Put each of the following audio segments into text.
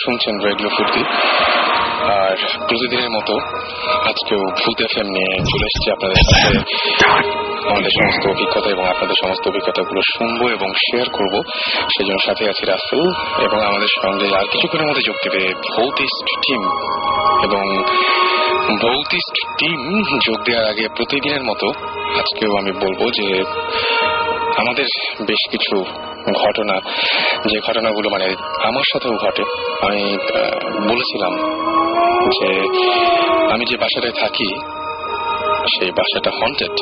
শুনছেন রেডিও ফুর্তি। আর প্রতিদিনের মতো আজকেও ভূত এফএম নিয়ে চলে এসেছি আপনাদের সাথে। আমাদের সমস্ত অভিজ্ঞতা এবং আপনাদের সমস্ত অভিজ্ঞতাগুলো শুনবো এবং শেয়ার করব। সেজন্য সাথে আছি রাসেল এবং আমাদের সঙ্গে আর কিছুক্ষণের মধ্যে যোগ দেবে ভৌতিস্ট টিম। এবং ভৌতিস্ট টিম যোগ দেওয়ার আগে প্রতিদিনের মতো আজকেও আমি বলবো যে আমাদের বেশ কিছু ঘটনা, যে ঘটনাগুলো মানে আমার সাথেও ঘটে। আমি বলেছিলাম যে আমি যে বাসাটায় থাকি সেই বাসাটা হন্টেড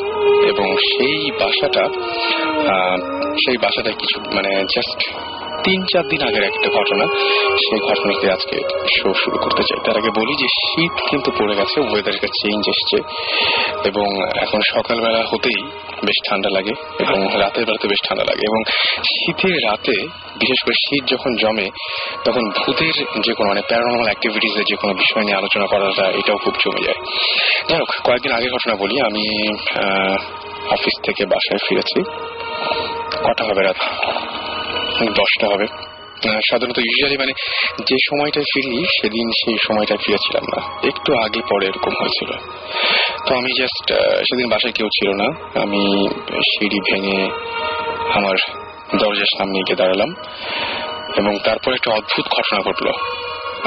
এবং সেই বাসাটায় কিছু মানে জাস্ট 3-4 দিন আগের একটা ঘটনা, সেই ঘটনাকে আজকে শো শুরু করতে চাই। তার আগে বলি যে শীত কিন্তু পড়ে গেছে, ওয়েদারটা চেঞ্জ এসছে এবং এখন সকালবেলা হতেই বেশ ঠান্ডা লাগে এবং রাতের বেলাতে বেশ ঠান্ডা লাগে। এবং শীতের রাতে বিশেষ করে শীত যখন জমে তখন ভূতের যে কোনো মানে প্যারানর্মাল অ্যাক্টিভিটিসের যে কোনো বিষয় নিয়ে আলোচনা করাটা এটাও খুব জমে যায়। যাই হোক, কয়েকদিন আগের ঘটনা বলি। আমি অফিস থেকে বাসায় ফিরেছি। কটা হবে? রাত 10টা হবে। সাধারণত ইউজুয়ালি মানে যে সময়টায় ফিরি সেদিন সেই সময়টায় ফিরেছিলাম না, একটু আগে পরে এরকম হয়েছিল। তো আমি জাস্ট সেদিন বাসায় কেউ ছিল না। আমি সিঁড়ি ভেঙে আমার দরজার সামনে গিয়ে দাঁড়ালাম এবং তারপর একটা অদ্ভুত ঘটনা ঘটলো।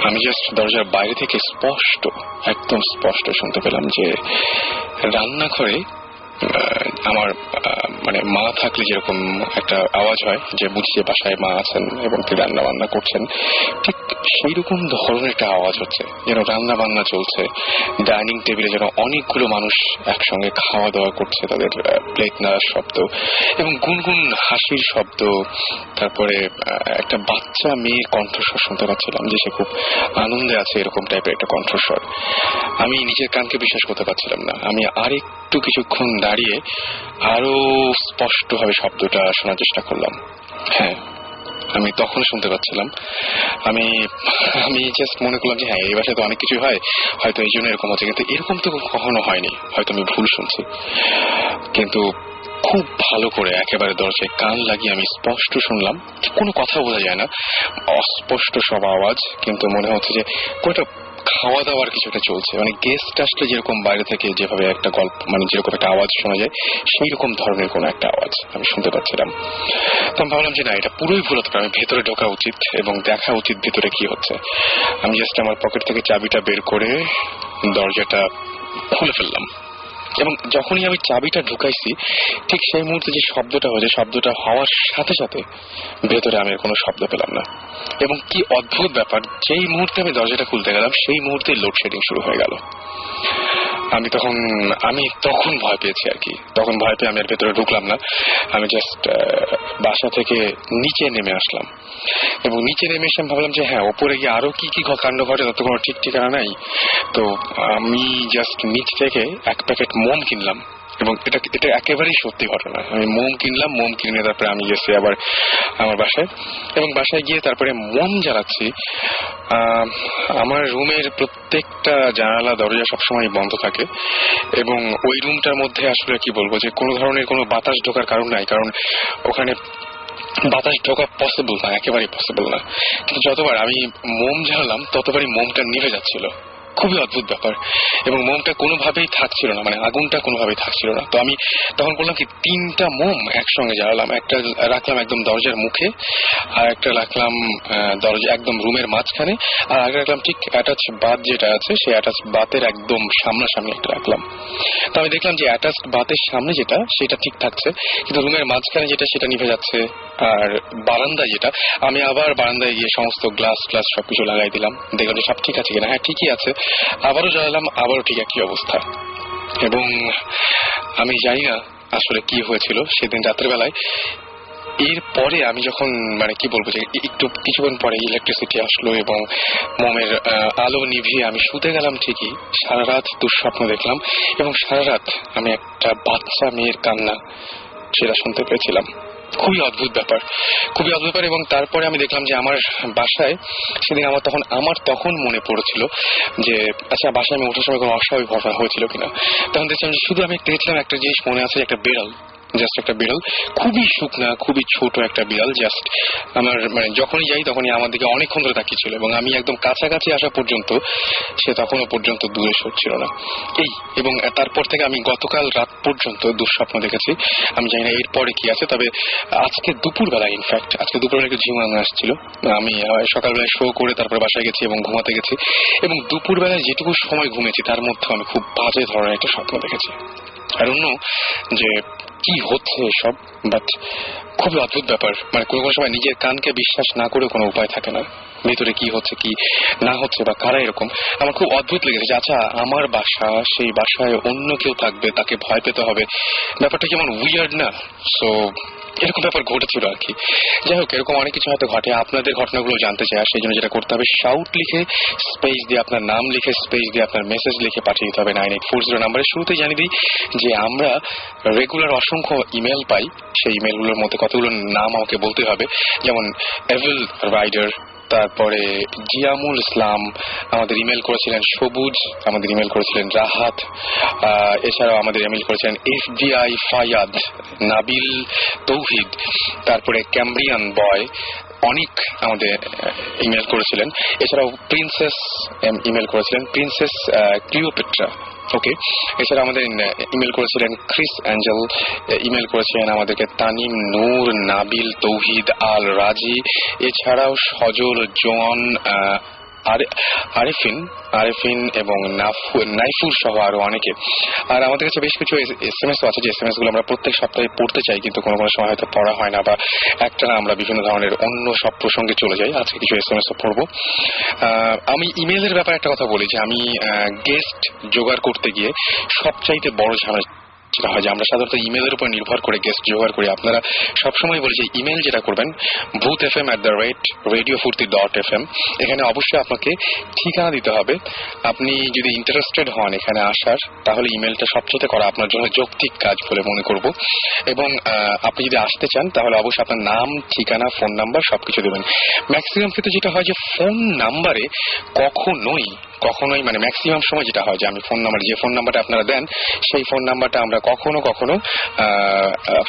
আমি জাস্ট দরজার বাইরে থেকে একদম স্পষ্ট শুনতে পেলাম যে রান্নাঘরে আমার মানে মা থাকলে যেরকম একটা আওয়াজ হয় যে বুঝিয়ে বাসায় মা আছেন এবং তিনি রান্না বান্না করছেন, ঠিক সেই রকম ধরনের একটা আওয়াজ হচ্ছে, যেন রান্না বান্না চলছে। ডাইনিং টেবিলে যেন অনেকগুলো মানুষ একসঙ্গে খাওয়া দাওয়া করছে, তাদের প্লেট নাড়ার শব্দ এবং গুনগুন হাসির শব্দ। তারপরে একটা বাচ্চা মেয়ের কণ্ঠস্বর শুনতে পাচ্ছিলাম যে সে খুব আনন্দে আছে, এরকম টাইপের একটা কণ্ঠস্বর। আমি নিজের কানকে বিশ্বাস করতে পারছিলাম না। আমি আরেকটু কিছুক্ষণ দাঁড়িয়ে আরো স্পষ্টভাবে শব্দটা শোনার চেষ্টা করলাম। হ্যাঁ, আমি তখন শুনতে পাচ্ছিলাম। আমি জাস্ট মনে করলাম যে হ্যাঁ, এই বাসায় তো অনেক কিছুই হয়, হয়তো এই জন্য এরকম হচ্ছে, কিন্তু এরকম তো কখনো হয়নি, হয়তো আমি ভুল শুনছি। কিন্তু খুব ভালো করে একেবারে দরজায় কান লাগিয়ে আমি স্পষ্ট শুনলাম, কোনো কথা বোঝা যায় না, অস্পষ্ট সব আওয়াজ, কিন্তু মনে হচ্ছে যে কোনটা খাওয়া দাওয়ার কিছু একটা চলছে। মানে গেস্ট আসলে যেরকম বাইরে থেকে যেভাবে একটা গল্প মানে যেরকম একটা আওয়াজ শোনা যায়, সেই রকম ধরনের কোন একটা আওয়াজ আমি শুনতে পাচ্ছিলাম। তো আমি ভাবলাম যে না, এটা পুরোই ভুল হতে পারে, আমি ভেতরে ঢোকা উচিত এবং দেখা উচিত ভেতরে কি হচ্ছে। আমি জাস্ট আমার পকেট থেকে চাবিটা বের করে দরজাটা খুলে ফেললাম এবং যখনই আমি চাবিটা ঢুকাইছি ঠিক সেই মুহূর্তে যে শব্দটা হয়েছে, শব্দটা হওয়ার সাথে সাথে ভেতরে আমি কোনো শব্দ পেলাম না। এবং কি অদ্ভুত ব্যাপার, যেই মুহূর্তে আমি দরজাটা খুলতে গেলাম সেই মুহূর্তে লোডশেডিং শুরু হয়ে গেল। আমি তখন ভয় পেয়েছি আর কি। তখন ভয় পেয়ে আমি আর ভেতরে ঢুকলাম না। আমি জাস্ট বাসা থেকে নিচে নেমে আসলাম এবং নিচে নেমে এসে ভাবলাম যে হ্যাঁ, ওপরে গিয়ে আরো কি কি কাণ্ড ঘটে তার তো কোনো ঠিক ঠিকানা নাই। তো আমি জাস্ট নিচ থেকে এক প্যাকেট মোম কিনলাম এবং এটা একেবারেই সত্যি ঘটনা। আমি মোম কিনলাম, মোম কিনে তারপরে আমি গেছি আবার আমার বাসায় এবং বাসায় গিয়ে তারপরে মোম জ্বালাচ্ছি। আমার রুমের প্রত্যেকটা জানালা দরজা সবসময় বন্ধ থাকে এবং ওই রুমটার মধ্যে আসলে কি বলবো যে কোনো ধরনের কোনো বাতাস ঢোকার কারণ নাই, কারণ ওখানে বাতাস ঢোকা পসিবল না, একেবারেই পসিবল না। কিন্তু যতবার আমি মোম জ্বালালাম ততবারই মোমটা নিভে যাচ্ছিল। খুবই অদ্ভুত ব্যাপার। এবং মোমটা কোনোভাবেই থাকছিল না, মানে আগুনটা কোনোভাবেই থাকছিল না। তো আমি তখন করলাম কি, 3টা মোম একসঙ্গে জ্বালালাম। একটা রাখলাম একদম দরজার মুখে, আর একটা রাখলাম দরজা একদম রুমের মাঝখানে, আর আগে রাখলাম ঠিক অ্যাটাচ বাথ যেটা আছে সেই অ্যাটাচ বাথের একদম সামনাসামনি একটা রাখলাম। তো আমি দেখলাম যে অ্যাটাচ বাথের সামনে যেটা সেটা ঠিক থাকছে, কিন্তু রুমের মাঝখানে যেটা সেটা নিভে যাচ্ছে। আর বারান্দা যেটা, আমি আবার বারান্দায় গিয়ে সমস্ত গ্লাস সবকিছু লাগাই দিলাম, দেখলাম যে সব ঠিক আছে কিনা। হ্যাঁ, ঠিকই আছে। আবারও জ্বালালাম, আবারও ঠিক একই অবস্থা। এবং আমি জানি না আসলে কি হয়েছিল সেদিন রাতের বেলায়। এরপরে আমি যখন মানে কি বলবো যে একটু কিছুক্ষণ পরে ইলেকট্রিসিটি আসলো এবং মোমের আলো নিভিয়ে আমি শুতে গেলাম। ঠিকই সারা রাত দুঃস্বপ্ন দেখলাম এবং সারা রাত আমি একটা বাচ্চা মেয়ের কান্না সেটা শুনতে পেয়েছিলাম। খুবই অদ্ভুত ব্যাপার, খুবই অদ্ভুত ব্যাপার। এবং তারপরে আমি দেখলাম যে আমার বাসায় সেদিন আমার তখন মনে পড়েছিল যে আচ্ছা, বাসায় আমি ওঠার সময় কোনো অস্বাভাবিক ঘটনা হয়েছিল কিনা। তখন দেখলাম যে শুধু আমি দেখলাম একটা জিনিস মনে আছে, একটা বেড়াল জাস্ট একটা বিড়াল, খুবই শুকনা, খুবই ছোট একটা বিড়াল। জাস্ট আমার মানে যখনই যাই তখনই আমার দিকে অনেকক্ষণ ধরে তাকিয়েছিল এবং আমি একদম কাছাকাছি আসা পর্যন্ত সে তখনও পর্যন্ত দূরে সরছিল না। এবং তারপর থেকে আমি গতকাল রাত পর্যন্ত দুঃস্বপ্ন দেখেছি। আমি জানি না এরপরে কি আছে, তবে আজকে দুপুরবেলা, ইনফ্যাক্ট আজকে দুপুরবেলা একটু ঝিমানো আসছিল। আমি সকালবেলায় শো করে তারপরে বাসায় গেছি এবং ঘুমাতে গেছি, এবং দুপুরবেলায় যেটুকু সময় ঘুমেছি তার মধ্যে আমি খুব বাজে ধরনের একটা স্বপ্ন দেখেছি। আর অন্য যে কি হচ্ছে এসব, বাট খুবই অদ্ভুত ব্যাপার। মানে কোনো কোনো সময় নিজের কানকে বিশ্বাস না করে কোনো উপায় থাকে না, ভেতরে কি হচ্ছে কি না হচ্ছে বা কারা এরকম। আমার খুব অদ্ভুত লেগেছে যে আচ্ছা আমার বাসা, সেই বাসায় অন্য কেউ থাকবে, তাকে ভয় পেতে হবে, ব্যাপারটা কেমন উইয়ার্ড না? সো এরকম ব্যাপার ঘটেছিল আর কি। যাই হোক, এরকম অনেক কিছু হয়তো ঘটে। আপনাদের ঘটনাগুলো জানতে চাই, আর সেই জন্য যেটা করতে হবে, শাউট লিখে স্পেস দিয়ে আপনার নাম লিখে স্পেস দিয়ে আপনার মেসেজ লিখে পাঠিয়ে দিতে হবে 9840 নাম্বারে। শুরুতে জানিয়ে দিই যে আমরা রেগুলার অসংখ্য ইমেল পাই, সেই ইমেলগুলোর মধ্যে কতগুলো নাম আমাকে বলতে হবে। যেমন এভিল রাইডার, তারপরে জিয়ামুল ইসলাম আমাদের ইমেল করেছিলেন, সবুজ আমাদের ইমেল করেছিলেন, রাহাত, এছাড়াও আমাদের ইমেল করেছিলেন এফবিআই ফায়াদ, নাবিল তৌহিদ, তারপরে ক্যাম্ব্রিয়ান বয় অনেক আমাদের ইমেল করেছিলেন। এছাড়াও প্রিন্সেস ইমেল করেছিলেন, প্রিন্সেস ক্লিওপেট্রা। ওকে, এছাড়া আমাদের ইমেল করেছিলেন ক্রিস অ্যাঞ্জেল, ইমেল করেছিলেন আমাদেরকে তানিম নূর, নাবিল তৌহিদ, আল রাজি, এছাড়াও সজল, জন, আরেফিন এবং নাইফুর সহ আরো অনেকে। আর আমাদের কাছে বেশ কিছু SMS আছে, যে SMS গুলো আমরা প্রত্যেক সপ্তাহে পড়তে চাই, কিন্তু কোনো কোনো সময় হয়তো পড়া হয় না, বা একটানা আমরা বিভিন্ন ধরনের অন্য সব প্রসঙ্গে চলে যাই। আজকে কিছু SMS পড়বো। আমি ইমেলের ব্যাপারে একটা কথা বলি যে আমি গেস্ট জোগাড় করতে গিয়ে সবচাইতে বড় ঝামেলা যেটা হয় যে আমরা সাধারণত ইমেলের উপর নির্ভর করে গেস্ট জোগাড় করি। আপনারা সবসময় বলি যে ইমেল যেটা করবেন boothfm@radiofurti.fm, এখানে অবশ্যই আপনাকে ঠিকানা দিতে হবে। আপনি যদি ইন্টারেস্টেড হন এখানে আসার, তাহলে ইমেলটা সবচেয়ে করা আপনার জন্য যৌক্তিক কাজ বলে মনে করব। এবং আপনি যদি আসতে চান তাহলে অবশ্যই আপনার নাম, ঠিকানা, ফোন নাম্বার সবকিছু দেবেন। ম্যাক্সিমাম ক্ষেত্রে যেটা হয় যে ফোন নাম্বারে কখনোই মানে ম্যাক্সিমাম সময় যেটা হয় যে আমি ফোন নাম্বার, যে ফোন নাম্বারটা আপনারা দেন সেই ফোন নাম্বারটা আমরা কখনো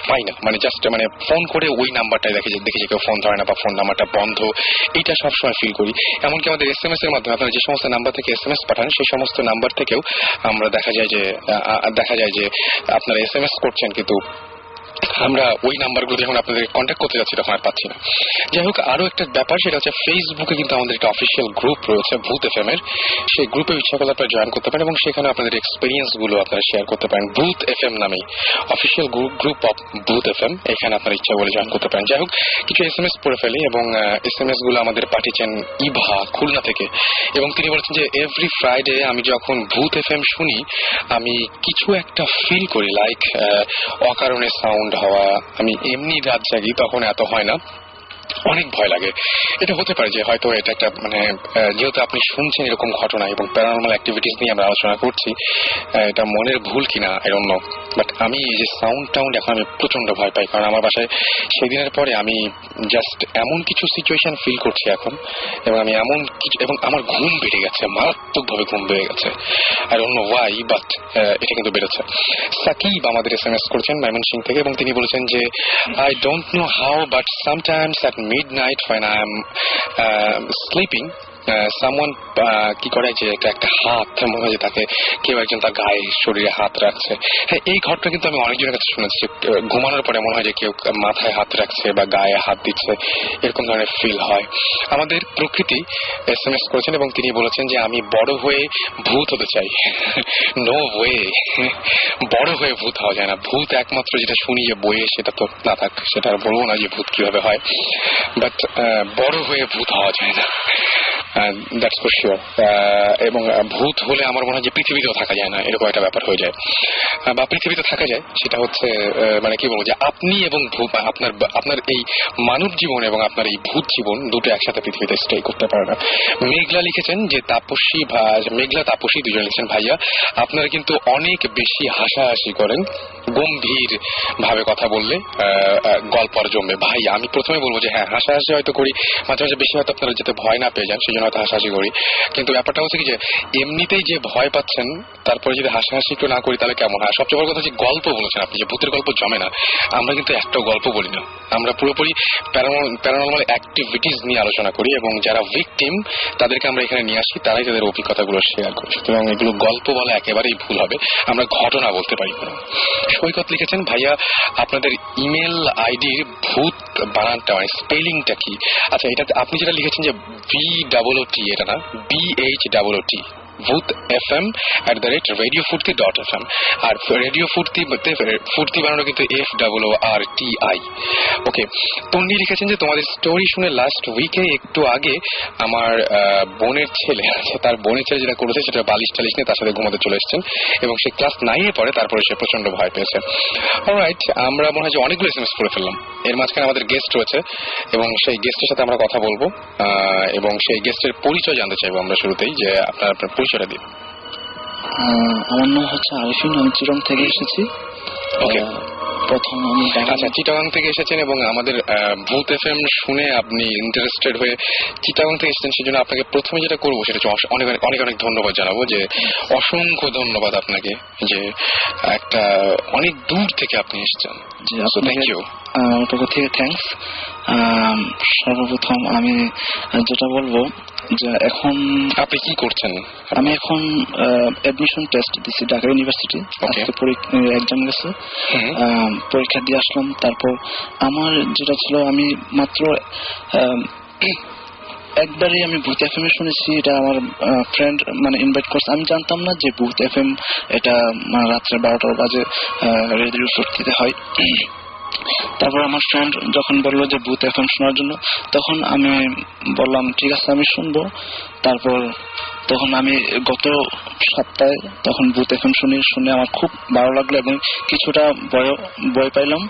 পাই না। মানে জাস্ট মানে ফোন করে ওই নাম্বারটাই দেখে কেউ ফোন ধরে না বা ফোন নাম্বারটা বন্ধ, এইটা সবসময় ফিল করি। এমনকি আমাদের SMS এর মাধ্যমে আপনারা যে সমস্ত নাম্বার থেকে SMS পাঠান সেই সমস্ত নাম্বার থেকেও আমরা দেখা যায় যে আপনারা SMS করছেন, কিন্তু আমরা ওই নাম্বারগুলো যখন আপনাদের কন্ট্যাক্ট করতে যাচ্ছি তখন আর পাচ্ছি না। যাই হোক, আরো একটা ব্যাপার, সেটা হচ্ছে ফেসবুকে কিন্তু আমাদের একটা অফিসিয়াল গ্রুপ রয়েছে ভূত FM এর। সেই গ্রুপে ইচ্ছা করলে আপনারা জয়েন করতে পারেন এবং সেখানে আপনাদের এক্সপিরিয়েন্স গুলো আপনারা শেয়ার করতে পারেন। ভূত FM নামেই অফিসিয়াল গ্রুপ অফ ভূত FM, এখানে আপনারা ইচ্ছা করলে জয়েন করতে পারেন। যাই হোক, কিছু SMS পড়ে ফেলি, এবং SMS গুলো আমাদের পাঠিয়েছেন ইভা খুলনা থেকে, এবং তিনি বলেছেন যে এভরি ফ্রাইডে আমি যখন ভূত FM শুনি আমি কিছু একটা ফিল করি, লাইক অকারণে সাউন্ড হওয়া। আমি এমনি রাত জাগি তখন এত হয় না, অনেক ভয় লাগে। এটা হতে পারে যে হয়তো এটা একটা মানে যেহেতু আপনি শুনছেন এরকম ঘটনা এবং প্যারানর্মাল অ্যাক্টিভিটিস নিয়ে আমরা আলোচনা করছি, এটা মনের ভুল কিনা আই ডোন্ট নো, বাট আমি এই যে সাউন্ড এখন আমি প্রচন্ড ভয় পাই। কারণ আমার বাসায় সেদিনের পরে আমি জাস্ট এমন কিছু সিচুয়েশন ফিল করছি এখন, এবং আমি এমন কিছু, এবং আমার ঘুম বেড়ে গেছে, মারাত্মকভাবে ঘুম বেড়ে গেছে। I don't know Y, but এটা কিন্তু বেড়েছে। সাকিব আমাদের SMS করেছেন ময়মনসিংহ থেকে, এবং তিনি বলেছেন যে I don't know how but sometimes at midnight when I am sleeping, someone কি করে যে একটা হাত মনে হয় যে তাকে কেউ একজন তার গায়ে শরীরে হাত রাখছে। হ্যাঁ, এই ঘটনা কিন্তু আমি অনেকজনের কাছে শুনেছি, ঘুমানোর পরে মনে হয় যে কেউ মাথায় হাত রাখছে বা গায়ে হাত দিচ্ছে, এরকম ধরনের ফিল হয়। আমাদের প্রকৃতি SMS করেছেন এবং তিনি বলেছেন যে আমি বড় হয়ে ভূত হতে চাই। নো ওয়ে, বড় হয়ে ভূত হওয়া যায় না। ভূত একমাত্র যেটা শুনি যে বইয়ে, সেটা তো না থাক, সেটা আর বলবো না যে ভূত কিভাবে হয়, বাট বড় হয়ে ভূত হওয়া যায় না, দ্যাটস ফর শিওর। এবং ভূত হলে আমার মনে হয় যে পৃথিবীতেও থাকা যায় না, এরকম একটা ব্যাপার হয়ে যায়। বা পৃথিবীতে থাকা যায়, সেটা হচ্ছে মানে কি বলবো, যে আপনি এবং আপনার এই মানব জীবন এবং আপনার এই ভূত জীবন দুটো একসাথে পৃথিবীতে স্টে করতে পারে না। মেঘলা লিখেছেন যে মেঘলা তাপসী দুজন লিখেছেন, ভাইয়া আপনারা কিন্তু অনেক বেশি হাসাহাসি করেন, গম্ভীর ভাবে কথা বললে গল্প জমবে। ভাই আমি প্রথমে বলবো যে হ্যাঁ, হাসাহাসি হয়তো করি মাঝে মাঝে, বেশি হয়তো আপনারা যাতে ভয় না পেয়ে যান সেজন্য হয়তো হাসাহাসি করি, কিন্তু ব্যাপারটা হচ্ছে কি যে এমনিতেই যে ভয় পাচ্ছেন তারপরে যদি হাসাহাসি একটু না করি তাহলে কেমন হয়। সবচেয়ে বড় কথা হচ্ছে গল্প বলেছেন আপনি, যে ভূতের গল্প জমে না, আমরা কিন্তু একটাও গল্প বলি না, আমরা পুরোপুরি প্যারানর্মাল অ্যাক্টিভিটিস নিয়ে আলোচনা করি এবং যারা ভিকটিম তাদেরকে আমরা এখানে নিয়ে আসি, তারাই তাদের অভিজ্ঞতাগুলো শেয়ার করি। সুতরাং এগুলো গল্প বলা একেবারেই ভুল হবে, আমরা ঘটনা বলতে পারি। সৈকত লিখেছেন, ভাইয়া আপনাদের ইমেল আইডির ভূত বানানটা মানে স্পেলিংটা কি? আচ্ছা, এটা আপনি যেটা লিখেছেন যে VOOT, এটা না, BHOOT, ভূত FM @radiofurti.fm, আর রেডিও ফুর্তি বানানো কিন্তু FOORTI। ওকে, তন্নি লিখেছেন যে তোমাদের স্টোরি শুনে লাস্ট উইকে একটু আগে আমার বোনের ছেলে আছে, তার বোনের ছেলে যেটা করেছে সেটা বালিশ টালিশ নিয়ে তার সাথে ঘুমাতে চলে এসেছেন এবং সে ক্লাস 9-এ পড়ে, তারপরে সে প্রচন্ড ভয় পেয়েছে। অলরাইট, আমরা মনে হয় যে অনেকগুলো SMS করে ফেললাম। এর মাঝখানে আমাদের গেস্ট রয়েছে এবং সেই গেস্টের সাথে আমরা কথা বলবো এবং সেই গেস্টের পরিচয় জানতে চাইবো আমরা শুরুতেই, যে আপনার পরিচয়টা দিন। আমার নাম হচ্ছে আরিফিন, আমি চিরং থেকে এসেছি। ওকে, প্রথম আমি আচ্ছা, চিটাগাং থেকে এসেছেন এবং আমাদের ভূত FM শুনে আপনি ইন্টারেস্টেড হয়ে চিটাগাং থেকে এসেছেন, সেজন্য আপনাকে প্রথমে যেটা করবো সেটা হচ্ছে অনেক অনেক অনেক ধন্যবাদ জানাবো, যে অসংখ্য ধন্যবাদ আপনাকে, যে একটা অনেক দূর থেকে আপনি এসেছেন। থ্যাংক ইউ, আমার পক্ষ থেকে থ্যাংকস। সর্বপ্রথম আমি যেটা বলবো যে এখন আপনি কি করছেন? আমি এখন অ্যাডমিশন টেস্ট দিচ্ছি ঢাকা ইউনিভার্সিটি। আজকে এক্সাম গেছে, পরীক্ষা দিয়ে আসলাম। তারপর আমার যেটা ছিল, আমি মাত্র একবারই আমি ভূত FM শুনেছি, এটা আমার ফ্রেন্ড মানে ইনভাইট করছে। আমি জানতাম না যে ভূত FM এটা রাত্রে 12টা বাজে রেডিও ফুর্তিতে হয়। তারপর আমার ফ্রেন্ড যখন বললো যে ভূত FM শোনার জন্য, তখন আমি বললাম ঠিক আছে আমি শুনবো। তারপর তখন আমি গত সপ্তাহে তখন ভূত FM শুনে আমার খুব ভালো লাগলো এবং কিছুটা ভয় পাইলাম।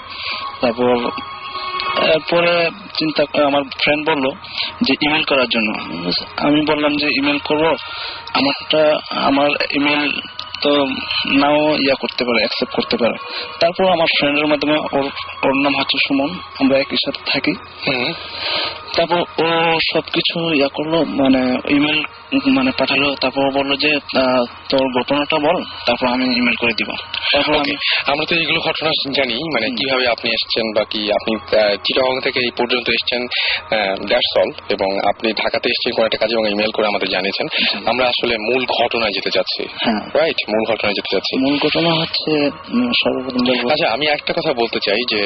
তারপর পরে আমার ফ্রেন্ড বলল যে ইমেল করার জন্য। আমি বললাম যে ইমেল করবো, আমার ইমেল তো নাও করতে পারে, অ্যাকসেপ্ট করতে পারে। তারপর আমার ফ্রেন্ডের মাধ্যমে ওর নাম হচ্ছে সুমন, আমরা একই সাথে থাকি। তারপর ও সবকিছু করলো, মানে ইমেল পাঠালো। তারপর বললো যে তোর ঘটনাটা বল, তারপর আমি ইমেল করে দিব। তারপর আমরা তো এইগুলো ঘটনা জানি, মানে কিভাবে আপনি এসেছেন বা কি আপনি চিটাগাং থেকে এই পর্যন্ত এসেছেন, দ্যাটস অল। এবং আপনি ঢাকাতে এসেছেন কোনো একটা কাজে এবং ইমেল করে আমাদের জানিয়েছেন। আমরা আসলে মূল ঘটনায় যেতে যাচ্ছি, রাইট? মূল ঘটনায় যেতে যাচ্ছি। মূল ঘটনা হচ্ছে সর্বপ্রথম বলবো, আচ্ছা, আমি একটা কথা বলতে চাই যে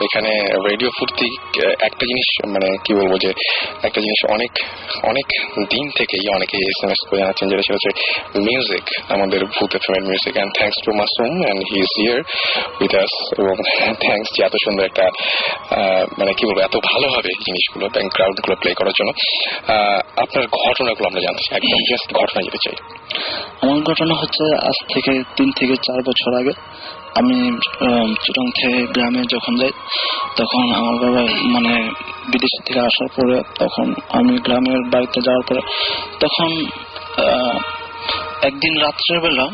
এখানে রেডিও ফুর্তি একটা জিনিস, মানে কি বলবো, যে একটা জিনিস অনেক অনেক দিন থেকেই অনেকে SMS করে আছেন, যেটা সেটা হচ্ছে মিউজিক, আমাদের ভূত FM এর music. And thanks to Masum, and he is here with us. এবং থ্যাংকস যে এত সুন্দর একটা মানে কি বলবো, এত ভালোভাবে জিনিসগুলো ব্যাকগ্রাউন্ড গুলো প্লে করার জন্য। আপনার ঘটনাগুলো আমরা জানতে চাই, একদম জাস্ট ঘটনা যেতে চাই। আমার ঘটনা হচ্ছে আজ থেকে 3 থেকে 4 বছর আগে আমি চিটাগাং থেকে গ্রামে যখন যাই, তখন আমার বাবা মানে বিদেশ থেকে আসার পরে, তখন আমি গ্রামের বাড়িতে যাওয়ার পরে, তখন একদিন রাত্রের বেলা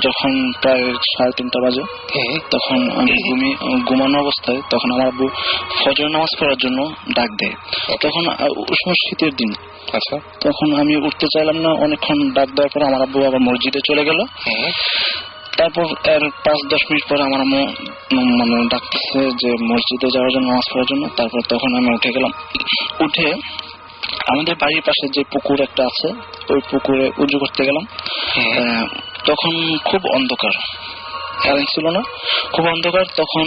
যখন প্রায় 3:30 বাজে, তখন আমি ঘুমানো অবস্থায় তখন আমার আব্বু ফজর নামাজ পড়ার জন্য ডাক দেয়। তখন উষ্ণ শীতের দিন, আচ্ছা, তখন আমি উঠতে চাইলাম না। অনেকক্ষণ ডাক দেওয়ার পর আমার আব্বু আবার মসজিদে চলে গেল। তারপর এর 5-10 মিনিট পরে আমার আম্মু মানে ডাকতেছে যে মসজিদে যাওয়ার জন্য, নামাজ পড়ার জন্য। তারপর তখন আমি উঠে গেলাম। উঠে আমাদের বাড়ির পাশে যে পুকুর একটা আছে, ওই পুকুরে উজু করতে গেলাম। তখন খুব অন্ধকার, কারেন্ট ছিল না, খুব অন্ধকার। তখন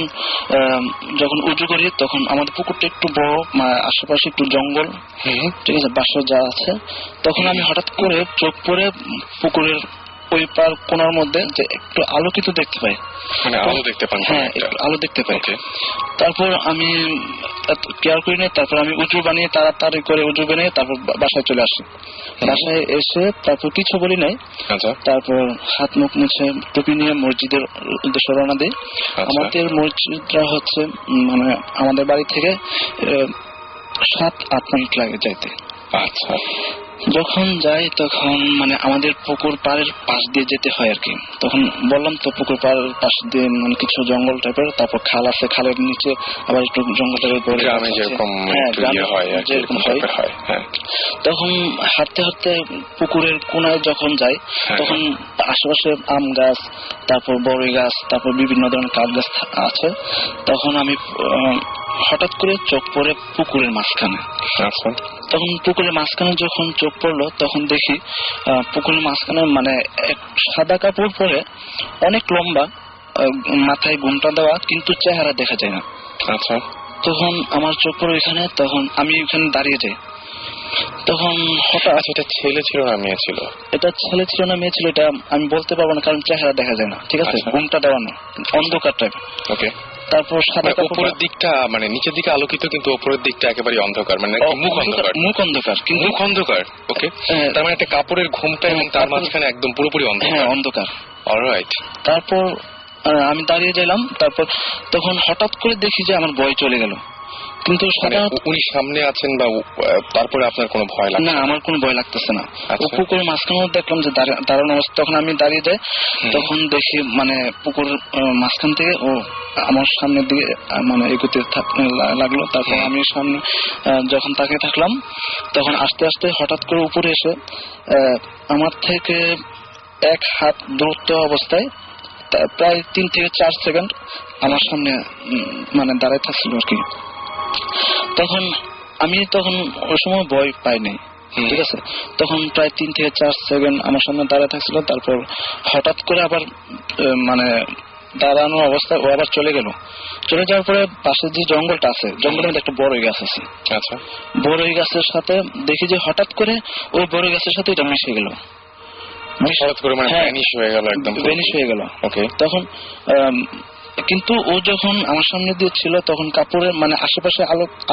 যখন উজু করি, তখন আমাদের পুকুরটা একটু বড়, আশেপাশে একটু জঙ্গল, ঠিক আছে, বাসা যা আছে। তখন আমি হঠাৎ করে চোখ পড়ে পুকুরের ওই পার কোনার মধ্যে যে একটু আলোকিত দেখতে পাই, মানে আলো দেখতে পান? হ্যাঁ, একটু আলো দেখতে পাই। তারপর আমি কেয়ার করি না। তারপর আমি উজু বানিয়ে তাড়াতাড়ি করে উজু বানিয়ে তারপর বাসায় চলে আসি। বাসায় এসে তারপর কিছু বলি নাই। তারপর হাত মুখ মুছে টুপি নিয়ে মসজিদের উদ্দেশ্যে রওনা দিই। আমাদের মসজিদটা হচ্ছে মানে আমাদের বাড়ি থেকে 7-8 মিনিট লাগে যাইতে। আচ্ছা। যখন যাই তখন মানে আমাদের পুকুর পাড়ের পাশ দিয়ে যেতে হয় আর কি। তখন বললাম তো পুকুর পাড়ের পাশ দিয়ে মানে কিছু জঙ্গল টাইপের, তারপর খাল আছে, খালের নিচে আবার একটু জঙ্গল টাইপের বড় গ্রামে যেরকম যেরকম হয়। হ্যাঁ, তখন হাঁটতে হাঁটতে পুকুরের কোনায় যখন যাই তখন আশেপাশে আম গাছ, তারপর বড়ই গাছ, তারপর বিভিন্ন ধরনের কাঠ গাছ আছে। তখন আমি হঠাৎ করে চোখ পড়ে পুকুরের মাঝখানে। তখন পুকুরের মাঝখানে যখন চোখ পড়লো তখন দেখি পুকুরের মাঝখানে মানে এক সাদা কাপড় পরে অনেক লম্বা, মাথায় ঘুমটা দেওয়া, কিন্তু চেহারা দেখা যায় না। আচ্ছা, তখন আমার চোখ পড়ে ওইখানে, তখন আমি ওইখানে দাঁড়িয়ে যাই। তখন হঠাৎ, এটা ছেলে ছিল না মেয়ে ছিল? এটা ছেলে ছিল না মেয়ে ছিল এটা আমি বলতে পারবো না, কারণ চেহারা দেখা যায় না, ঠিক আছে, ঘুমটা দেওয়া নেই, অন্ধকার টাইপ। ওকে। তারপর সাদা উপরের দিকটা মানে নিচের দিকে আলোকিত, কিন্তু উপরের দিকটা একেবারে অন্ধকার, মানে মুখ অন্ধকার। মুখ অন্ধকার, কিন্তু মুখ অন্ধকার। ওকে, তার মানে একটা কাপড়ের ঘুমটা এবং তার মাঝখানে একদম পুরোপুরি অন্ধকার। হ্যাঁ, অন্ধকার। অলরাইট। তারপর আমি দাঁড়িয়ে গেলাম। তারপর তখন হঠাৎ করে দেখি যে আমার ভয় চলে গেল। কিন্তু উনি সামনে আছেন বা তারপরে আপনার কোনো ভয় লাগছে না? আমার কোনো ভয় লাগতেছে না। পুকুরের মাঝখানেও দেখলাম যে দাঁড়ানো অবস্থা। তখন আমি দাঁড়িয়ে যাই, তখন দেখি মানে পুকুর মাঝখান থেকে ও আমার সামনের দিকে মানে এগোতে লাগলো। তারপর আমি সামনে যখন তাকিয়ে থাকলাম তখন আস্তে আস্তে হঠাৎ করে উপরে এসে আমার থেকে এক হাত দূরত্ব অবস্থায় প্রায় 3 থেকে 4 সেকেন্ড আমার সামনে মানে দাঁড়ায় থাকছিল আর কি। তখন আমি ওই সময় ভয় পাইনি, ঠিক আছে। তখন প্রায় 3 থেকে 4 সেকেন্ড আমার সামনে দাঁড়ায় থাকছিল। তারপর হঠাৎ করে আবার মানে দাঁড়ানো অবস্থায় ও আবার চলে গেল। চলে যাওয়ার পরে পাশে যে জঙ্গলটা আছে, জঙ্গলের মধ্যে একটা বড়ই গাছ আছে। আচ্ছা। বড়ই গাছের সাথে দেখি যে হঠাৎ করে ওই বড়ই গাছের সাথে এটা মিশে গেল। হঠাৎ করে মানে ভ্যানিশ হয়ে গেল, একদম ভ্যানিশ হয়ে গেল। ওকে। তখন কিন্তু ও যখন আমার সামনে দিয়ে ছিল তখন কাপড়ের মানে আশেপাশে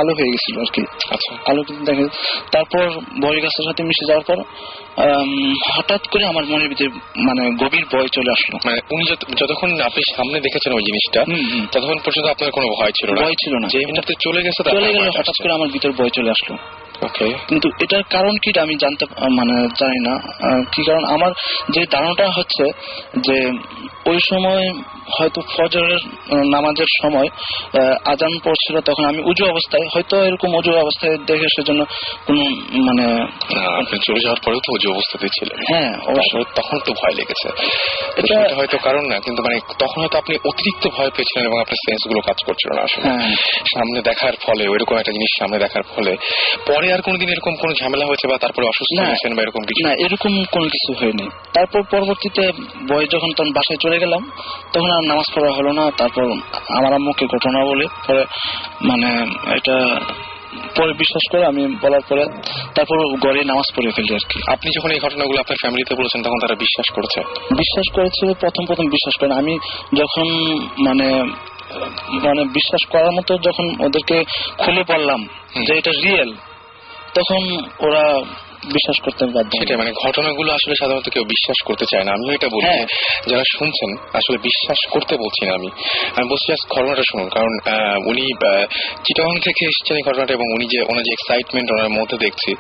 আলো হয়ে গেছিল আর কি। আচ্ছা। আলো দেখে তারপর বড়ই গাছের সাথে মিশে যাওয়ার পর হঠাৎ করে আমার মনের ভিতরে মানে গভীর ভয় চলে আসলো। মানে উনি যতক্ষণ আপনি সামনে দেখেছেন ওই জিনিসটা, ততক্ষণ পর্যন্ত আপনার কোনো ভয় ছিল না? ভয় ছিল না। যে মুহূর্তে চলে গেল হঠাৎ করে আমার ভিতর ভয় চলে আসলো। ওকে। কিন্তু এটার কারণ কি আমি জানি না কি কারণ। আমার যে ধারণাটা হচ্ছে যে ওই সময় হয়তো ফজরের নামাজের সময় আজান পড়ছিল, তখন আমি উজু অবস্থায়, হয়তো এরকম উজু অবস্থায় দেখে সেজন্য কোন মানে আপনি চলে যাওয়ার পরেও তো উজু অবস্থাতে ছিলেন। হ্যাঁ, অবশ্যই তখন তো ভয় লেগেছে। এটা হয়তো কারণ না, কিন্তু মানে তখন হয়তো আপনি অতিরিক্ত ভয় পেয়েছিলেন এবং আপনার সেন্স গুলো কাজ করছিল না আসলে। সামনে দেখার ফলে, ওইরকম একটা জিনিস সামনে দেখার ফলে পরে আর কোনদিন এরকম কোন ঝামেলা হয়েছে বা তারপরে অসুস্থ হয়েছেন বা এরকম কিছু? না, এরকম কোনো কিছু হয়নি। তারপর পরবর্তীতে ভয় যখন তখন বাসায় চলে গেলাম তখন আর নামাজ পড়া হলো না। তারপর আমার আম্মুকে ঘটনা বলে পরে মানে এটা পরে বিশ্বাস করে আমি বলার পরে তারপর ঘরে নামাজ পড়ে ফেলি আর কি। আপনি যখন এই ঘটনাগুলো আপনার ফ্যামিলিতে বলেছেন তখন তারা বিশ্বাস করেছে? বিশ্বাস করেছে প্রথম বিশ্বাস করেন। আমি যখন মানে বিশ্বাস করার মতো যখন ওদেরকে খুলে বললাম যে এটা রিয়েল, তখন ওরা বিশ্বাস করতে বাধ্য। সেটাই, মানে ঘটনাগুলো আসলে সাধারণত কেউ বিশ্বাস করতে চায় না। আমিও এটা বলছি, যারা শুনছেন আসলে বিশ্বাস করতে বলছি না, আমি বলছি ঘটনাটা শুনুন। কারণ উনি চিটাগং থেকে এসেছেন এই ঘটনাটা, এবং উনি যে ওনার যে এক্সাইটমেন্ট ওনার মধ্যে দেখছি,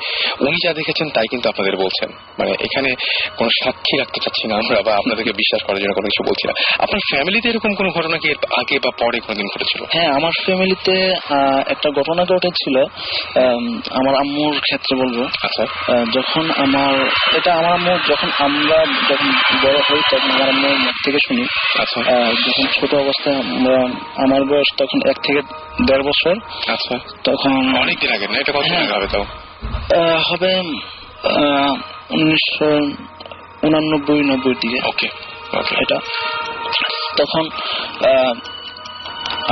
উনি যা দেখেছেন তাই কিন্তু আপনাদের বলছেন। মানে এখানে কোনো সাক্ষী রাখতে চাচ্ছি না আমরা, বা আপনাদেরকে বিশ্বাস করার জন্য কোনো কিছু বলছি না। আপনার ফ্যামিলিতে এরকম কোনো ঘটনা কি আগে বা পরে কোনোদিন ঘটেছিল? হ্যাঁ, আমার ফ্যামিলিতে একটা ঘটনা ঘটেছিল, আমার আম্মুর ক্ষেত্রে বলবো। আচ্ছা। যখন আমার আম্মু যখন বড় হই তখন আমার আম্মুর মুখ থেকে শুনি। আচ্ছা। যখন ছোট অবস্থায় আমার বয়স তখন 1 থেকে 1.5 বছর। আচ্ছা। তখন অনেকদিন আগে না? এটা কতদিন আগে হবে? তাও হবে 1989-90 দিকে। ওকে। এটা তখন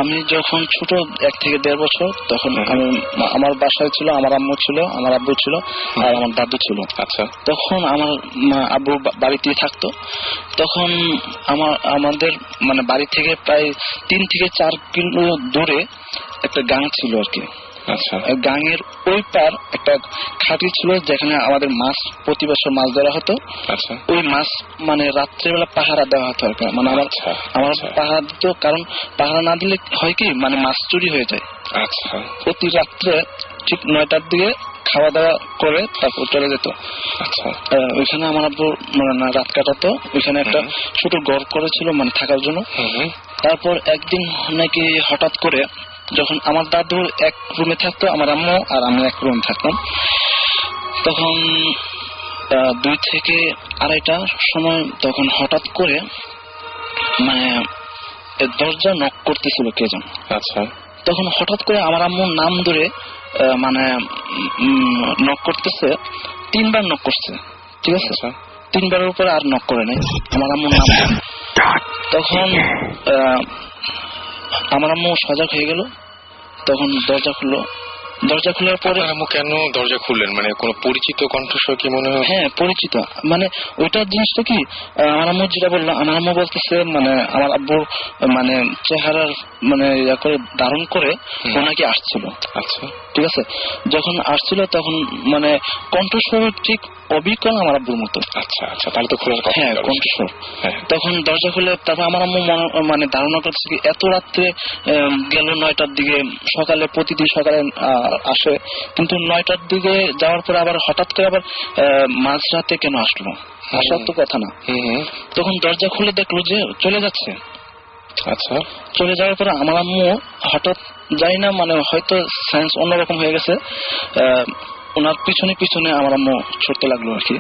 আমি যখন ছোট 1 থেকে 1.5 বছর, তখন আমার বাসায় ছিল আমার আম্মু ছিল, আমার আব্বু ছিল আর আমার দাদু ছিল। আচ্ছা। তখন আমার আব্বু বাড়িতেই থাকতো। তখন আমাদের মানে বাড়ি থেকে প্রায় 3 থেকে 4 কিলো দূরে একটা গাং ছিল আর কি। আচ্ছা। গাঙের ওই পার একটা খাঁটি ছিল যেখানে আমাদের মাছ প্রতি বছর মাছ ধরা হতো। আচ্ছা। ওই মাছ মানে রাত্রেবেলা পাহারা দেওয়া হতো আর কি। মানে আমার পাহারা দিত, কারণ পাহারা না দিলে হয় কি মানে মাছ চুরি হয়ে যায়। আচ্ছা। প্রতি রাত্রে ঠিক 9টার দিকে খাওয়া দাওয়া করে তারপর চলে যেত। আচ্ছা। ওইখানে আমার আব্বু মানে রাত কাটাতো, ওইখানে একটা ছোট ঘর করেছিল মানে থাকার জন্য। তারপর একদিন নাকি হঠাৎ করে যখন আমার দাদু এক রুমে থাকতো, আমার আম্মু আর আমি এক রুমে থাকতাম, তখন 2 থেকে 2:30 সময় তখন হঠাৎ করে মানে দরজা নক করতেছিল কে যেন। আচ্ছা। তখন হঠাৎ করে আমার আম্মুর নাম ধরে মানে নক করতেছে, 3বার নক করছে, ঠিক আছে? 3বারের উপরে আর নক করে নাই আমার আম্মুর নাম। তখন আমার আম্মু সজাগ হয়ে গেল, তখন দরজা খুললো। দরজা খোলার পরে আম্মু কেন দরজা খুললেন? মানে কোনো পরিচিত কণ্ঠস্বর কি মনে হয়? হ্যাঁ, পরিচিত। মানে ওইটার জিনিসটা কি, আমার আম্মু যেটা বললো, আমার আম্মু বলতেছে মানে আমার আব্বুর মানে চেহারার মানে ইয়া করে ধারণ করে ওনাকে আসছিল। আচ্ছা, ঠিক আছে। যখন আসছিল তখন মানে কণ্ঠস্বর ঠিক অবিকল আমার আব্বুর মতো। আচ্ছা আচ্ছা, তাহলে তো খোলার কথা। হ্যাঁ, কণ্ঠস্বর। তখন দরজা খুলে তারপর আমার আম্মু মানে ধারণা করতেছে কি এত রাত্রে গেল 9টার দিকে, সকালে প্রতিদিন সকালে আসে, কিন্তু 9টার দিকে যাওয়ার পরে আবার হঠাৎ করে আবার মাঝরাতে কেন আসলো? আসার তো কথা না। তখন দরজা খুলে দেখলো যে চলে যাচ্ছে। আচ্ছা। চলে যাওয়ার পরে আমার আম্মু হঠাৎ যাই না মানে হয়তো সায়েন্স অন্যরকম হয়ে গেছে, ওনার পিছনে পিছনে আমার আম্মু ছুটতে লাগলো আর কি।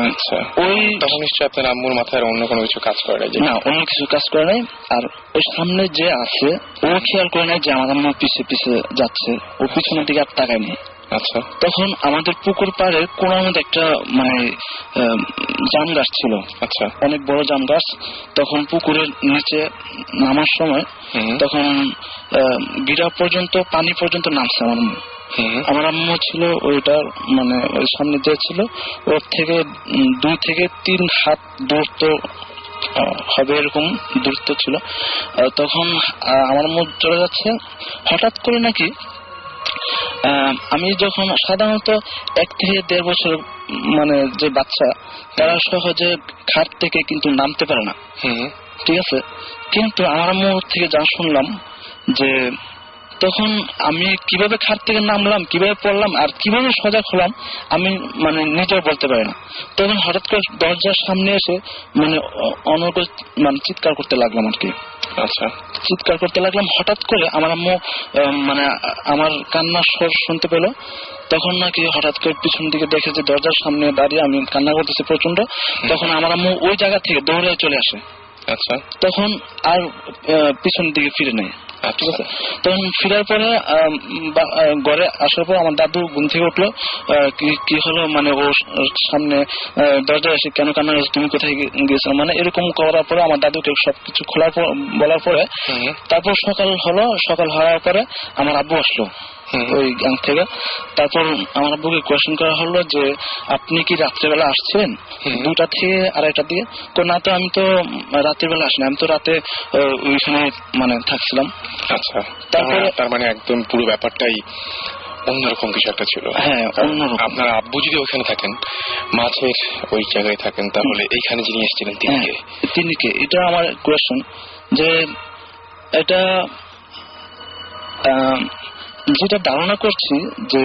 আচ্ছা, ওই তখন নিশ্চয়ই আপনার আম্মুর মাথায় অন্য কোনো কিছু কাজ করে নাই? না, অন্য কিছু কাজ করে নাই। আর ওই সামনে যে আছে ও খেয়াল করে নাই যে আমার আম্মু পিছে পিছে যাচ্ছে, ও পিছনের দিকে আর তাকায়নি। আচ্ছা। তখন আমাদের পুকুর পাড়ে কোনার মধ্যে একটা মানে জাম গাছ ছিল। আচ্ছা, অনেক বড় জাম গাছ। তখন পুকুরের নিচে নামার সময় তখন গিরা পর্যন্ত পানি পর্যন্ত নামছে আমার আম্মু। আমার আম্মু ছিল ওইটার মানে ওই সামনে যে ছিল ওর থেকে 2 থেকে 3 হাত দূরত্ব হবে, এরকম দূরত্ব ছিল। তখন আমার আম্মু চলে যাচ্ছে। হঠাৎ করে নাকি আমি যখন সাধারণত 1 থেকে 1.5 বছর মানে যে বাচ্চা তারা সহজে খাট থেকে কিন্তু নামতে পারে না, ঠিক আছে? কিন্তু আমার আম্মু থেকে যা শুনলাম যে তখন আমি কিভাবে খাট থেকে নামলাম, কিভাবে পড়লাম আর কিভাবে সজাগ হলাম আমি মানে নিজেও বলতে পারি না। তখন হঠাৎ করে দরজার সামনে এসে মানে অনর্গল মানে চিৎকার করতে লাগলাম আর কি। আচ্ছা, চিৎকার করতে লাগলাম। হঠাৎ করে আমার আম্মু মানে আমার কান্নার স্বর শুনতে পেল। তখন নাকি হঠাৎ করে পিছন দিকে দেখে যে দরজার সামনে দাঁড়িয়ে আমি কান্না করতেছি প্রচন্ড। তখন আমার আম্মু ওই জায়গা থেকে দৌড়ে চলে আসে। আচ্ছা, তখন আর পিছন দিকে ফিরে নেই। ঠিক আছে। তখন ফিরার পরে ঘরে আসার পর আমার দাদু ঘুম থেকে উঠলো, কি হলো মানে ও সামনে দরজায় এসে কেন কান্না করছে, তুমি কোথায় গিয়েছো, মানে এরকম করার পরে আমার দাদুকে সবকিছু খোলার পর বলার পরে তারপর সকাল হলো। সকাল হওয়ার পরে আমার আব্বু আসলো ওই গ্যাং থেকে। তারপর আমার আব্বুকে কোয়েশ্চেন করা হলো যে আপনি কি রাত্রেবেলা আসছেন 2টা থেকে 2:30টার দিকে? তো না, তো আমি তো রাত্রেবেলা আসিনি, আমি তো রাতে ওইখানে মানে থাকছিলাম। আচ্ছা, তারপরে তার মানে একদম পুরো ব্যাপারটাই অন্যরকম কিছু একটা ছিল। হ্যাঁ, অন্যরকম। আপনার আব্বু যদি ওখানে থাকেন, মাছের ওই জায়গায় থাকেন, তাহলে এইখানে যিনি এসেছিলেন তিনি কে? এটা আমার কোয়েশ্চেন যে এটা যেটা ধারণা করছি যে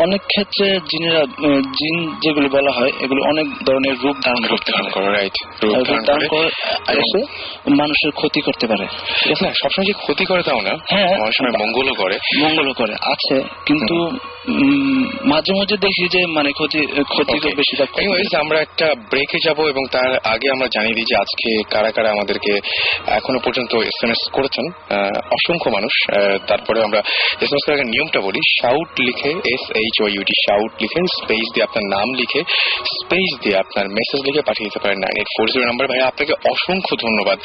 অনেক ক্ষেত্রে জিন যেগুলো বলা হয় এগুলো অনেক ধরনের রূপ ধারণ করতে পারে, এসে মানুষের ক্ষতি করতে পারে। সবসময় যে ক্ষতি করে তাও না, হ্যাঁ, অনেক সময় মঙ্গলও করে আছে, কিন্তু মাঝে মাঝে দেখি যে মানে ক্ষতি বেশি। আমরা একটা ব্রেকে যাব এবং তার আগে আমরা জানিয়ে দিই যে আজকে কারা কারা আমাদেরকে এখনো পর্যন্ত SMS করেছেন, অসংখ্য মানুষ। তারপরে আমরা SMS করার নিয়মটা বলি, শাউট লিখে SHOUT শাউট লিখে স্পেস দিয়ে আপনার নাম লিখে স্পেস দিয়ে আপনার মেসেজ লিখে পাঠিয়ে দিতে পারেন 9840 নাম্বার। ভাই, আপনাকে অসংখ্য ধন্যবাদ।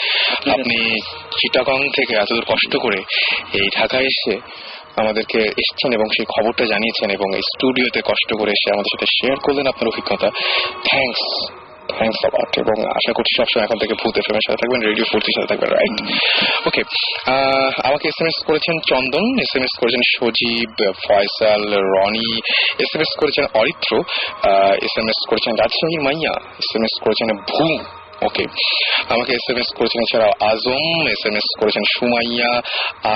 আপনি চিটাগং থেকে এতদূর কষ্ট করে এই ঢাকায় এসে আমাদেরকে এসেছেন এবং সেই খবরটা জানিয়েছেন এবং এই স্টুডিওতে কষ্ট করে এসে আমাদের সাথে শেয়ার করলেন আপনার অভিজ্ঞতা। Thanks a lot. এবং আশা করছি সবসময় এখন থেকে ভূত FM এর সাথে থাকবেন, রেডিও 40 সাথে থাকবেন, রাইট? ওকে। আমাকে SMS করেছেন চন্দন, SMS করেছেন সজীব, ফয়সাল, রনি, SMS করেছেন অরিত্র, SMS করেছেন রাজশাহীর মাইয়া, SMS করেছেন ভূ। ওকে, আমাকে SMS করেছেন এছাড়াও আজম, SMS করেছেন সুমাইয়া,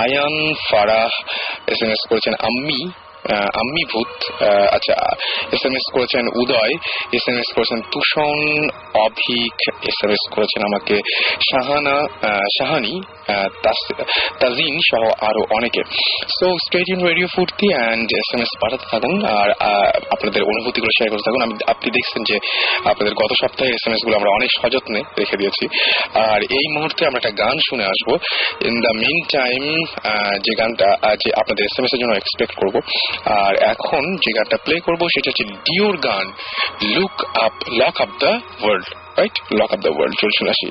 আয়ান, ফারাহ, SMS করেছেন আম্মি, আম্মি ভূত, আচ্ছা SMS করেছেন উদয়, SMS করেছেন তুষণ, অভিক SMS করেছেন আমাকে শাহানি, তাজিন সহ আরো অনেকে। সো স্টে টিউন রেডিও ফুর্তি অ্যান্ড SMS পাঠাতে থাকুন আর আপনাদের অনুভূতিগুলো শেয়ার করতে থাকুন। আপনি দেখছেন যে আপনাদের গত সপ্তাহের SMS গুলো আমরা অনেক সযত্নে রেখে দিয়েছি। আর এই মুহূর্তে আমরা একটা গান শুনে আসবো। ইন দ্য মিন টাইম যে গানটা যে আপনাদের SMS এর জন্য এক্সপেক্ট করবো, আর এখন যে গানটা প্লে করবো সেটা হচ্ছে ডিওর গান lock up the world, right? Lock up the world. চল শুনে আসি।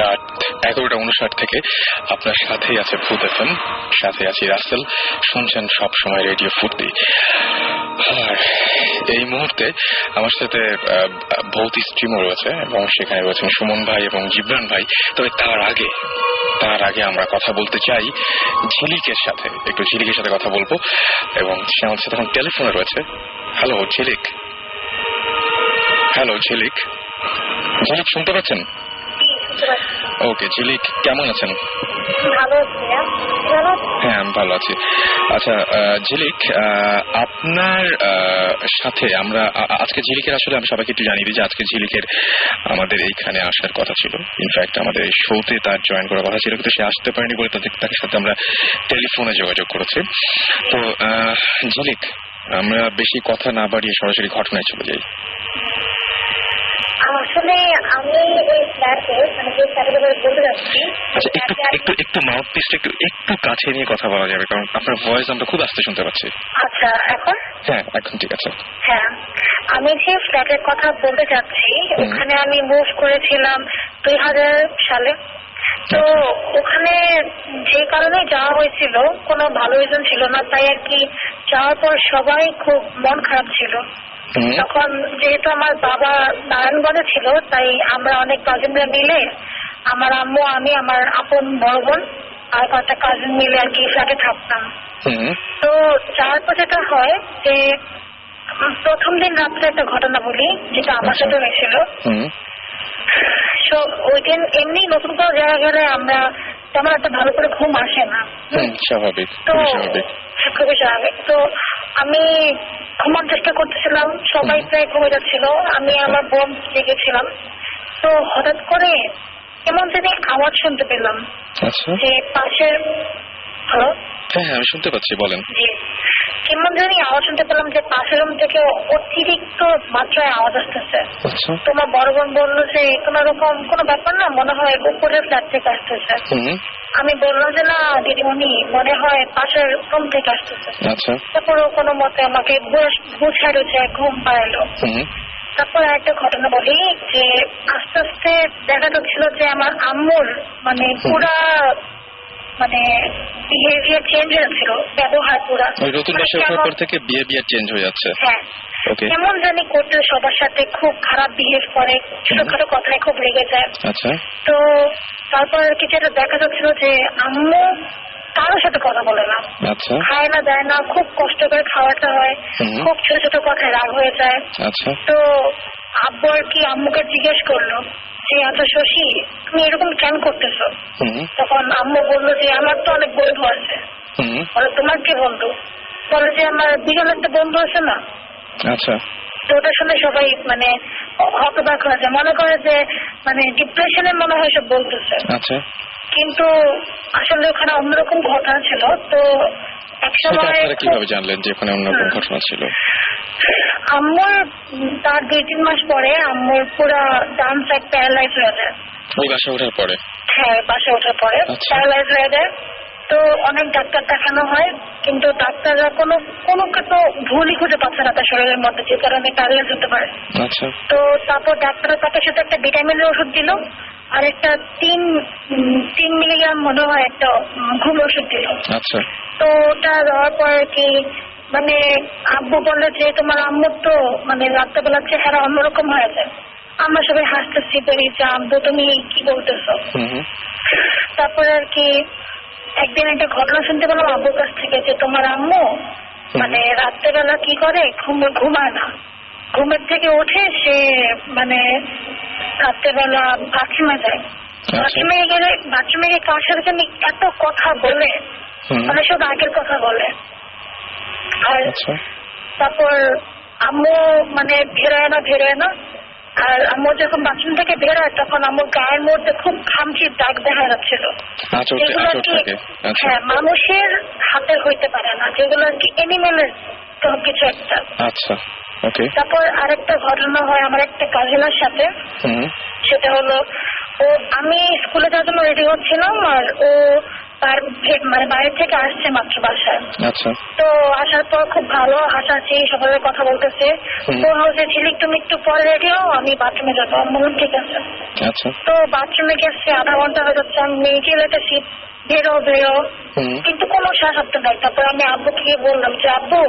রাত 11:59 থেকে আপনার সাথেই আছে ভূত FM, সাথে আছি রাসেল। শুনছেন সব সময় রেডিও ফুর্তি। আর এই মুহূর্তে আমার সাথে ভৌত স্ট্রিমও রয়েছে এবং সেখানে রয়েছেন সুমন ভাই এবং জিবরান ভাই। তবে তার আগে আমরা কথা বলতে চাই ঝিলিকের সাথে, একটু ঝিলিকের সাথে কথা বলবো এবং সে আমার সাথে এখন টেলিফোনে রয়েছে। হ্যালো ঝিলিক। হ্যালো ঝিলিক, ঝিলিক শুনতে পাচ্ছেন? ওকে ঝিলিক, কেমন আছেন? হ্যাঁ আমি ভালো আছি। আচ্ছা ঝিলিক, আপনার সাথে আমরা আজকে ঝিলিকের আসলে আমি সবাইকে একটু জানিয়ে দিই যে আজকে ঝিলিকের আমাদের এইখানে আসার কথা ছিল। ইনফ্যাক্ট আমাদের এই শোতে তার জয়েন করার কথা ছিল, কিন্তু সে আসতে পারেনি বলে তার সাথে আমরা টেলিফোনে যোগাযোগ করেছি। তো ঝিলিক, আমরা বেশি কথা না বাড়িয়ে সরাসরি ঘটনায় চলে যাই। আসলে আমি এই ফ্ল্যাটে মানে যে ফ্ল্যাটে বলতে যাচ্ছি, আচ্ছা একটু মাউথপিসটা একটু কাছে নিয়ে কথা বলা যাবে, কারণ আপনার ভয়েস আমরা খুব আস্তে শুনতে পাচ্ছি। আচ্ছা এখন? হ্যাঁ এখন ঠিক আছে। হ্যাঁ, আমি যে ফ্ল্যাটের কথা বলতে যাচ্ছি ওখানে আমি মুভ করেছিলাম 2000 সালে। তো ওখানে যে কারণে যাওয়া হয়েছিল কোনো ভালো রিজন ছিল না, তাই আর কি যাওয়ার পর সবাই খুব মন খারাপ ছিল। তখন যেহেতু আমার বাবা নারায়ণগঞ্জে ছিল, তাই আমরা অনেক কাজিনরা মিলে, আমার আম্মু, আমি, আমার আপন বড় বোন আর কয়েকটা কাজিন মিলে আর কি ফ্ল্যাটে থাকতাম। তো যাওয়ার পর যেটা হয় যে প্রথম দিন রাত্রে একটা ঘটনা বলি যেটা আমার সাথে হয়েছিল। ওই দিন এমনি নতুন কোনো জায়গা গেলে আমরা তেমন একটা ভালো করে ঘুম আসে না। স্বাভাবিক। তো খুবই স্বাভাবিক। তো আমি ঘুমার চেষ্টা করতেছিলাম, সবাই প্রায় ঘুমিয়ে যাচ্ছিল, আমি আমার বোন জেগেছিলাম। তো হঠাৎ করে এমন যদি আওয়াজ শুনতে পেলাম যে পাশের, হ্যালো হ্যাঁ আমি শুনতে পাচ্ছি, বলেন। জি, কেমন জানি আওয়াজ শুনতে পেলাম যে পাশের রুম থেকে অতিরিক্ত মাত্রায় আওয়াজ আসতেছে। তোমার বড় বোন বললো যে কোন রকম কোনো ব্যাপার না, মনে হয় উপরের ফ্ল্যাট থেকে আসতেছে। আমি বললাম যে না দিদিমণি, মনে হয় পাশের রুম থেকে আসতেছে। তারপরে কোনো মতে আমাকে বুঝায় রয়েছে, ঘুম পাড়ালো। তারপর একটা ঘটনা বলি যে আস্তে আস্তে দেখা যাচ্ছিল যে আমার আম্মুর মানে পুরা মানে বিহেভিয়ার চেঞ্জ হয়েছিল, ব্যবহার পুরা নতুন বাসায় ওঠার পর থেকে বিহেভিয়ার চেঞ্জ হয়ে যাচ্ছে। হ্যাঁ, কেমন জানি করতে সবার সাথে খুব খারাপ বিহেভ করে, ছোটখাটো কথায় খুব রেগে যায়। তো তারপর আর কি যেটা দেখা যাচ্ছিল যে আম্মু কারোর সাথে কথা বলে না, খায় না, দেয় না, খুব কষ্ট করে খাওয়াটা হয়, খুব ছোট ছোট কথায় রাগ হয়ে যায়। তো আব্বু আর কি আম্মুকে জিজ্ঞেস করলো যে আচ্ছা শশী, তুমি এরকম কেন করতেছো? তখন আম্মু বললো যে আমার তো অনেক বন্ধু আছে। বলে তোমার কি বন্ধু? বলে যে আমার বিরল একটা বন্ধু আছে না। তো ওটা শুনে সবাই মানে হতবাক হয়ে যায়, মনে করে যে মানে ডিপ্রেশনের মনে হয় সব বলতেছে। কিন্তু আসলে ওখানে অন্যরকম ঘটনা ছিল। তো একসময় কিভাবে জানলেন যে ওখানে অন্যরকম ঘটনা ছিল? আম্মুর তার 2-3 মাস পরে আম্মুর পুরা ডান সাইড প্যারালাইজ হয়ে যায়। ওই বাসায় ওঠার পরে? হ্যাঁ, বাসায় ওঠার পরে প্যারালাইজ হয়ে যায়। তো অনেক ডাক্তার দেখানো হয়, কিন্তু ডাক্তাররা কোনো ভুলই খুঁজে পাচ্ছে না তার শরীরের মধ্যে, যে কারণে প্যারালাইজ হতে পারে। আচ্ছা। তো তারপর ডাক্তাররা তাকে সাথে একটা ভিটামিনের ওষুধ দিল, আর একটা 3 মিলিগ্রাম মনে হয় একটা ঘুম ওষুধ দিল। আচ্ছা। তো ওটা দেওয়ার পর কি মানে আব্বু বললো যে তোমার আম্মুর তো মানে রাত্রেবেলা চেহারা অন্যরকম হয়ে যায়। আমরা সবাই হাসতেছি, বলি যে আব্বু তুমি কি বলতেছো। তারপরে আর কি একদিন একটা ঘটনা শুনতে পেলাম আব্বুর কাছ থেকে, যে তোমার আম্মু মানে রাত্রেবেলা কি করে, ঘুমায় না, ঘুমের থেকে উঠে সে মানে রাত্রেবেলা বাথরুমে যায়। বাথরুমে গিয়ে কার সাথে জানি এত কথা বলে, মানে সব আগের কথা বলে। আর তারপর আম্মু মানে বেরোয় না, আর আম্মু যখন বাথরুম থেকে বেরোয় তখন আম্মুর গায়ের মধ্যে খুব খামচির দাগ দেখা যাচ্ছিল, যেগুলো আর কি হ্যাঁ মানুষের হাতে হইতে পারে না, যেগুলো আর কি এনিমেলের কিছু একটা। আচ্ছা। তারপর আরেকটা ঘটনা হয় আমার একটা কাজিনের সাথে। সেটা হলো আমি স্কুলে যাওয়ার জন্য রেডি হচ্ছিলাম, আর ও তার মানে বাইরে থেকে আসছে মাত্র বাসায়। আচ্ছা। তো আসার পর খুব ভালো হাসাহাসি সবার কথা বলতেছে। বললো যে ঝিলিক তুমি একটু পরে রেডি হও, আমি বাথরুমে যাবো। আমি বললাম ঠিক আছে। আচ্ছা। তো বাথরুমে গেছে, আধা ঘন্টা হয়ে যাচ্ছে, আমি মেয়েকে লেটেছি বেরো, কিন্তু কোনো সাহায্য নাই। তারপর আমি আব্বুকে গিয়ে বললাম যে আব্বু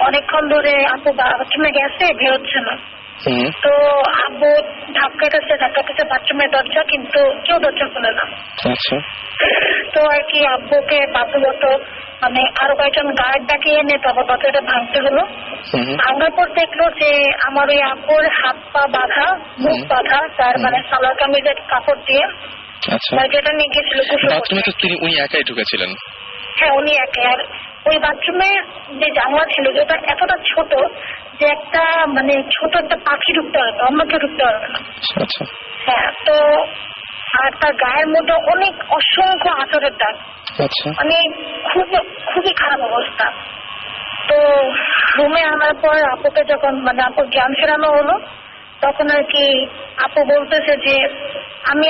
অনেকক্ষণ ধরে আব্বু বাথরুমে গেছে, বেরোচ্ছে না। তো আব্বু ধাক্কাতেছে বাথরুমের দরজা, কিন্তু কেউ দরজা খুলে না। আচ্ছা। তো আর কি আব্বুকে বাধ্যগত মানে আরো কয়েকজন গার্ড ডাকিয়ে এনে তারপর দরজাটা ভাঙতে হলো। ভাঙার পর দেখলো যে আমার ওই আব্বুর হাত পা বাঁধা, মুখ বাঁধা, তার মানে সালোয়ার কামিজের কাপড় দিয়ে। যেটা নিয়ে গেছিল বাথরুমে। তো উনি একাই ঢুকেছিলেন? হ্যাঁ উনি একাই। আর ওই বাথরুমে যে জানলা ছিল যেটা এতটা ছোট যে একটা মানে ছোট একটা পাখি ঢুকতে পারবে, অন্য কেউ ঢুকতে পারবে না। হ্যাঁ। তো আর তার গায়ের মধ্যে অনেক অসংখ্য আঁচড়ের দাগ, মানে খুবই খারাপ অবস্থা। তো রুমে আনার পর আপুকে যখন মানে আপুর জ্ঞান ফেরানো হলো, তখন আর কি আপু বলতেছে যে আমি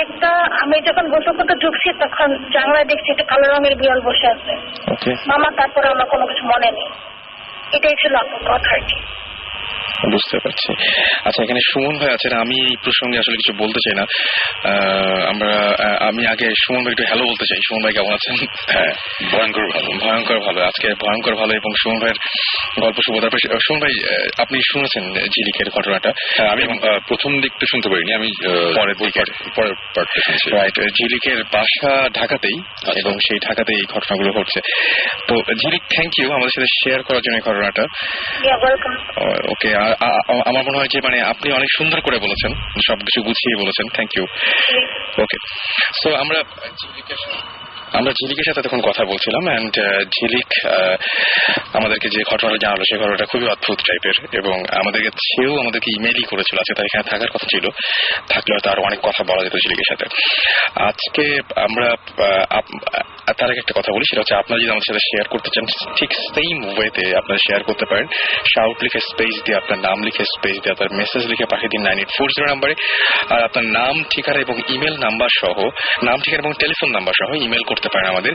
যখন গোসল করতে ঢুকছি তখন জানলায় দেখছি একটা কালো রঙের বিড়াল বসে আছে। মামা তারপরে আমার কোনো কিছু মনে নেই। এটাই ছিল আপুর কথা আর কি। বুঝতে পারছি। আচ্ছা, এখানে সুমন ভাই আছেন, আমি এই প্রসঙ্গে আসলে কিছু বলতে চাই না। আমি আগে সুমন ভাই একটু হ্যালো বলতে চাই। সুমন ভাই কেমন আছেন? হ্যাঁ, ভয়ঙ্কর ভালো আজকে, ভয়ঙ্কর ভালো। এবং সুমন ভাইয়ের গল্প শুভ। তারপরে সুমন ভাই, আপনি শুনেছেন ঝিলিকের ঘটনাটা? হ্যাঁ, আমি প্রথম দিকটা শুনতে পারিনি, আমি পরের পার্টটা শুনছি। রাইট। ঝিলিকের বাসা ঢাকাতেই, এবং সেই ঢাকাতেই এই ঘটনাগুলো ঘটছে। তো ঝিলিক, থ্যাংক ইউ আমাদের সাথে শেয়ার করার জন্য এই ঘটনাটা। ওকে। আমার মনে হয় যে মানে আপনি অনেক সুন্দর করে বলেছেন, সবকিছু গুছিয়ে বলেছেন। Thank you. ওকে। সো আমরা ঝিলিকের সাথে তখন কথা বলছিলাম, অ্যান্ড ঝিলিক আমাদেরকে যে ঘটনাটা জানালো সেই ঘটনাটা খুবই অদ্ভুত টাইপের, এবং আমাদেরকে ইমেইলই করেছিল। আজকে তার এখানে থাকার কথা ছিল, থাকলে হয়তো আরো অনেক কথা বলা যেত ঝিলিকের সাথে। আজকে আমরা তার আগে একটা কথা বলি, সেটা হচ্ছে আপনারা যদি আমাদের সাথে শেয়ার করতে চান ঠিক সেম ওয়েতে আপনারা শেয়ার করতে পারেন। শাউট লিখে স্পেস দিয়ে, আপনার নাম লিখে স্পেস দিয়ে, আপনার মেসেজ লিখে পাঠিয়ে দিন 9840 নাম্বারে। আর আপনার নাম, ঠিকানা এবং ইমেল নাম্বার সহ, নাম ঠিকানা এবং টেলিফোন নাম্বার সহ ইমেল করতে পারেন আমাদের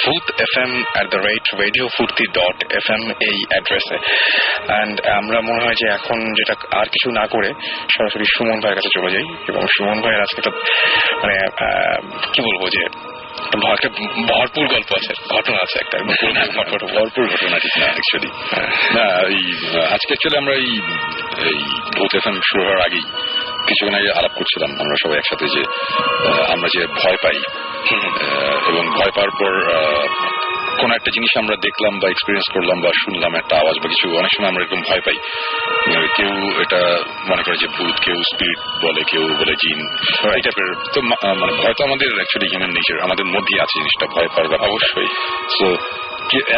boothfm@radiofurti.fm এই অ্যাড্রেসে। অ্যান্ড আমরা মনে হয় যে এখন যেটা আর কিছু না করে সরাসরি সুমন ভাইয়ের কাছে চলে যাই, এবং সুমন ভাইয়ের আজকে একটা মানে কি বলবো যে ভরপুর গল্প আছে, ঘটনা আছে, একটা ভরপুর ঘটনা। ঠিক না, অ্যাকচুয়ালি না, আজকে অ্যাকচুয়ালি আমরা এই ভূত এফএম শুরু হওয়ার আগেই কিছুক্ষণ আগে আলাপ করছিলাম আমরা সবাই একসাথে, যে আমরা যে ভয় পাই, এবং ভয় পাওয়ার পর কোন একটা জিনিস আমরা দেখলাম বা এক্সপিরিয়েন্স করলাম বা শুনলাম একটা আওয়াজ বা কিছু, অনেক সময় আমরা এরকম ভয় পাই। কেউ এটা মনে করে যে ভূত, কেউ স্পিরিট বলে, কেউ বলে জিন, এই টাইপের। তো মানে ভয় তো আমাদের অ্যাকচুয়ালি হিউম্যান নেচার, আমাদের মধ্যেই আছে জিনিসটা, ভয় পাওয়ার অবশ্যই। সো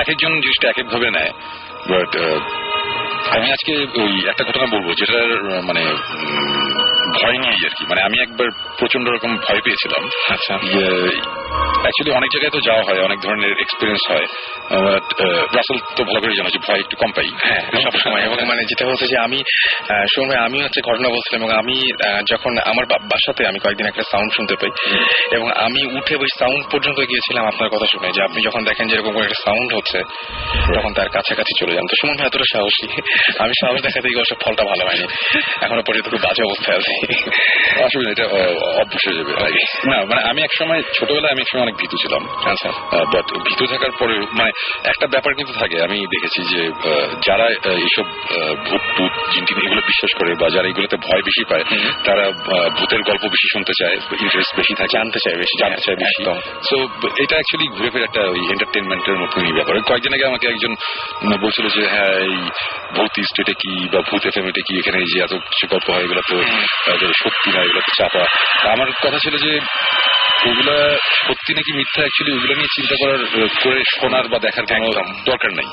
এক একজন জিনিসটা এক এক ভাবে নেয়। বাট আমি আজকে ওই একটা ঘটনা বলবো যেটার মানে ভয় নিয়েই আর কি, মানে আমি একবার প্রচন্ড রকম ভয় পেয়েছিলাম। আচ্ছা, অ্যাকচুয়ালি অনেক জায়গায় তো যাওয়া হয়, অনেক ধরনের এক্সপিরিয়েন্স হয়, রাসেল তো ভালো করে জানো যে ভয় একটু কম পাই। হ্যাঁ, সবসময়। এবং মানে যেটা হচ্ছে যে আমি সময় আমি হচ্ছে ঘটনা বলছিলাম, এবং আমি যখন আমার বাসাতে আমি কয়েকদিন একটা সাউন্ড শুনতে পাই, এবং আমি উঠে ওই সাউন্ড পর্যন্ত গিয়েছিলাম আপনার কথা শুনে, যে আপনি যখন দেখেন যে এরকম কোনো একটা সাউন্ড হচ্ছে তখন তার কাছাকাছি চলে যান। তো সুমন ভাই এতটা সাহসী, আমি সাহস দেখাতে গিয়ে অবশ্য ফলটা ভালো হয়নি, এখনো পর্যন্ত খুব বাজে অবস্থায় আছে। আসলে এটা অভ্যাস হয়ে যাবে। না মানে আমি একসময় ছোটবেলায় আমি একসময় অনেক ভীতু ছিলাম। আচ্ছা, বাট ভীতু থাকার পরে মানে একটা ব্যাপার কিন্তু থাকে, আমি দেখেছি যে যারা এইসব ভূত টুত জিনটিন এগুলো বিশ্বাস করে বা যারা এগুলোতে ভয় বেশি পায় তারা ভূতের গল্প বেশি শুনতে চায়, ইন্টারেস্ট বেশি থাকে, জানতে চায় বেশি। সো এটা অ্যাকচুয়ালি ঘুরে ফিরে একটা ওই এন্টারটেনমেন্টের মতনই ব্যাপার। কয়েকদিন আগে আমাকে একজন বলছিল যে হ্যাঁ এই ভূত ইস্ট এটা কি বা ভূত এফএম এটা কি, এখানে যে এত কিছু গল্প হয় এগুলো তো সত্যি না, এগুলো তো চাপা। আমার কথা ছিল যে ওগুলা সত্যি নাকি মিথ্যা অ্যাকচুয়ালি ওগুলো নিয়ে চিন্তা করার করে শোনার বা দেখার কোনো দরকার নেই।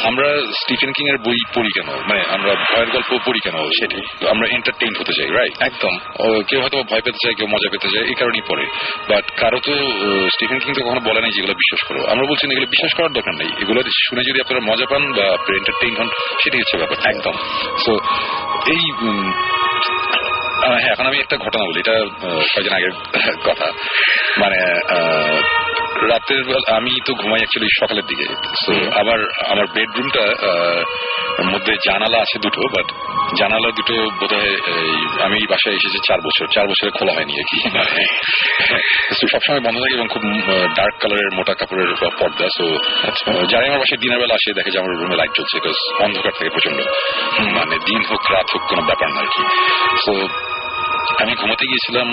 আমরা স্টিফেন কিং এর বই পড়ি কেন, মানে আমরা ভয়ের গল্প পড়ি কেন, সেটি আমরা এন্টারটেইন হতে চাই, রাইট? একদম। কেউ হয়তো ভয় পেতে চায়, কেউ মজা পেতে চায়, এই কারণেই পড়ে। বাট কারো তো স্টিফেন কিং তো কখনো বলে নাই যেগুলো বিশ্বাস করো। আমরা বলছি এগুলো বিশ্বাস করার দরকার নেই, এগুলো শুনে যদি আপনারা মজা পান বা এন্টারটেইন হন সেটাই হচ্ছে ব্যাপার। একদম। সো এই হ্যাঁ, এখন আমি একটা ঘটনা বলি, এটা কয়েকদিন আগের কথা। মানে রাতের বেলা আমি তো ঘুমাই অ্যাকচুয়ালি সকালের দিকে। সো আমার বেডরুমটা মধ্যে জানালা আছে দুটো, বাট জানালা দুটো বোধহয় আমি এই বাসায় এসেছি 4 বছরে খোলা হয়নি আর কি। সবসময় বন্ধ থাকে এবং খুব ডার্ক কালারের মোটা কাপড়ের পর্দা। সো যারা আমার বাসায় দিনের বেলা আসে দেখে যে আমার রুমে লাইট জ্বলছে, বিকজ অন্ধকার থাকে প্রচন্ড, মানে দিন হোক রাত হোক কোনো ব্যাপার না আর কি। সো আমি ঘুমাতে গিয়েছিলাম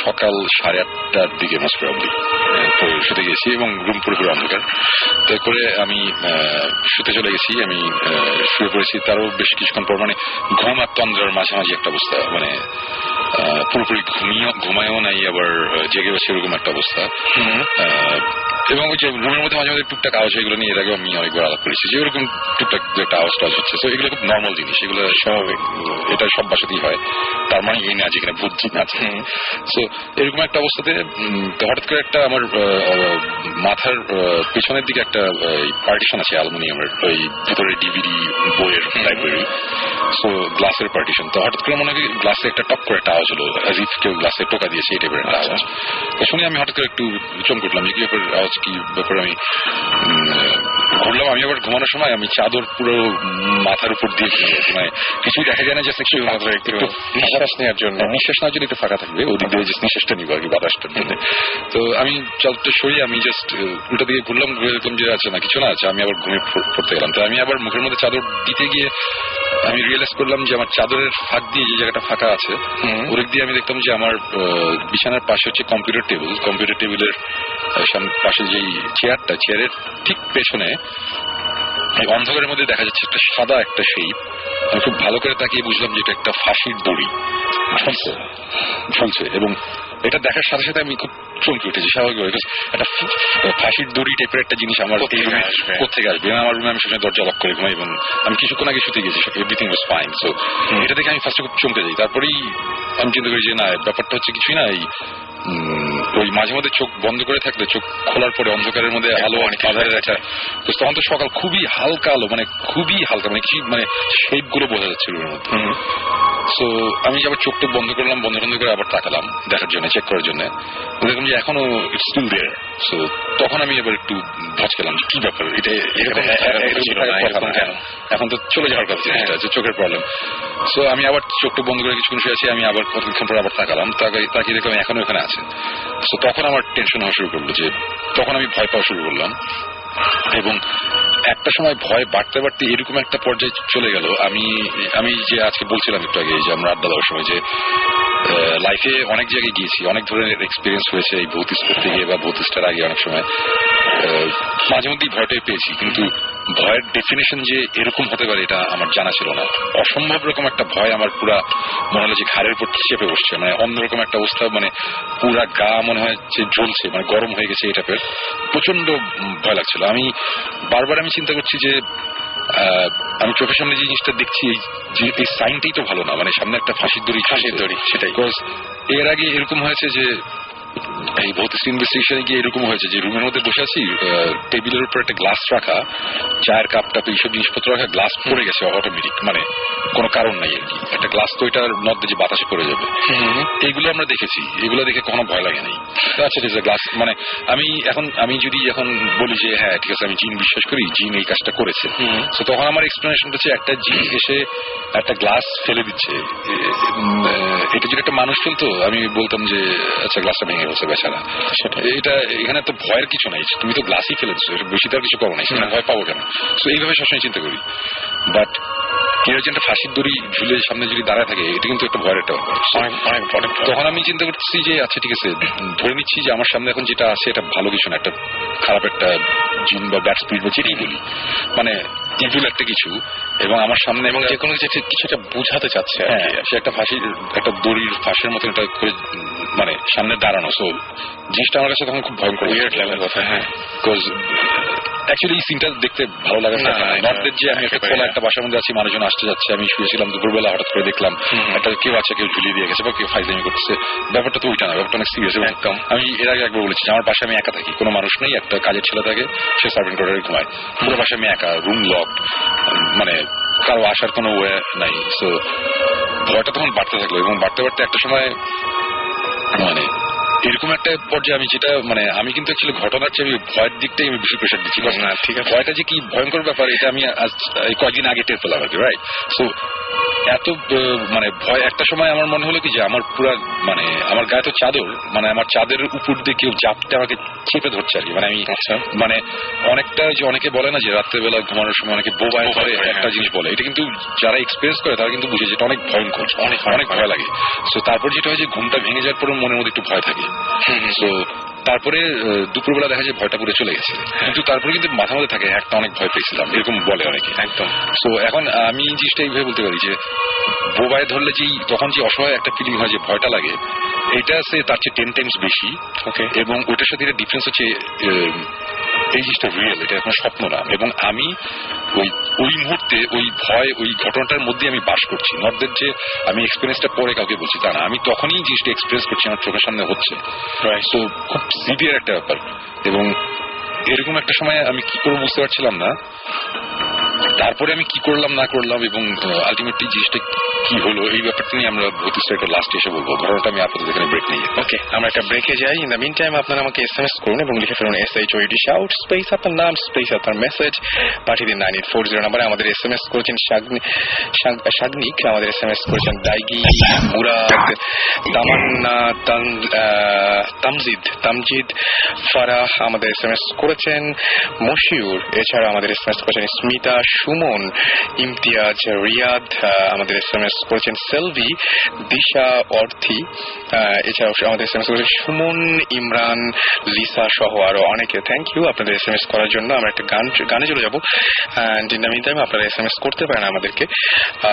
সকাল 8:30টার দিকে মোস্ট প্রবাবলি, তো শুতে গেছি এবং রুম পুরোপুরি অন্ধকার। তারপরে আমি শুতে চলে গেছি, আমি শুয়ে পড়েছি। তারও বেশ কিছুক্ষণ পর মানে ঘুম আর তন্দ্রার মাঝামাঝি একটা অবস্থা, মানে পুরোপুরি ঘুমায়ও নাই আবার জেগে বসে এরকম একটা অবস্থা। এবং ওই যে রুমের মধ্যে মাঝে মাঝে টুকটাক আওয়াজ, এগুলো নিয়ে এর আগে আমি অনেকবার আলাপ করেছি যে এরকম টুকটাক একটা আওয়াজ টাওয়াজ হচ্ছে। তো এগুলো খুব নর্মাল জিনিস, এগুলো স্বাভাবিক, এটা সব বাসাতেই হয়। তার মানে এই না যেখানে ভূত জিন আছে। সো এরকম একটা অবস্থাতে হঠাৎ করে একটা আমার মাথার পেছনের দিকে একটা পার্টিশন আছে অ্যালুমিনিয়ামের, ওই ভিতরে ডিভিডি বইয়ের লাইব্রেরি। সো গ্লাসের পার্টিশন, তো হঠাৎ করে মনে হয় গ্লাসে একটা টপ করে একটা আওয়াজ হলো, অ্যাজ ইফ কেউ গ্লাসে টোকা দিয়েছে, এই টাইপের একটা আওয়াজ। তো শুনে আমি হঠাৎ করে একটু চমকে উঠলাম যে কি ব্যাপার, আওয়াজ কি ব্যাপার। আমি ঘুরলাম, আমি আবার ঘুমানোর সময় আমি চাদর পুরো মাথার উপর দিয়ে ঘুমিয়েছি, মানে কিছুই দেখা যায় না, জাস্ট একটু নিঃশ্বাস নেওয়ার জন্য একটু ফাঁকা থাকবে, ওদিক দিয়ে জাস্ট নিঃশ্বাসটা নিবো আর কি, বাতাসটার জন্য। তো আমি চাদরটা সরিয়ে আমি জাস্ট উল্টা দিকে ঘুরলাম, ঘুরে দেখলাম যে আছে না, কিছু না আছে। আমি আবার ঘুমিয়ে পড়তে গেলাম। তো আমি আবার মুখের মধ্যে চাদর দিতে গিয়ে আমি রিয়েলাইজ করলাম যে আমার চাদরের ফাঁক দিয়ে যে জায়গাটা ফাঁকা আছে ওদিক দিয়ে আমি দেখলাম যে আমার বিছানার পাশে হচ্ছে কম্পিউটার টেবিলের পাশে যেই চেয়ারের ঠিক পেছনে অন্ধকারের মধ্যে দেখা যাচ্ছে একটা সাদা একটা শেপ। আমি খুব ভালো করে তাকিয়ে বুঝলাম যে এটা একটা ফাঁসির দড়ি ঝুলছে, এবং এটা দেখার সাথে সাথে আমি খুব চমকে উঠেছি। স্বাভাবিক একটা ফাঁসির দড়ি টাইপের একটা জিনিস আমার কোথেকে আসবে। আমার রুমে আমি সবসময় দরজা লক করে ঘুমাই এবং আমি কিছুক্ষণ আগে শুতে গেছি, এভরিথিং ওয়াজ ফাইন। সো এটা দেখে আমি ফার্স্টে খুব চমকে যাই। তারপরেই আমি চিন্তা করি যে না, ব্যাপারটা হচ্ছে কিছুই না, এই ওই মাঝে মধ্যে চোখ বন্ধ করে থাকলে চোখ খোলার পরে অন্ধকারের মধ্যে আলো আধারের একটা, তখন তো সকাল খুবই হালকা আলো, মানে খুবই হালকা, মানে কিছু মানে শেপ গুলো বোঝা যাচ্ছে রুমের মধ্যে। সো আমি আবার চোখটা বন্ধ করলাম, বন্ধ করে আবার তাকালাম দেখার জন্য, চেক করার জন্য। দেখলাম যে এখনো ইটস স্টিল দেয়ার। সো তখন আমি এবার একটু ভচকেলাম যে কি ব্যাপার, এটা এখন তো চলে যাওয়ার কথা, চোখের প্রবলেম। সো আমি আবার চোখটা বন্ধ করে কিছুক্ষণ শুয়ে আছি, আমি আবার কতক্ষণ পর আবার তাকালাম, তাকিয়ে দেখলাম এখনো ওখানে আছে। সো তখন আমার টেনশন হওয়া শুরু করলো, যে তখন আমি ভয় পাওয়া শুরু করলাম। এবং একটা সময় ভয় বাড়তে বাড়তে এরকম একটা পর্যায়ে চলে গেল, আমি যে আজকে বলছিলাম একটু আগে যে আমরা আড্ডা দেওয়ার সময় যে লাইফে অনেক জায়গায় গিয়েছি, অনেক ধরনের এক্সপিরিয়েন্স হয়েছে এই ভৌতিস করতে গিয়ে বা ভৌতিসটার আগে অনেক সময় মাঝে মধ্যেই ভয়টাই পেয়েছি, কিন্তু ভয়ের ডেফিনেশন যে এরকম হতে পারে এটা আমার জানা ছিল না। অসম্ভব রকম একটা ভয় আমার পুরা মনে হলো যে ঘাড়ের উপর চেপে বসছে, মানে অন্যরকম একটা অবস্থা, মানে পুরা গা মনে হয় যে জ্বলছে, মানে গরম হয়ে গেছে, এই টাইপের প্রচন্ড ভয় লাগছিল। আমি বারবার চিন্তা করছি যে আমি চোখের সামনে যে জিনিসটা দেখছি এই সাইনটাই তো ভালো না, মানে সামনে একটা ফাঁসির দড়ি সেটাই। বিকজ এর আগে এরকম হয়েছে যে এই ভৌতিক ইনভেস্টিগেশনে গিয়ে এরকম হয়েছে যে রুমের মধ্যে বসে আছি, টেবিলের উপর একটা গ্লাস রাখা, চায়ের কাপ টাপ এইসব জিনিসপত্র রাখা, গ্লাস পড়ে গেছে অটোমেটিক, মানে কোনো কারণ নাই আর কি। একটা গ্লাস তো এটার মধ্যে যে বাতাসে পড়ে যাবে, এইগুলো আমরা দেখেছি, এগুলো দেখে কখনো ভয় লাগে নাই। আচ্ছা ঠিক আছে, গ্লাস মানে আমি যদি এখন বলি যে হ্যাঁ ঠিক আছে আমি জিন বিশ্বাস করি, জিন এই কাজটা করেছে, তো তখন আমার এক্সপ্লেনেশনটা হচ্ছে একটা জিন এসে একটা গ্লাস ফেলে দিচ্ছে, এটা যদি একটা মানুষ ফেলতো আমি বলতাম যে আচ্ছা গ্লাসটা ভেঙে গেছে বেচারা, এটা এখানে তো ভয়ের কিছু নাই, তুমি তো গ্লাসই ফেলে দিচ্ছ, বেশি তার কিছু করো নাই, সেখানে ভয় পাবো কেন? তো এইভাবে সবসময় চিন্তা করি। বাট কেউ যে একটা ফাঁসির দড়ি ঝুলে সামনে যদি দাঁড়ায় থাকে, এটা কিন্তু একটা ভয়ের একটা ব্যাপার। তখন আমি চিন্তা করতেছি যে আচ্ছা ঠিক আছে, ধরে নিচ্ছি যে আমার সামনে এখন যেটা আছে এটা ভালো কিছু না, একটা খারাপ একটা জিন বা ব্যাড স্পিরিট বা যেটাই বলি, মানে ইভিল একটা কিছু, এবং আমার সামনে এবং যে কোনো কিছু একটা বোঝাতে চাচ্ছে, হ্যাঁ সে একটা ফাঁসির একটা দড়ির ফাঁসের মতো এটা করে মানে সামনে দাঁড়ানো। সো জিনিসটা আমার কাছে তখন খুব ভয়ঙ্কর কথা। হ্যাঁ, বিকজ অ্যাকচুয়ালি এই সিনটা দেখতে ভালো লাগে না, নর্থের যে আমি একটা খোলা একটা বাসার মধ্যে আছি, মানুষজন আসতে যাচ্ছে, আমি শুয়েছিলাম দুপুরবেলা, হঠাৎ করে দেখলাম একটা কেউ আছে, কেউ ঝুলিয়ে দিয়ে গেছে বা কেউ ফাইজলামি করতেছে, ব্যাপারটা তো ওইটা না, ব্যাপারটা অনেক সিরিয়াস। একদম আমি এর আগে একবার বলেছি আমার বাসায় আমি একা থাকি, কোনো মানুষ নেই, একটা কাজের ছেলে থাকে, সে সার্ভেন্ট কোয়ার্টারে ঘুমায়, পুরো বাসায় আমি একা, রুম লকড, মানে কারো আসার কোনো ওয়ে নাই। সো ভয়টা তখন বাড়তে থাকলো, এবং বাড়তে বাড়তে একটা সময় মানে এরকম একটা পর্যায়ে আমি যেটা মানে আমি কিন্তু অ্যাকচুয়ালি ঘটনার চেয়ে আমি ভয়ের দিকটাই আমি বেশি প্রেশার দিচ্ছি। না ঠিক আছে, ভয়টা যে কি ভয়ঙ্কর ব্যাপার এটা আমি আজ কয়েকদিন আগে টের পেলাম আর কি, রাইট? সো এত মানে ভয় একটা সময় আমার মনে হলো কি যে আমার পুরা মানে আমার গায়ে তো চাদর, মানে আমার চাদরের উপর দিয়ে কেউ চাপতে আমাকে চেপে ধরছে আর কি। মানে আমি মানে অনেকটা যে অনেকে বলে না যে রাত্রেবেলা ঘুমানোর সময় অনেকে বোবায় করে একটা জিনিস বলে, এটা কিন্তু যারা এক্সপিরিয়েন্স করে তারা কিন্তু বুঝে যেটা অনেক ভয়ঙ্কর, অনেক অনেক ভয় লাগে। সো তারপর যেটা হয় যে ঘুমটা ভেঙে যাওয়ার পরে মনের মধ্যে একটু ভয় থাকে। সো তারপরে দুপুরবেলা দেখা যায় ভয়টা পুরো চলে গেছে, কিন্তু তারপরে কিন্তু মাথার মধ্যে থাকে একটা অনেক ভয় পেয়েছিলাম, এরকম বলে অনেকে। একদম। সো এখন আমি জিনিসটা এইভাবে বলতে পারি যে বোবায় ধরলে যেই তখন যে অসহায় একটা ফিলিং হয়, যে ভয়টা লাগে, এটা আছে তার চেয়ে 10 টাইমস বেশি। ওকে। এবং ওইটার সাথে এটা ডিফারেন্স হচ্ছে এই জিনিসটা রিয়েল, এটা এখন স্বপ্ন না। এবং আমি ওই মুহূর্তে ওই ভয় ওই ঘটনাটার মধ্যে আমি বাস করছি, নটদের যে আমি এক্সপিরিয়েন্সটা পরে কাউকে বলছি তা না, আমি তখনই জিনিসটা এক্সপিরিয়েন্স করছি, আমার চোখের সামনে হচ্ছে। সো খুব সিভিয়ার একটা ব্যাপার। এবং এরকম একটা সময় আমি কি করবো বুঝতে পারছিলাম না, তারপরে আমি কি করলাম না করলাম এবং আলটিমেটলি জিনিসটা কি হলো, এই ব্যাপারটা নিয়ে আমরা ভৌতিকটা একটা লাস্টে এসে বলবো। ঘটনাটা আমি আপাতত এখানে ব্রেক নিই। ওকে, আমরা একটা ব্রেকে যাই। ইন দ্য মিন টাইম আপনারা আমাকে SMS করুন এবং লিখে ফেলুন SHOUT শাউট স্পেস আপনার নাম স্পেস আপনার মেসেজ, পাঠিয়ে দিন 9840 নাম্বারে। আমাদের SMS করেছেন শাগনিক, আমাদের SMS করেছেন দাইগি, মুরাদ, তামান্না, তামজিদ, ফারাহ আমাদের SMS করেছেন, মশিউর, এছাড়া আমাদের SMS করেছেন স্মিতা, সুমন, ইমতিয়াজ, রিয়াদ, আমাদের SMS করেছেন সেলভি, দিশা, অর্থি, এছাড়াও আমাদের SMS করেছেন সুমন, ইমরান, লিসা সহ আরো অনেকে। থ্যাংক ইউ আপনাদের SMS করার জন্য। আমরা একটা গানে চলে যাবো, and in the mean time আপনারা SMS করতে পারেন আমাদেরকে,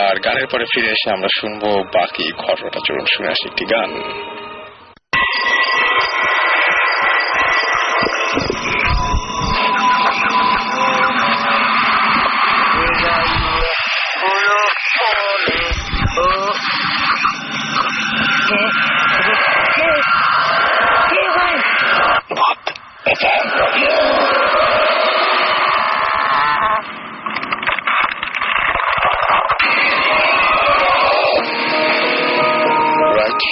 আর গানের পরে ফিরে এসে আমরা শুনবো বাকি ঘটনাটা। চলুন শুনে আসি একটি গান।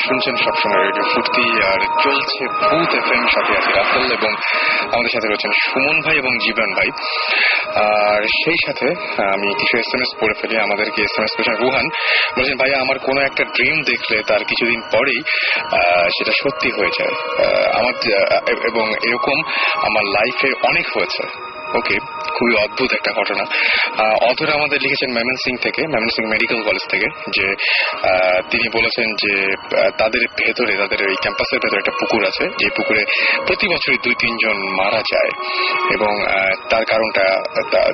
শুনছেন সবসময় রেডিও ফুর্তি, আর চলছে ভূত FM, সাথে আছে রাসেল এবং আমাদের সাথে রয়েছেন সুমন ভাই এবং জীবন ভাই। আর সেই সাথে আমি কিছু SMS পড়ে ফেলি। আমাদেরকে SMS করেছেন রুহান, বলছেন ভাইয়া আমার কোনো একটা ড্রিম দেখলে তার কিছুদিন পরেই সেটা সত্যি হয়ে যায় আমার, এবং এরকম আমার লাইফে অনেক হয়েছে। ওকে, খুবই অদ্ভুত একটা ঘটনা। অথর আমাদের লিখেছেন ময়মনসিং থেকে, ময়মনসিং মেডিকেল কলেজ থেকে, যে তিনি বলেছেন যে তাদের ভেতরে, তাদের এই ক্যাম্পাসের ভেতরে একটা পুকুর আছে, যে পুকুরে প্রতি বছরই 2-3 জন মারা যায়, এবং তার কারণটা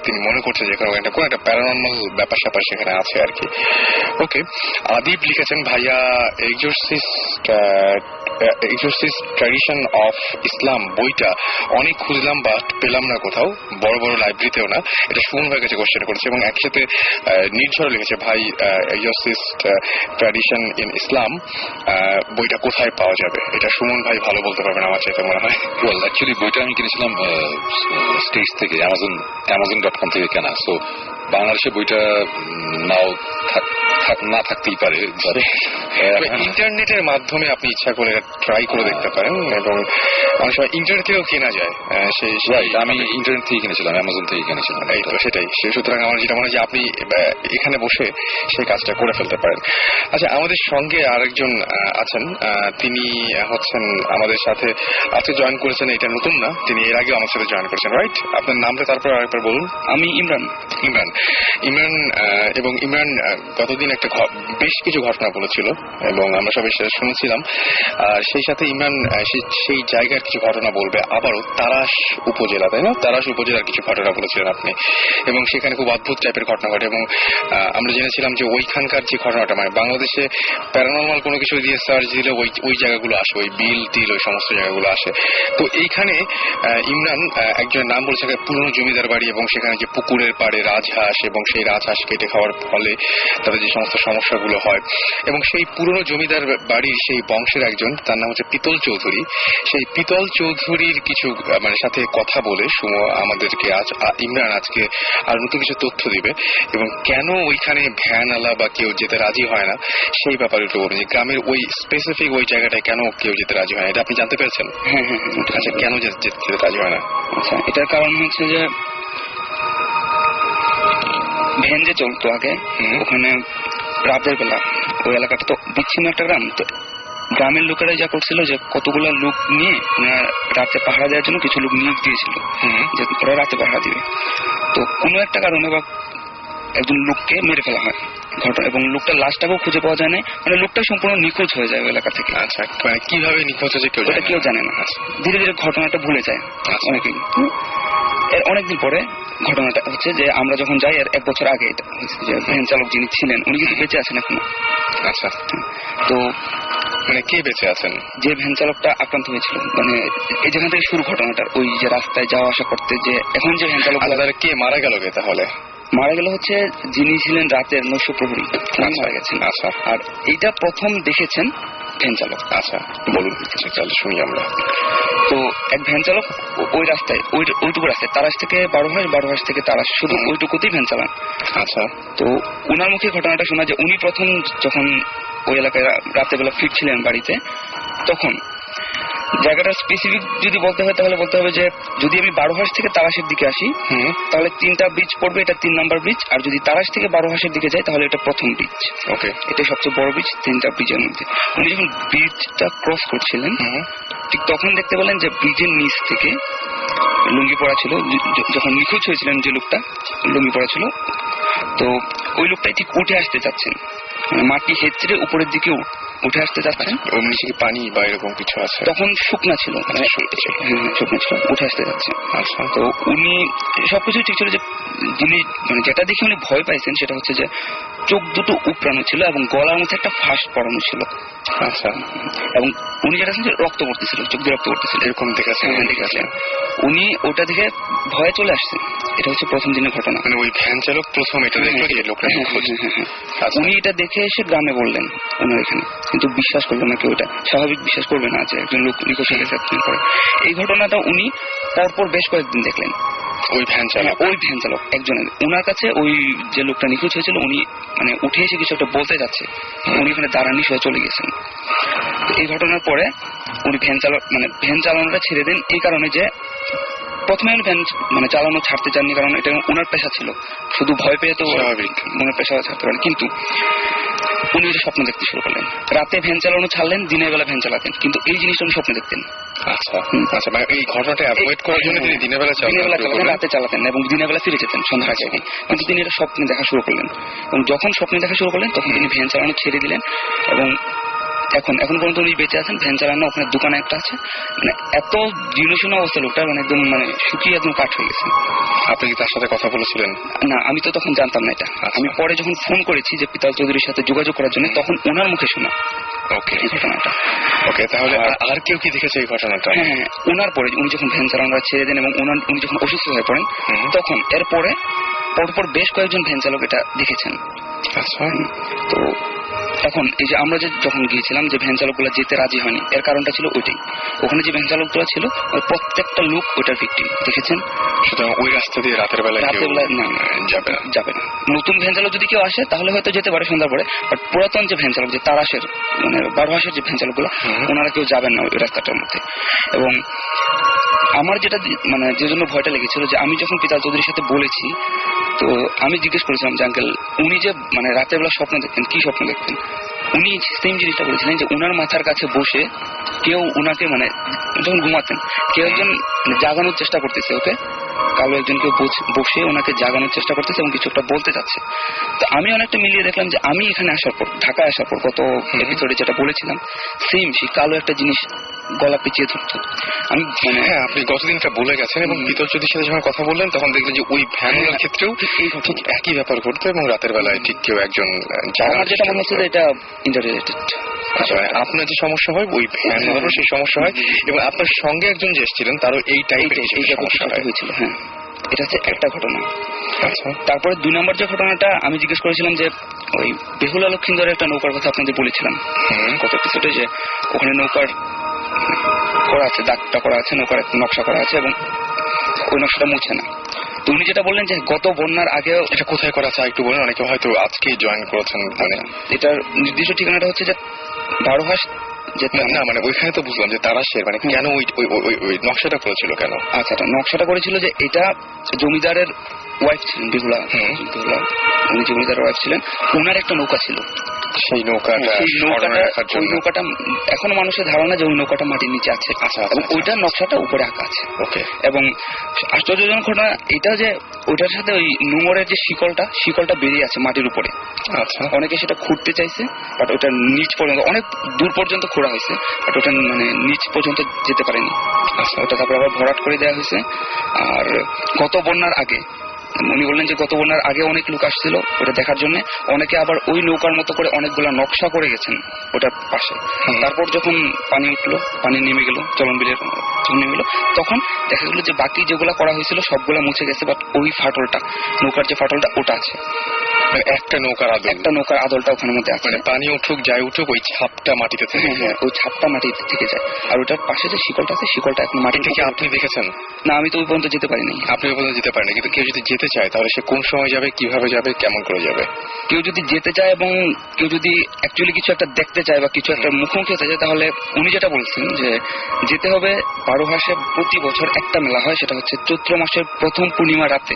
তিনি মনে করছেন যে কোনো একটা প্যারানর্মাল ব্যাপার স্যাপার সেখানে আছে আর কি। ওকে, আদিব লিখেছেন ভাইয়া exorcist exorcist tradition of Islam বইটা অনেক খুঁজলাম বাট পেলাম না কোথাও, বড় বড় লাইব্রেরিতেও না। এটা সুমন ভাইয়ের কাছে কোশ্চেন করেছে এবং একসাথে নির্ঝর লিখেছে, ভাই এক্সোরসিস্ট ট্র্যাডিশন ইন ইসলাম বইটা কোথায় পাওয়া যাবে? এটা সুমন ভাই ভালো বলতে পারবেন আমার চাইতে মনে হয়। ওয়েল অ্যাকচুয়ালি বইটা আমি কিনেছিলাম স্টেজ থেকে, amazon.com থেকে কেনা। সো বাংলাদেশে বইটা নাও না থাকতেই পারে, ইন্টারনেটের মাধ্যমে আপনি ইচ্ছা করে ট্রাই করে দেখতে পারেন এবং অনেক সময় ইন্টারনেট থেকেও কেনা যায়। আমি ইন্টারনেট থেকে কিনেছিলাম, অ্যামাজন থেকে কিনেছিলাম। এই তো সেটাই। সুতরাং আমার যেটা মনে হয় যে আপনি এখানে বসে সেই কাজটা করে ফেলতে পারেন। আচ্ছা, আমাদের সঙ্গে আরেকজন আছেন, তিনি হচ্ছেন আমাদের সাথে আজকে জয়েন করেছেন, এটা নতুন না, তিনি এর আগেও আমার সাথে জয়েন করেছেন, রাইট? আপনার নামটা তারপর আরেকবার বলুন। আমি ইমরান। এবং ইমরান গতদিন একটা বেশ কিছু ঘটনা বলেছিল এবং আমরা সবাই সেটা শুনেছিলাম। সেই সাথে ইমরান সেই জায়গার কিছু ঘটনা বলবে আবারও। তারাস উপজেলা, তাই না? তারাস উপজেলার কিছু ঘটনা বলেছিলেন আপনি এবং সেখানে খুব অদ্ভুত টাইপের ঘটনা ঘটে এবং আমরা জেনেছিলাম যে ওইখানকার যে ঘটনাটা, মানে বাংলাদেশে প্যারানর্মাল কোনো কিছু দিয়ে সার্চ দিলে ওই জায়গাগুলো আসে, ওই বিল টিল ওই সমস্ত জায়গাগুলো আসে। তো এইখানে ইমরান একজনের নাম বলেছে পুরনো জমিদার বাড়ি এবং সেখানে যে পুকুরের পাড়ে রাজহাঁস এবং সেই রাজহাঁস কেটে খাওয়ার ফলে তাদের যে সমস্ত সমস্যাগুলো হয় এবং সেই পুরনো জমিদার বাড়ির সেই বংশের একজন, তার নাম হচ্ছে পিতল চৌধুরী। সেই পিতল চৌধুরীর কিছু মানে সাথে কথা বলে আমাদেরকে ইমরান আজকে আর নতুন কিছু তথ্য দিবে এবং কেন ওইখানে ভ্যান আলা বা কেউ যেতে রাজি হয় না সেই ব্যাপারে একটু বলুন। গ্রামের ওই স্পেসিফিক ওই জায়গাটায় কেন কেউ যেতে রাজি হয় না, এটা আপনি জানতে পেরেছেন? হ্যাঁ। আচ্ছা, কেন যেতে রাজি হয় না? আচ্ছা, এটার কারণ হচ্ছে যে ভ্যান যে চলতো আগে, ওখানে রাতের বেলা ওই এলাকাটা তো বিচ্ছিন্ন একটা গ্রাম, তো গ্রামের লোকেরা যা করছিল যে কতগুলো লোক নিয়ে রাতে পাহারা দেওয়ার জন্য কিছু লোক নিয়োগ দিয়েছিল যে ওরা রাতে পাহারা দিবে। তো কোনো একটা কারণে বা একজন লোককে মেরে ফেলা হয় ঘটনা এবং লোকটার লাশটাকেও খুঁজে পাওয়া যায় না, মানে লোকটা সম্পূর্ণ নিখোঁজ হয়ে যায় এলাকা থেকে। আচ্ছা, কিভাবে নিখোঁজ হয়েছে কেউ জানে না। ধীরে ধীরে ঘটনাটা ভুলে যায় অনেকেই। এর অনেকদিন পরে ঘটনাটা হচ্ছে যে আমরা যখন যাই এর 1 বছর আগে যে ভ্যান চালক যিনি ছিলেন উনি কিন্তু বেঁচে আছেন এখনো। আচ্ছা, তো মানে কে বেঁচে আছেন? যে ভ্যান চালকটা আক্রান্ত হয়েছিল, মানে এই যেখান থেকে শুরু ঘটনাটা, ওই যে রাস্তায় যাওয়া আসা করতে যে এখন যে ভ্যান চালক, কে মারা গেল তাহলে? মারা গেল হচ্ছে যিনি ছিলেন রাতের নৈশ প্রহরী, মারা গেছেন। আচ্ছা, আর এইটা প্রথম দেখেছেন ভ্যান চালক। আচ্ছা, বলুন, তাহলে শুনি আমরা। তো এক ভ্যান চালক ওই রাস্তায় ওইটুকু রাস্তায় তারাস থেকে বারোহাঁস থেকে তারাস শুধু ওইটুকুতেই ভ্যান চালান। আচ্ছা, তো উনার মুখে ঘটনাটা শোনা যে উনি প্রথম যখন ওই এলাকায় রাতের বেলা ফিরছিলেন বাড়িতে, তখন জায়গাটা স্পেসিফিক যদি বলতে হয় তাহলে বলতে হবে যে যদি আমি বারোহাঁস থেকে তারাসের দিকে আসি তাহলে 3টা ব্রিজ পড়বে, এটা 3 নম্বর ব্রিজ। আর যদি তারাস থেকে বারোহাঁসের দিকে যাই তাহলে এটা প্রথম ব্রিজ। ওকে, এটা সবচেয়ে বড় ব্রিজ 3টা ব্রিজের মধ্যে। উনি যখন ব্রিজটা ক্রস করছিলেন ঠিক তখন দেখতে পেলেন যে ব্রিজের নিচ থেকে লুঙ্গি পরা ছিল, যখন নিখোঁজ হয়েছিলেন যে লোকটা লুঙ্গি পরা ছিল, তো ওই লোকটাই ঠিক উঠে আসতে চাচ্ছেন, মানে মাটি হেঁচড়ে উপরের দিকে উঠে আসতে চাচ্ছেন। ওর নিচে কি পানি বা এরকম কিছু আছে? তখন শুকনা ছিল, মানে শুকনা ছিল, উঠে আসতে যাচ্ছে। আচ্ছা, তো উনি সবকিছু ঠিক ছিল, যে যিনি মানে যেটা দেখে উনি ভয় পাইছেন সেটা হচ্ছে যে চোখ দুটো উপড়ানো ছিল এবং গলার মধ্যে একটা ফাঁস পড়ানো ছিল। আচ্ছা, এবং উনি যেটা যে রক্ত পড়তেছিল, চোখ দিয়ে রক্ত পড়তেছিল, এরকম দেখেছেন? উনি ওটা দেখে ভয়ে চলে আসছে। এটা হচ্ছে প্রথম দিনের ঘটনা। মানে ওই ভ্যান চালক প্রথম এটা দেখলো যে লোকটা নিখোঁজ। উনি এটা দেখে এসে গ্রামে বললেন ওনার এখানে, কিন্তু বিশ্বাস করলো না কেউ। এটা স্বাভাবিক বিশ্বাস করবে না যে একজন লোক নিখোঁজ হয়ে গেছে করে। এই ঘটনাটা উনি পরপর বেশ কয়েকদিন দেখলেন। ওই ভ্যান চালক একজনের ওনার কাছে ওই যে লোকটা নিখোঁজ হয়েছিল উনি মানে উঠে এসে কিছু একটা বলতে যাচ্ছে, উনি ওখানে দাঁড়ানি হয়ে চলে গেছেন। এই ঘটনার পরে উনি ভ্যান চালানোটা ছেড়ে দেন এই কারণে যে প্রথমে উনি ভ্যান মানে চালানো ছাড়তে চাননি, কারণ এটা ওনার পেশা ছিল। শুধু ভয় পেয়ে তো ওনার পেশা ছাড়তে পারেন, কিন্তু উনি এটা স্বপ্ন দেখতে শুরু করলেন। রাতে ভ্যান চালানো ছাড়লেন, দিনের বেলা ভ্যান চালাতেন, কিন্তু এই জিনিসটা উনি স্বপ্নে দেখতেন। আচ্ছা, এই ঘটনাটা অ্যাভয়েড করার জন্য তিনি দিনের বেলা চালাতেন, রাতে চালাতেন এবং দিনের বেলা ফিরে যেতেন সন্ধ্যার আগে। কিন্তু তিনি এটা স্বপ্নে দেখা শুরু করলেন এবং যখন স্বপ্নে দেখা শুরু করলেন তখন তিনি ভ্যান চালানো ছেড়ে দিলেন এবং এখন পর্যন্ত উনি বেঁচে আছেন। ভ্যান চালানো ওখানে দোকানে একটা আছে, মানে এত জীর্ণশীর্ণ অবস্থা লোকটা, মানে একদম মানে শুকিয়ে একদম কাঠ হয়ে গেছে। আপনি কি তার সাথে কথা বলেছিলেন? না, আমি তো তখন জানতাম না এটা। আমি পরে যখন ফোন করেছি যে পিতাল চৌধুরীর সাথে যোগাযোগ করার জন্য, তখন ওনার মুখে শোনা। ওকে, এই ঘটনাটা। ওকে, তাহলে আর কেউ কি দেখেছে এই ঘটনাটা? হ্যাঁ, ওনার পরে উনি যখন ভ্যান চালানো ছেড়ে দেন এবং উনি যখন অসুস্থ হয়ে পড়েন, তখন এরপরে পরপর বেশ কয়েকজন ভ্যান চালক এটা দেখেছেন। আচ্ছা, তো এখন এই যে আমরা যখন গিয়েছিলাম যে ভ্যান চালকগুলো যেতে রাজি হয়নি, এর কারণটা ছিল ওইটাই। ওখানে যে ভ্যান চালকগুলো ছিল ওই প্রত্যেকটা লোক ওইটার ভিকটিম, দেখেছেন। সুতরাং ওই রাস্তা দিয়ে রাতের বেলায় যাবে না। নতুন ভ্যান চালক যদি কেউ আসে তাহলে হয়তো যেতে পারে সন্ধ্যার পরে, বাট পুরাতন যে ভ্যান চালক, যে তারাশের মানে বারোহাসের যে ভ্যান চালকগুলো, ওনারা কেউ যাবেন না ওই রাস্তাটার মধ্যে। এবং আমার যেটা মানে যে জন্য ভয়টা লেগেছিল, যে আমি যখন পিতা চৌধুরীর সাথে বলেছি, তো আমি জিজ্ঞেস করেছিলাম যে আঙ্কেল উনি যে মানে রাতের বেলা স্বপ্ন দেখতেন, কি স্বপ্ন দেখতেন? উনি সেম জিনিসটা বলেছিলেন যে উনার মাথার কাছে বসে কেউ উনাকে মানে যখন ঘুমাতেন কেউ একজন জাগানোর চেষ্টা করতেছে, ওকে কালো একজনকে বসে ওনাকে জাগানোর চেষ্টা করতেছে এবং কিছু একটা বলতে চাচ্ছে। তো আমি অনেকটা মিলিয়ে দেখলাম যে আমি এখানে আসার পর, ঢাকায় আসার পর, গত এপিসোডে যেটা বলেছিলাম সেম সেই কালো একটা জিনিস গলা পিছিয়ে ধরতো। আমি মানে হ্যাঁ, আপনি গতদিনটা বলে গেছেন এবং পিতর চৌধুরীর সাথে যখন কথা বললেন তখন দেখলেন যে ওই ভ্যানের ক্ষেত্রেও ঠিক একই ব্যাপার ঘটতো এবং রাতের বেলায় ঠিক কেউ একজন আমার যেটা মনে হচ্ছে যে এটা ইন্টাররিলেটেড। আচ্ছা, আপনার যে সমস্যা হয় ওই ভ্যানেরও সেই সমস্যা হয় এবং আপনার সঙ্গে একজন যে এসেছিলেন তারও এই টাইপের সমস্যা হয়েছিল। হ্যাঁ, এটা হচ্ছে একটা ঘটনা। আচ্ছা, তারপরে 2 নম্বর যে ঘটনাটা আমি জিজ্ঞেস করেছিলাম যে ওই বেহুলা লক্ষিন্দরের একটা নৌকার কথা আপনাদের বলেছিলাম কত এপিসোডে, যে ওখানে নৌকার করা আছে, দাগটা করা আছে, নৌকার নকশা করা আছে এবং ওই নকশাটা মুছে না। তো উনি যেটা বললেন যে গত বন্যার আগেও এটা কোথায় করা আছে একটু বলেন, অনেকে হয়তো আজকেই জয়েন করেছেন। মানে এটার নির্দিষ্ট ঠিকানাটা হচ্ছে যে বারোহাস না, মানে ওইখানে তো বুঝলাম যে তারাশের মানে কেন ওই নকশাটা করেছিল কেন? আচ্ছা, নকশাটা করেছিল যে এটা জমিদারের ওয়াইফ ছিলেন, বেহুলা, উনি জমিদারের ওয়াইফ ছিলেন, ওনার একটা নৌকা ছিল। সেই নৌকাটা এখনো মানুষের ধারণা যে ওই নৌকাটা মাটির নিচে আছে এবং ওইটার নকশাটা উপরে আঁকা আছে। ওকে, এবং আশ্চর্যজনক ঘটনা এটা যে ওইটার সাথে ওই নোঙরের যে শিকলটা বেরিয়ে আছে মাটির উপরে। আচ্ছা, অনেকে সেটা খুঁড়তে চাইছে, বাট ওটা নিচ পর্যন্ত, অনেক দূর পর্যন্ত খোঁড়া হয়েছে, বাট ওটা মানে নিচ পর্যন্ত যেতে পারেনি। আচ্ছা, ওটা তারপর আবার ভরাট করে দেওয়া হয়েছে। আর গত বন্যার আগে উনি বললেন যে গত বন্যার আগে অনেক লোক আসছিল ওটা দেখার জন্য, অনেকে আবার ওই নৌকার মতো করে অনেকগুলা নকশা করে গেছেন ওটার পাশে। তারপর যখন পানি উঠলো, পানি নেমে গেল, চলনবিলের নেমে গেল, তখন দেখা গেল যে বাকি যেগুলা করা হয়েছিল সবগুলা মুছে গেছে, বাট ওই ফাটলটা, নৌকার যে ফাটলটা ওটা আছে। একটা নৌকার আদলটা ওখানের মধ্যে আছে, মানে পানি উঠুক যাই উঠুক ওই ছাপটা মাটিতে থেকে। হ্যাঁ, ওই ছাপটা মাটিতে থেকে যায়। আর ওটার পাশে যে শিকলটা আছে, শিকলটা এখন মাটি থেকে। আপনি দেখেছেন? না, আমি তো ওই পর্যন্ত যেতে পারিনি। আপনি ওই পর্যন্ত যেতে পারেনি, কিন্তু কেউ যদি যেতে চায় তাহলে সে কোন সময় যাবে, কিভাবে যাবে, কেমন করে যাবে? কেউ যদি যেতে চায় এবং কেউ যদি অ্যাকচুয়ালি কিছু একটা দেখতে চায় বা কিছু একটা মুখোমুখি হতে চায়, তাহলে উনি যেটা বলছেন যে যেতে হবে বারোহাসে। প্রতি বছর একটা মেলা হয়, সেটা হচ্ছে চৈত্র মাসের প্রথম পূর্ণিমা রাতে।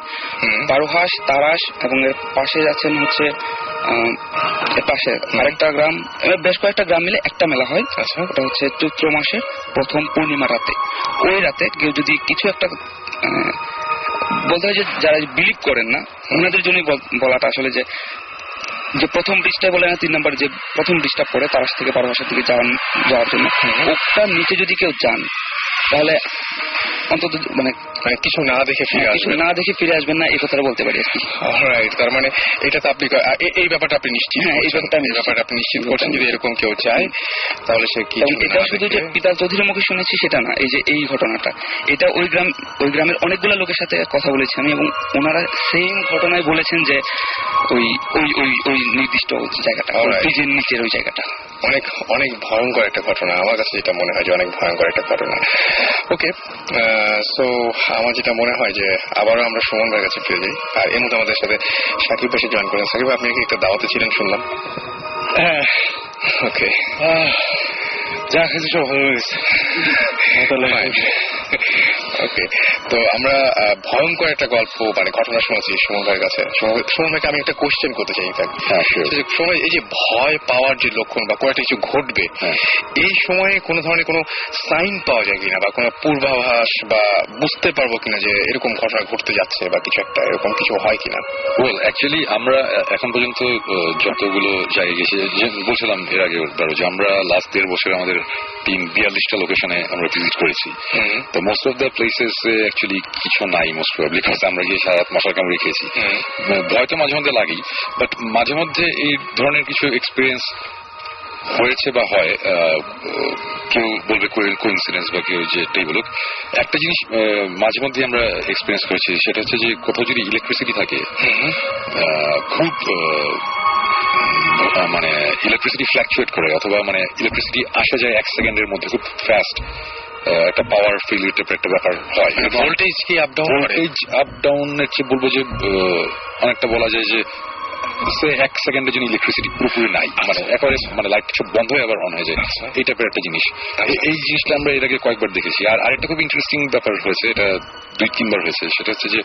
বারোহাস, তারাস এবং এর পাশে আছেন হচ্ছে পাশে আরেকটা গ্রাম, বেশ কয়েকটা গ্রাম মিলে একটা মেলা হয়। আচ্ছা, ওটা হচ্ছে চৈত্র মাসের প্রথম পূর্ণিমা রাতে। ওই রাতে কেউ যদি কিছু একটা বলতে হয় যে যারা বিলিভ করেন না ওনাদের জন্যই বলাটা আসলে, যে প্রথম ব্রিজটা বলে না 3 নম্বর যে প্রথম ব্রিজটা পড়ে তারাস থেকে বারোহাসের দিকে যাওয়ার জন্য, ওটার নিচে যদি কেউ যান তাহলে অন্তত মানে কিছু না দেখে ফিরে আসবেন না, এই কথাটা বলতে পারি আর কি। অলরাইট, তার মানে এটা তো আপনি এই ব্যাপারটা আপনি নিশ্চিত? হ্যাঁ, এই ব্যাপারটা আপনি নিশ্চিত করছেন যদি এরকম কেউ চায় তাহলে সে কি? এটা শুধু যে পিতা চৌধুরীর মুখে শুনেছি সেটা না, এই যে এই ঘটনাটা, এটা ওই গ্রামের অনেকগুলো লোকের সাথে কথা বলেছি আমি এবং ওনারা সেম ঘটনায় বলেছেন যে ওই ওই ওই ওই নির্দিষ্ট জায়গাটা, ব্রিজের নিচের ওই জায়গাটা অনেক অনেক ভয়ঙ্কর একটা ঘটনা। আমার কাছে যেটা মনে হয় যে অনেক ভয়ঙ্কর একটা ঘটনা। ওকে, সো আমার যেটা মনে হয় যে আবারও আমরা সুমন ভাইয়ের কাছে ফিরে যাই। আর এর মধ্যে আমাদের সাথে সাকিব এসে জয়েন করেন। সাকিব, আপনি কি একটা দাওয়াতে ছিলেন শুনলাম? হ্যাঁ। ওকে, যা খেয়েছি সব ভালো হয়েছে। ওকে, তো আমরা ভয়ঙ্কর একটা গল্প মানে ঘটনা শুনেছি সুমন ভাইয়ের কাছে। সুমন ভাইকে আমি একটা কোশ্চেন করতে চাই। সময় এই যে ভয় পাওয়ার যে লক্ষণ বা কয়েকটা কিছু ঘটবে, এই সময়ে কোনো ধরনের কোনো সাইন পাওয়া যায় কিনা বা কোনো পূর্বাভাস বা বুঝতে পারবো কিনা যে এরকম ঘটনা ঘটতে যাচ্ছে বা কিছু একটা এরকম কিছু হয় কিনা? ওয়েল, অ্যাকচুয়ালি আমরা এখন পর্যন্ত যতগুলো জায়গায় গেছি, বলছিলাম এর আগে যে আমরা লাস্ট 1.5 বছর আমাদের 42টা লোকেশনে আমরা ভিজিট করেছি। তো most of the places actually কিছু নাই, মোস্ট প্রবাবলি, কারণ আমরা গিয়ে সারা রাত মশার কামড়ে খেয়েছি। ভয় তো মাঝে মধ্যে লাগেই, বাট মাঝে মধ্যে এই ধরনের কিছু এক্সপিরিয়েন্স হয়েছে বা হয়, কেউ বলবে কোইন্সিডেন্স বা কেউ যেটাই বলুক, একটা জিনিস মাঝে মধ্যে আমরা এক্সপিরিয়েন্স করেছি, সেটা হচ্ছে যে কোথাও যদি ইলেকট্রিসিটি থাকে, খুব মানে ইলেকট্রিসিটি ফ্ল্যাকচুয়েট করে, অথবা মানে ইলেকট্রিসিটি আসা যায় 1 সেকেন্ডের মধ্যে খুব ফাস্ট, একটা পাওয়ার ফিল টাইপের একটা ব্যাপার হয়। ভোল্টেজ কি আপ ডাউন? ভোল্টেজ আপ ডাউনের চেয়ে বলবো যে অনেকটা বলা যায় যে 1 সেকেন্ডের জন্য ইলেকট্রিসিটি পুরোপুরি নাই, মানে একেবারে মানে লাইট সব বন্ধ হয়ে আবার অন হয়ে যায়, এই টাইপের একটা জিনিস। এই জিনিসটা আমরা এর আগে কয়েকবার দেখেছি। আর আরেকটা খুব ইন্টারেস্টিং ব্যাপার হয়েছে, এটা 2-3 বার হয়েছে, সেটা হচ্ছে যে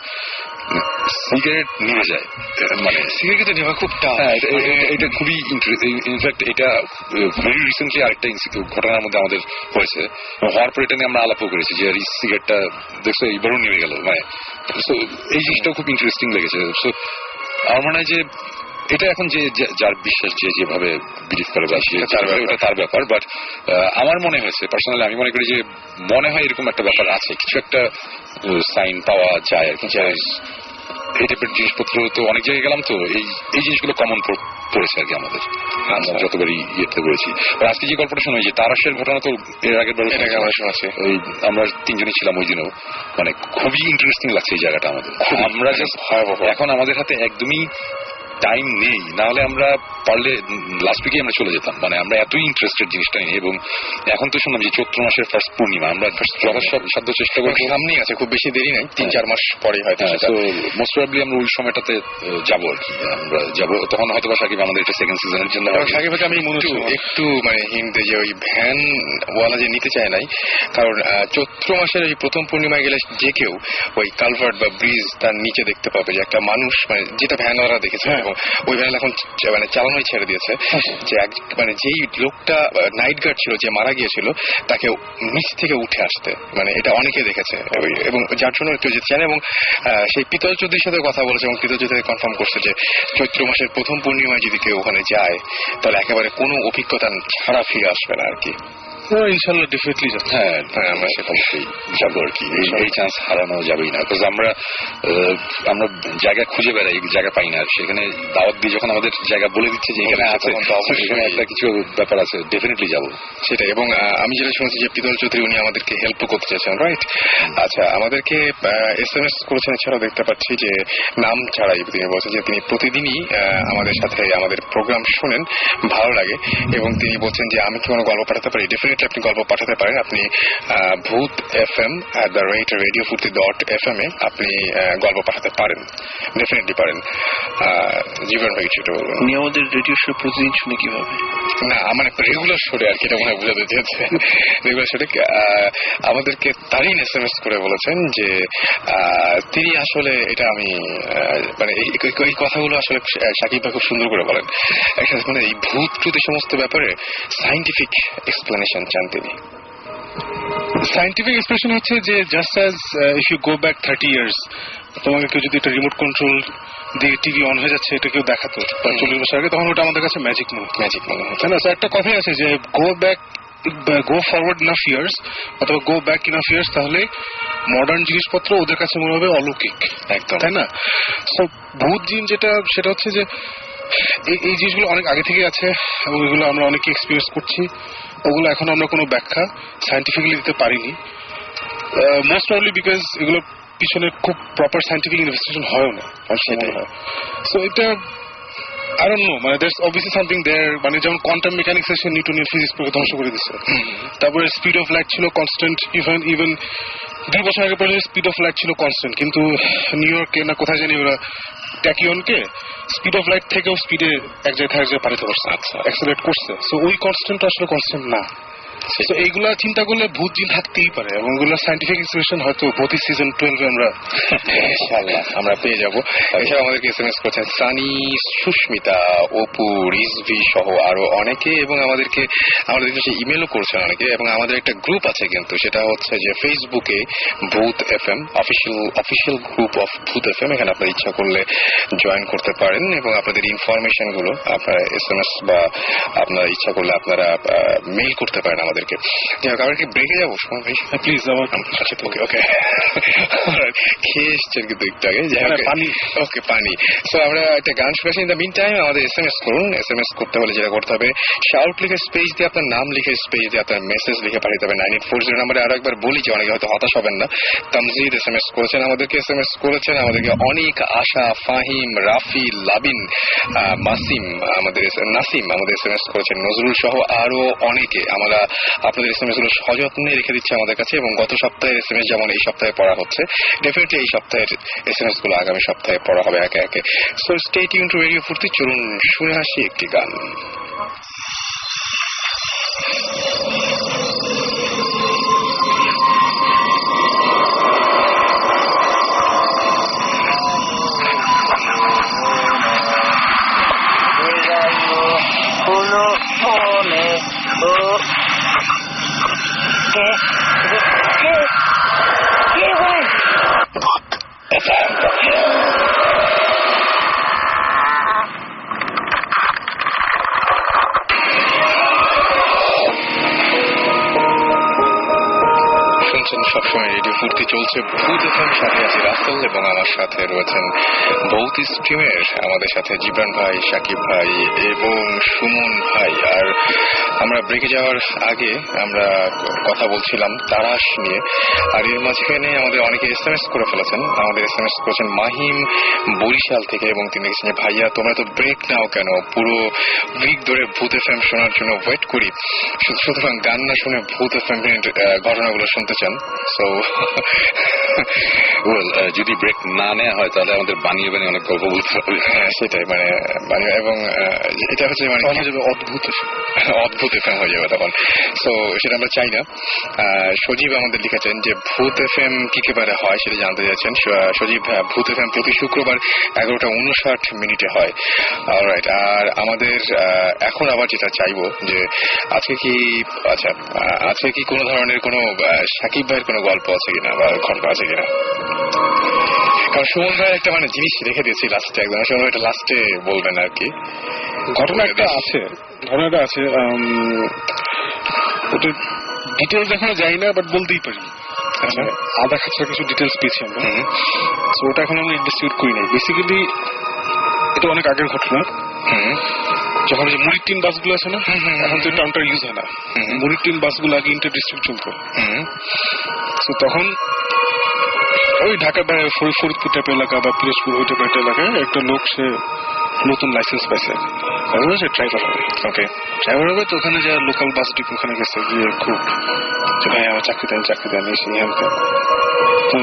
সিগারেট নিভে যায়, মানে সিগারেট নেওয়া খুব টাফ। এটা খুবই ইনফ্যাক্ট এটা ভেরি রিসেন্টলি আরেকটা ঘটনার মধ্যে আমাদের হয়েছে, হওয়ার পর এটা নিয়ে আমরা আলাপও করেছি যে এই সিগারেটটা দেখছো এইবারও নেমে গেল, মানে এই জিনিসটাও খুব ইন্টারেস্টিং লেগেছে। সো আমার মনে হয় যে এটা এখন যে যার বিশ্বাস যে যেভাবে বিলিভ করে বা ওটা তার ব্যাপার, বাট আমার মনে হয়েছে পার্সোনালি, আমি মনে করি যে মনে হয় এরকম একটা ব্যাপার আছে, কিছু একটা সাইন পাওয়া যায় আর কি। এই টাইপের জিনিসপত্র তো অনেক জায়গায় গেলাম, তো এই জিনিসগুলো কমন পড়েছে আর কি আমাদের, আমরা যতবারই ইয়েতে বলেছি। আজকে যে গল্পটা শোনা, যে তারাশের ঘটনা তো এর আগের বার আমরা শোনাচ্ছি, ওই আমরা 3 জনই ছিলাম ওই দিনও, মানে খুবই ইন্টারেস্টিং লাগছে এই জায়গাটা আমাদের। আমরা জাস্ট এখন আমাদের হাতে একদমই টাইম নেই, না হলে আমরা পারলে লাস্ট উইকে আমরা চলে যেতাম, মানে আমরা এতই ইন্টারেস্টেড জিনিসটা নিয়ে। এবং এখন তো শুনলাম যে চৈত্র মাসের ফার্স্ট পূর্ণিমা, আমরা সাধ্য চেষ্টা করবো, সামনেই আছে, খুব বেশি দেরি নাই, 3-4 মাস পরে হয়তো। মোস্ট প্রবাবলি আমরা ওই সময়টাতে যাবো আর কি, আমরা যাবো তখন হয়তো বা সাকিব আমাদের এটা সেকেন্ড সিজনের জন্য। সাকিবকে আমি মনে একটু মানে হিন্ট যে ওই ভ্যান ওয়ালা যে নিতে চায় নাই, কারণ চৈত্র মাসের এই প্রথম পূর্ণিমায় গেলে যে কেউ ওই কালভার্ট বা ব্রিজ তার নিচে দেখতে পাবে যে একটা মানুষ, মানে যেটা ভ্যান ওয়ালা দেখেছে, এবং ওই ভ্যান এখন মানে চালানোই ছেড়ে দিয়েছে, যে মানে যেই লোকটা নাইট গার্ড ছিল যে মারা গিয়েছিল তাকে নিচ থেকে উঠে আসতে, মানে এটা অনেকে দেখেছে, এবং যার জন্য কেউ যেতে চায় না। এবং সেই পিতল চৌধুরীর সাথে কথা বলেছে, এবং পিতল চৌধুরী কনফার্ম করছে যে চৈত্র মাসের প্রথম পূর্ণিমায় যদি কেউ ওখানে যায় তাহলে একেবারে কোনো অভিজ্ঞতা ছাড়া ফিরে আসবে না আর কি। ইনশাল্লাহ ডেফিনেটলি হ্যাঁ, আমরা সেটা যাবো আর কি, এই চান্স হারানো যাবেই না। বিকজ আমরা জায়গা খুঁজে বেড়াই, জায়গা পাই না, সেখানে দাওয়াত দিয়ে যখন আমাদের জায়গা বলে দিচ্ছে যে এখানে আছে, সেখানে একটা কিছু ব্যাপার আছে, ডেফিনেটলি যাবো সেটাই। এবং আমি যেটা শুনেছি যে পিতল চৌধুরী উনি আমাদেরকে হেল্প করতে চাইছেন, রাইট? আচ্ছা, আমাদেরকে SMS করেছেন, এছাড়াও দেখতে পাচ্ছি যে নাম ছাড়াই তিনি বলছেন যে তিনি প্রতিদিনই আমাদের সাথে আমাদের প্রোগ্রাম শোনেন, ভালো লাগে, এবং তিনি বলছেন যে আমি কি কোনো গল্প পাঠাতে পারি? ডেফিনেটলি আপনি গল্প পাঠাতে পারেন, আপনি boothfm@radiofurti.fm এ আপনি গল্প পাঠাতে পারেন, ডেফিনেটলি পারেন। জীবন ভাই ছোট বলুন, উনি আমাদের রেডিও শো প্রতিদিন শুনে কিভাবে? না, আমার একটা রেগুলার শোরে আর কি, এটা মনে হয় বোঝাতে চেয়েছে। রেগুলার শোরে আমাদেরকে তারিন SMS করে বলেছেন যে তিনি আসলে এটা আমি মানে এই কথাগুলো আসলে সাকিব ভাই খুব সুন্দর করে বলেন, মানে এই ভূত টুত এই সমস্ত ব্যাপারে সায়েন্টিফিক এক্সপ্লেনেশন চান তিনি। সায়েন্টিফিক এক্সপ্রেশন হচ্ছে যে just as if you go back 30 years, তোমাকে কেউ যদি একটা রিমোট কন্ট্রোল দিয়ে টিভি অন হয়ে যাচ্ছে এটা কেউ দেখাতো 40 বছর আগে, তখন ওটা আমাদের কাছে ম্যাজিক মনে হয়, তাই না? একটা কথাই আছে যে গো ফরওয়ার্ড ইনাফ ইয়ার্স অথবা গো ব্যাক ইনাফ ইয়ার্স, তাহলে মডার্ন জিনিসপত্র ওদের কাছে মনে হবে অলৌকিক, একদম, তাই না? সো ভূত জিন সেটা হচ্ছে যে এই জিনিসগুলো অনেক আগে থেকে আছে, এবং এগুলো আমরা অনেকে এক্সপিরিয়েন্স করছি, ওগুলো এখন আমরা কোনো ব্যাখ্যা সায়েন্টিফিক্যালি দিতে পারিনি, মোস্ট প্রবাবলি বিকজ এগুলো পিছনে খুব প্রপার সায়েন্টিফিক ইনভেস্টিগেশন হয়ও না, সেটাই হয়। সো এটা I don't know, মানে there's obviously something there, মানে যেমন কোয়ান্টাম মেকানিক্স এসে নিউটনের ফিজিক্স পুরো ধ্বংস করে দিচ্ছে, তারপরে স্পিড অফ লাইট ছিল কনস্ট্যান্ট, ইভেন 2 বছর আগে পর্যন্ত স্পিড অফ লাইট ছিল কনস্ট্যান্ট, কিন্তু নিউ ইয়র্কে না কোথায় জানি ওরা ট্যাকিয়নকে স্পিড অফ লাইট থেকেও স্পিডে এক জায়গায় পাঠাতে পারছে, আচ্ছা অ্যাক্সেলারেট করছে। সো ওই কনস্ট্যান্ট আসলে কনস্ট্যান্ট না। এইগুলা চিন্তা করলে ভূত জিন থাকতেই পারে, এবং এগুলো সায়েন্টিফিক এক্সপ্লেনেশন হয়তো প্রতি সিজন 12 আমরা ইনশাআল্লাহ আমরা পেয়ে যাবো। এছাড়া আমাদেরকে SMS করেছেন সানি, সুস্মিতা, অপু, রিজভি সহ আরো অনেকে, এবং আমাদেরকে ইমেলও করছেন অনেকে, এবং আমাদের একটা গ্রুপ আছে কিন্তু, সেটা হচ্ছে যে ফেসবুকে ভূত FM অফিসিয়াল গ্রুপ অফ ভূত FM, এখানে আপনার ইচ্ছা করলে জয়েন করতে পারেন, এবং আপনাদের ইনফরমেশন গুলো আপনারা SMS বা আপনারা ইচ্ছা করলে আপনারা মেইল করতে পারেন আমাদের আমাদেরকে। যাই হোক, আমরা কি ব্রেকে যাবো সময় ভাই? প্লিজ আমার আচ্ছা ওকে ওকে খেয়ে এসছেন কিন্তু একটু আগে। যাই হোক, পানি। ওকে পানি। সো আমরা একটা গান শুনেছি। ইন দ্য মিন টাইম আমাদের SMS করুন। SMS করতে হলে যেটা করতে হবে, শাউট লিখে স্পেস দিয়ে আপনার নাম লিখে স্পেস দিয়ে আপনার মেসেজ লিখে পাঠাতে হবে 9840 নম্বরে। আরো একবার বলি যে অনেকে হয়তো হতাশ হবেন না। তামজিদ SMS করেছেন আমাদেরকে, SMS করেছেন আমাদেরকে অনেক, আশা, ফাহিম, রাফি, লাবিন, মাসিম, আমাদের নাসিম আমাদের SMS করেছেন, নজরুল সহ আরো অনেকে। আমরা আপনাদের SMS গুলো সযত্নে রেখে দিচ্ছি আমাদের কাছে, এবং গত সপ্তাহের SMS যেমন এই সপ্তাহে পড়া হচ্ছে, ডেফিনেটলি এই সপ্তাহের SMS গুলো আগামী সপ্তাহে পড়া হবে একে একে। So stay tune two radio ফুর্তি। চলুন শুনে আসি একটি গান। সবসময় রেডিও ফুর্তি চলছে, ভূত FM, সাথে আছে রাসেল এবং আমার সাথে রয়েছেন ভৌত স্ট্রিমের আমাদের সাথে জিবরান ভাই, সাকিব ভাই এবং সুমন ভাই। আর আমরা ব্রেকে যাওয়ার আগে আমরা কথা বলছিলাম তারাশ নিয়ে, আর এর মাঝখানে আমাদের অনেকে SMS করে ফেলেছেন। আমাদের SMS করেছেন মাহিম বরিশাল থেকে, এবং তিনি লিখেছেন ভাইয়া তোমরা তো ব্রেক নাও কেন, পুরো উইক ধরে ভূত FM শোনার জন্য ওয়েট করি, সুতরাং গান না শুনে ভূত FM ঘটনাগুলো শুনতে চান। সো যদি ব্রেক না নেওয়া হয় তাহলে আমাদের বানিয়ে বানিয়ে অনেক গল্প বলতে হবে। হ্যাঁ সেটাই, মানে এবং এটা হচ্ছে মানে অদ্ভুত অদ্ভুত FM হয়ে যাবে তখন। সো সেটা আমরা চাই না। সজীব আমাদের লিখেছেন যে ভূত FM কি কেবারে হয় সেটা জানতে চাইছেন। সজীব, ভূত FM প্রতি শুক্রবার 11:59 হয়। অলরাইট। আর আমাদের এখন আবার যেটা চাইবো যে আজকে কি, আচ্ছা আজকে কি কোনো ধরনের কোনো সাকিব ভাইয়ের কোনো গল্প আছে কিনা বা ঘটনা আছে কিনা? কারণ সুমন ভাই একটা মানে জিনিস রেখে দিয়েছি লাস্টে, একদম সুমন ভাই লাস্টে বলবেন আর কি। ঘটনা একটা আছে, ঘটনাটা আছে, ওটা ডিটেলস এখনো যাই না, বাট বলতেই পারি। আধা খাঁচা কিছু ডিটেলস পেয়েছি আমরা, তো ওটা এখন আমরা ইনভেস্টিগেট করি নাই। বেসিক্যালি এটা অনেক আগের ঘটনা। যখন যে মুড়ির টিন বাসগুলো আছে না, এখন তো টার্মটা ইউজ হয় না। মুড়ির টিন বাসগুলো আগে ইন্টার ডিস্ট্রিক্ট চলতো। তো তখন ওই ঢাকা বা ফরিদপুর টাইপের এলাকা বা পিরোজপুর ওই টাইপের এলাকায় একটা লোক, সে নতুন লাইসেন্স পাইছে, সে ড্রাইভার হবে। ওকে, ড্রাইভার হবে। তো ওখানে যা লোকাল বাস ডিপো ওখানে গেছে, গিয়ে খুব যে ভাই আমার চাকরি দেন এসে তো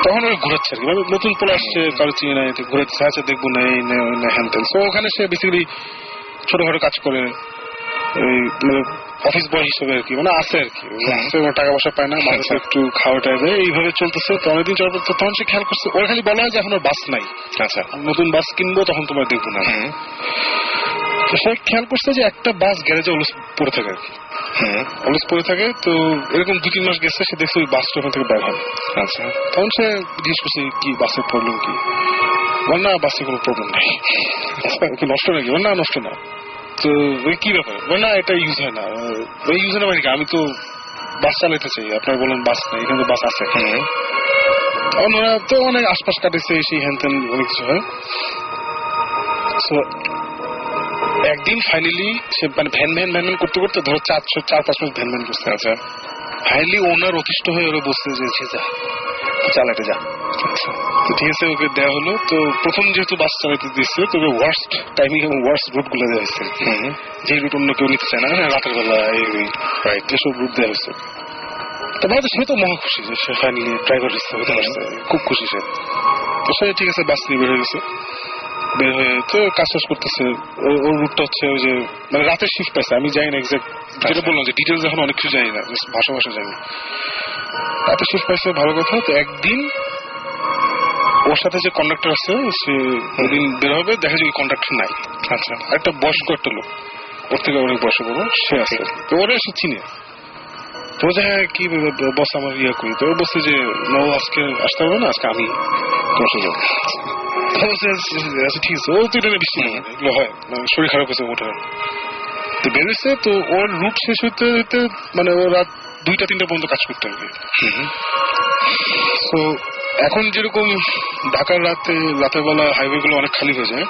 তখন ওই ঘুরাচ্ছে আর কি, মানে নতুন পোলা আসছে, কারো চিনি নাই, ঘুরাচ্ছে, আচ্ছা দেখবো না এই না হ্যান তেন। তো ওখানে সে বেসিক্যালি ছোটখাটো কাজ করে, মানে অফিস বয় হিসেবে আর কি, মানে আছে আর কি, টাকা পয়সা পায় না, মানুষ একটু খাওয়াটা দেয়, এইভাবে চলতেছে। তো অনেকদিন চলার পর তখন সে খেয়াল করছে, ওর খালি বলা হয় যে এখন ওর বাস নাই, আচ্ছা নতুন বাস কিনবো তখন তোমার দেখবো না। তো সে খেয়াল করছে যে একটা বাস গ্যারেজে অলস পড়ে থাকে আর কি, অলস পড়ে থাকে। তো এরকম 2-3 মাস গেছে, সে দেখছে ওই বাসটা ওখান থেকে বের হয়। আচ্ছা, তখন সে জিজ্ঞেস করছে কি বাসের প্রবলেম কি? বল না বাসে কোনো প্রবলেম নাই। কি নষ্ট নাকি? বল না নষ্ট না। তো ওই কি ব্যাপার? বল না এটা ইউজ হয় না। ওই ইউজ হয় না মানে আমি তো বাস চালাইতে চাই, আপনারা বলেন বাস নাই, এখানে তো বাস আছে। ওনারা তো অনেক আশপাশ কাটেছে, সেই হ্যান ত্যান অনেক কিছু হয়। সো একদিন ফাইনালি সে মানে ভ্যান করতে করতে ধরো 4-5 মাস ভ্যান করছে। আচ্ছা, ফাইনালি ওনার অতিষ্ঠ হয়ে ওরা বসতে যে যা চালাতে যা। তো ঠিক আছে, ওকে দেওয়া হলো। তো প্রথম যেহেতু বাস চালাতে দিচ্ছে, তোকে ওয়ার্স্ট টাইমিং এবং ওয়ার্স্ট রুট গুলো দেওয়া হয়েছে, যে রুট অন্য কেউ নিতে চায় না, রাতের বেলা এসব রুট দেওয়া হয়েছে। তারপরে সে তো মহা খুশি যে সে ফাইনালি ড্রাইভার হতে পারছে, খুব খুশি সে। তো সে ঠিক আছে বাস নিয়ে বের হয়ে গেছে, বের হয়ে তো কাজ করতেছে। ওর রুটটা হচ্ছে ওই যে মানে রাতের শিফট পাইছে, আমি জানি না এক্সাক্ট, যেটা বললাম যে ডিটেলস এখন অনেক কিছু জানি না, ভাষা জানি। রাতের শিফট পাইছে, ভালো কথা। তো একদিন ওর সাথে যে কন্ডাক্টর আছে, সে ওদিন বের হবে, দেখা যায় কন্ডাক্টর নাই। আচ্ছা, একটা বয়স্ক একটা লোক, ওর থেকে অনেক বয়স্ক বড়, সে আছে। তো ওরা এসে চিনে, তো হ্যাঁ কি বস আমার ইয়া করি। তো ও বলছে যে নো আজকে আসতে হবে না, আজকে আমি তোমার সাথে যাবো। আচ্ছা ঠিক আছে, ও তো এটা বৃষ্টি এগুলো হয়, শরীর খারাপ হয়েছে ওটা। তো বেরোচ্ছে, তো ওর রুট শেষ হতে হতে মানে ও রাত 2-3 পর্যন্ত কাজ করতে হবে। তো এখন যেরকম ঢাকার রাতের বেলা হাইওয়ে গুলো অনেক খালি হয়ে যায়,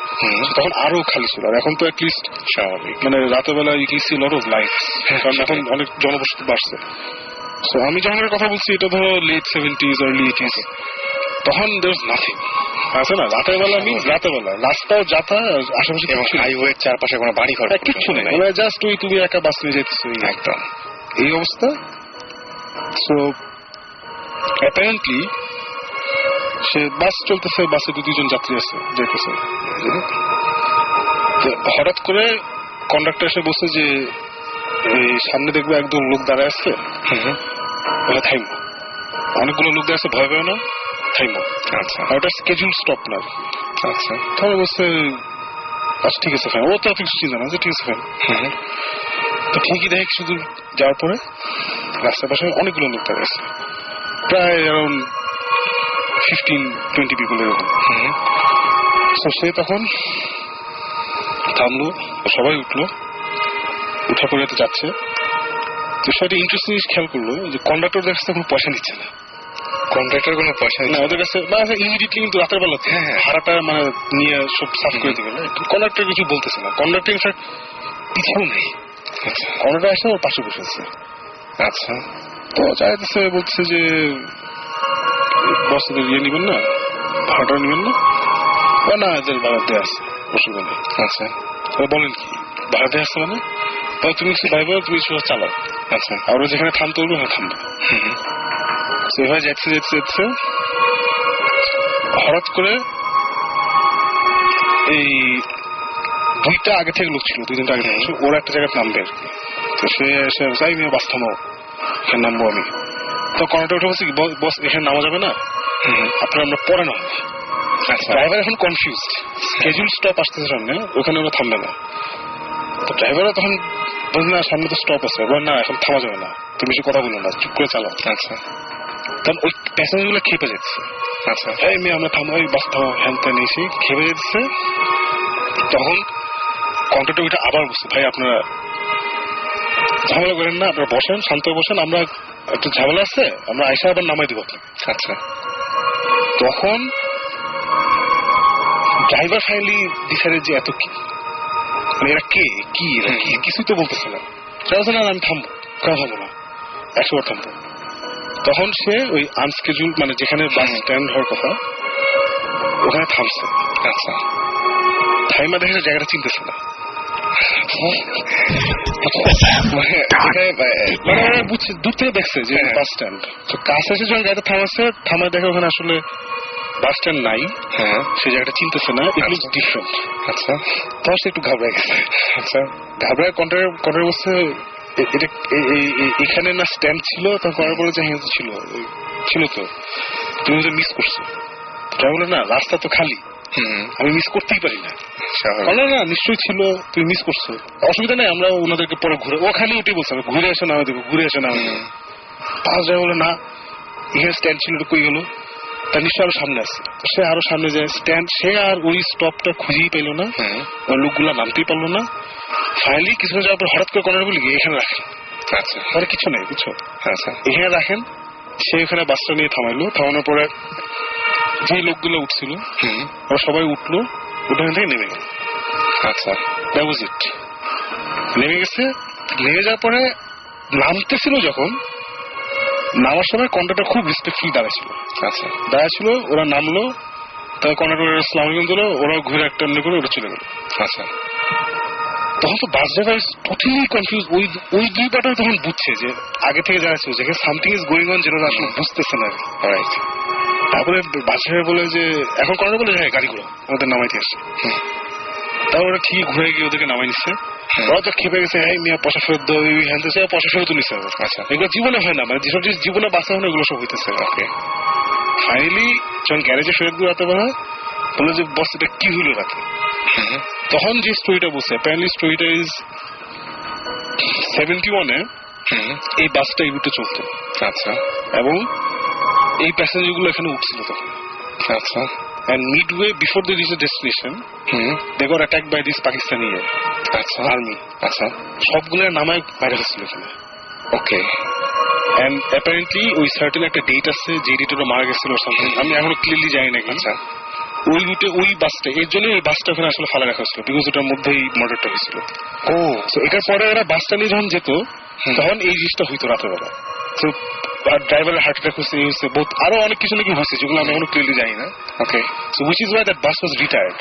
তখন আরো খালি ছিল। আর এখন তো অ্যাটলিস্ট স্বাভাবিক, মানে রাতের বেলা you can see lot of lights, কারণ এখন অনেক জনবসতি বাড়ছে। তো আমি যখন কথা বলছি এটা ধরো লেট 70s আর্লি 80s, তখন দের ইজ নাথিং আছে না রাতের বেলা। আমি রাতের বেলা রাস্তাও যাতা আশেপাশে হাইওয়ের চারপাশে কোনো বাড়ি ঘর কিচ্ছু নেই, জাস্ট ওই তুমি একা বাস নিয়ে যেতেছো একদম এই অবস্থা। সো অ্যাপারেন্টলি সে বাস চলতেছে, বাসে 2-3 জন যাত্রী আছে যেতেছে, হঠাৎ করে কন্ডাক্টর এসে বলছে যে এই সামনে দেখবে একদম লোক দাঁড়ায় আসছে, ওটা থাইমো। অনেকগুলো লোক দাঁড়াচ্ছে, ভয় পায় না, থাইমো। আচ্ছা, ওটা স্কেজুল স্টপ না। আচ্ছা, তাহলে বলছে আচ্ছা ঠিক আছে ফাইন, ও তো কিছু চিন্তা না, ঠিক আছে ফাইন। তো ঠিকই দেখে শুধু যাওয়ার পরে রাস্তার পাশে অনেকগুলো লোক দাঁড়িয়ে আছে, প্রায় অ্যারাউন্ড 15-20 পিপল এরকম। সে তখন থামলো, সবাই উঠলো, উঠা পরে যাচ্ছে। তো সেটা ইন্টারেস্টিং জিনিস খেয়াল করলো যে কন্ডাক্টর কাছে কোনো পয়সা নিচ্ছে না। কন্ডাক্টর কোনো পয়সা না ওদের কাছে, ইমিডিয়েটলি কিন্তু রাতের বেলা হারাটা মানে নিয়ে সব সাফ করে দিবে না। কন্ডাক্টর কিছু বলতেছে না, কন্ডাক্টর ইনফ্যাক্ট পিছিয়েও নেই। কন্ডাক্টর আসে ওর পাশে বসেছে। আচ্ছা, তো চাইতেছে, বলতেছে যে বসদের ইয়ে নিবেন না, ভাড়াটা নিবেন না? না, এদের ভাড়া দেওয়া আছে, অসুবিধা নেই। আচ্ছা, বলেন কি ভাড়া দেওয়া আছে মানে? তুমি কিছু ভাইবো, তুমি চালাও। আচ্ছা, আমরা যেখানে থামতে বলবো হ্যাঁ থামবে। সেভাবে যাচ্ছে যাচ্ছে যাচ্ছে হঠাৎ করে এই দুইটা আগে থেকে লোক ছিল, 2-3টা আগে থেকে, ওরা একটা জায়গায় নামবে আর কি। তো সে এসে চাই মেয়ে বাস থামাও, এখানে নামবো আমি। তো কন্ডাক্টর উঠে বলছে কি বস এখানে নামা যাবে না, আপনার আমরা পরে নাম। ড্রাইভার এখন কনফিউজড, স্কেজুল স্টপ আসতেছে সামনে, ওখানে ওরা থামবে না। তো ড্রাইভাররা তখন বলছে না সামনে তো স্টপ আছে, না এখন থামা যাবে না, তুমি বেশি কথা বলো না, চুপ করে চালাও। আচ্ছা, তখন ওই প্যাসেঞ্জার গুলো খেপে যাচ্ছে। আচ্ছা, এই মেয়ে আমরা থামাই, বাস থামাও, হ্যান ত্যান এসে খেপে যাচ্ছে। তখন কন্ট্রাক্টর ওইটা আবার বলছে, ভাই আপনারা ঝামেলা করেন না, আপনারা বসেন, শান্ত বসেন, আমরা একটু ঝামেলা আছে, আমরা আইসা আবার নামাই দিব আপনাকে। আচ্ছা, তখন ড্রাইভার ফাইনালি ডিসাইডেড যে এত কি মানে এরা কে কি এরা কি কিছুই তো বলতেছে না। না আমি থামবো, কেন থামবো না, 100 বার থামবো। তখন সে ওই আনস্কেজুল মানে যেখানে বাস স্ট্যান্ড হওয়ার কথা ওখানে থামছে। আচ্ছা, থাইমা দেখে জায়গাটা চিনতেছে না, মানে বুঝছে, দূর থেকে দেখছে যে বাস স্ট্যান্ড। তো কাছে এসে যখন গাড়িটা থামাচ্ছে, থামায় দেখে ওখানে আসলে বাস স্ট্যান্ড নাই। হ্যাঁ, সেই জায়গাটা চিনতেছে না, ইট লুকস ডিফারেন্ট। আচ্ছা, তখন সে একটু ঘাবড়ে গেছে। আচ্ছা, ঘাবড়ায় কন্ট্রাক্টর বলছে এটা এখানে না স্ট্যান্ড ছিল? তখন কন্ট্রাক্টর বলে যে হ্যাঁ ছিল ছিল, তো তুমি তো মিস করছো। তাই বলে না রাস্তা তো খালি, আমি মিস করতেই পারি না। না নিশ্চয়ই ছিল, তুমি মিস করছো, অসুবিধা নেই, আমরা ওনাদেরকে পরে ঘুরে, ও খালি ওটাই বলছে ঘুরে আসে না দেখো, ঘুরে আসে না। পাঁচ যায় বলে না এখানে স্ট্যান্ড ছিল, কই গেল? তার নিশ্চয় আরো সামনে আসছে, সে আরো সামনে যায় স্ট্যান্ড, সে আর ওই স্টপটা খুঁজেই পেল না, লোকগুলা নামতেই পারলো না। ফাইনালি কিছু যাওয়ার পর হঠাৎ করে কন্ট্রাক্টর বলি এখানে রাখেন। আচ্ছা, তাহলে কিছু নেই বুঝছো, আচ্ছা এখানে রাখেন। সে এখানে বাসটা নিয়ে থামাইলো, থামানোর পরে যে লোকগুলো উঠছিল ওরা সবাই উঠলো, ওখান থেকে নেমে গেল। আচ্ছা, দ্যাট ওয়াজ ইট। নেমে গেছে, নেমে যাওয়ার পরে নামতেছিল, যখন নামার সময় কন্ট্রাক্টর খুব রেসপেক্টফুল দাঁড়াইছিল। আচ্ছা, দাঁড়াইছিল, ওরা নামলো, তারপর কন্ট্রাক্টর আসসালামু আলাইকুম দিল, ওরা ঘুরে একটা এমনি করে ওরা চলে গেল। আচ্ছা, তখন তো বাস ড্রাইভার টোটালি কনফিউজ, ওই দুই পার্টার তখন বুঝছে যে আগে থেকে যারা ছিল যেখানে সামথিং ইজ গোয়িং অন, যেটা আসলে বুঝতেছে না। রাইট, তারপরে বাস ড্রাইভার বলে যে এখন কন্ট্রাক্টর বলে হ্যাঁ গাড়ি ঘোরা, ওদের নামাইতে আসছে। তারপর ওরা ঠিক ঘুরে গিয়ে ওদেরকে নামাই নিচ্ছে। ওরা তো খেপে গেছে, হ্যাঁ মিয়া পয়সা ফেরত দেওয়া, হ্যাঁ পয়সা ফেরত নিচ্ছে। আচ্ছা, এগুলো জীবনে হয় না, মানে যেসব জীবনে বাঁচা হয় না এগুলো সব হইতেছে। ওকে, ফাইনালি যখন গ্যারেজে ফেরত দিয়ে রাতে বেলা বলে যে বস এটা কি হইল রাতে, তখন যে স্টোরিটা বলছে, অ্যাপারেন্টলি স্টোরিটা ইজ 71-এ এই বাসটা এই রুটে চলতো। আচ্ছা, এবং এই প্যাসেঞ্জার গুলো এখানে উঠছিল তখন। আচ্ছা, and midway before they reach the destination they got attacked by this Pakistani army. আচ্ছা, সবগুলোর নামায় বাইরে হচ্ছিল এখানে। ওকে। and apparently ওই সার্টেন একটা ডেট আছে যে ডেটে ওরা মারা গেছিল সামথিং, আমি এখনো ক্লিয়ারলি জানি না। আচ্ছা, ওই রুটে ওই বাসটা, এর জন্য ওই বাসটা ওখানে আসলে ফালা রাখা হয়েছিল, বিকজ ওটার মধ্যেই মার্ডারটা হয়েছিল। ও তো এটার পরে ওরা বাসটা নিয়ে যখন যেত তখন এই জিনিসটা হইতো রাতের বেলা। তো আর ড্রাইভারের হার্ট অ্যাটাক হচ্ছে, এই হচ্ছে বহুত আরো অনেক কিছু নাকি হচ্ছে যেগুলো আমি এখনো ক্লিয়ারলি জানি না। Okay. So which is why that bus was retired.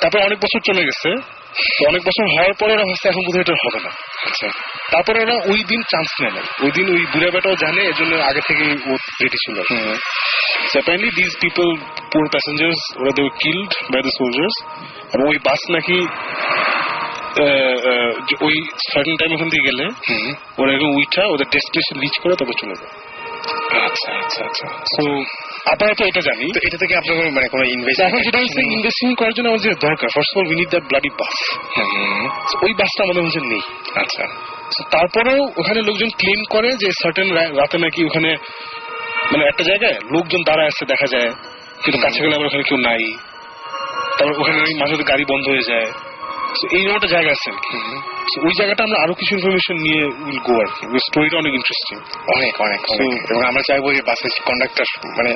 তারপরে অনেক বছর চলে গেছে, তো অনেক বছর হওয়ার পরে ওরা হচ্ছে এখন বোধহয় এটা হবে না। আচ্ছা, তারপরে ওরা ওই দিন চান্স নেয় না, ওই দিন ওই বুড়া বেটাও জানে, এর জন্য আগে থেকে ও রেডি ছিল। So apparently these people, poor passengers, ওরা they were killed by the soldiers, এবং ওই বাস নাকি ওই সার্টেন টাইম ওখান থেকে গেলে ওরা এখন উইঠা ওদের ডেস্টিনেশন রিচ করে তারপর চলে যায়। আচ্ছা, আচ্ছা, আচ্ছা। তো আপাতত এটা জানি। তো এটা থেকে আপনার মানে কোনো এখন যেটা হচ্ছে ইনভেস্টিগেশন করার জন্য আমাদের দরকার, first of all we need that bloody bus. ওই বাসটা আমাদের মধ্যে নেই। আচ্ছা, তারপরেও ওখানে লোকজন ক্লেম করে যে সার্টেন রাতে নাকি ওখানে মানে একটা জায়গায় লোকজন দাঁড়ায় আছে দেখা যায়, কিন্তু কাছে গেলে আবার ওখানে কেউ নাই। তারপর ওখানে মাঝে মাঝে গাড়ি বন্ধ হয়ে যায়। এই একটা জায়গা আছে আর কি। ওই জায়গাটা আমরা আরো কিছু ইনফরমেশন নিয়ে উইল গো আর কি। স্টোরিটা অনেক ইন্টারেস্টিং, অনেক অনেক অনেক। এবং আমরা চাইবো যে বাসের কন্ডাক্টর মানে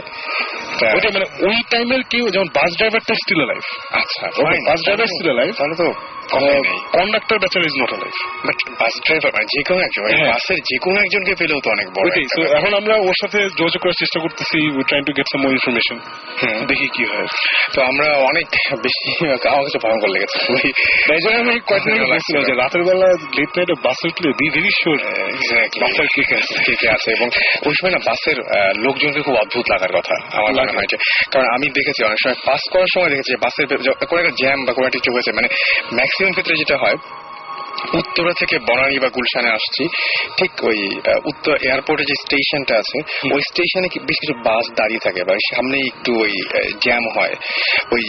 ওটা মানে ওই টাইমের কেউ, যেমন বাস ড্রাইভারটা স্টিল অ্যালাইভ। আচ্ছা, বাস ড্রাইভার স্টিল অ্যালাইভ, তাহলে তো কন্ডাক্টর বেচারা is not alive. But bus driver মানে যে কোনো একজন, বাসের যে কোনো একজনকে পেলেও তো অনেক বড়। এখন আমরা ওর সাথে যোগাযোগ করার চেষ্টা করতেছি, we trying to get some more information, দেখি কি হয়। তো আমরা অনেক বেশি, আমার কাছে ভয়ঙ্কর লেগেছে। এই জন্য আমি কয়েকদিন আগে বলছিলাম যে রাতের বেলা লেট নাইটে বাসে উঠলে বি ভেরি শিওর বাসের কে কে আছে। এবং ওই সময় না বাসের লোকজনকে খুব অদ্ভুত লাগার কথা আমার মনে হয়, কারণ আমি দেখেছি অনেক সময় পাস করার সময় দেখেছি বাসের কোনো একটা জ্যাম বা কোনো একটা কিছু হয়েছে, মানে ম্যাক্সিমাম ক্ষেত্রে যেটা হয় উত্তরা থেকে বনানী বা গুলশানে আসছি, ঠিক ওই উত্তর এয়ারপোর্টে যে স্টেশনটা আছে ওই স্টেশনে বেশ কিছু বাস দাঁড়িয়ে থাকে বা সামনে একটু ওই জ্যাম হয়, ওই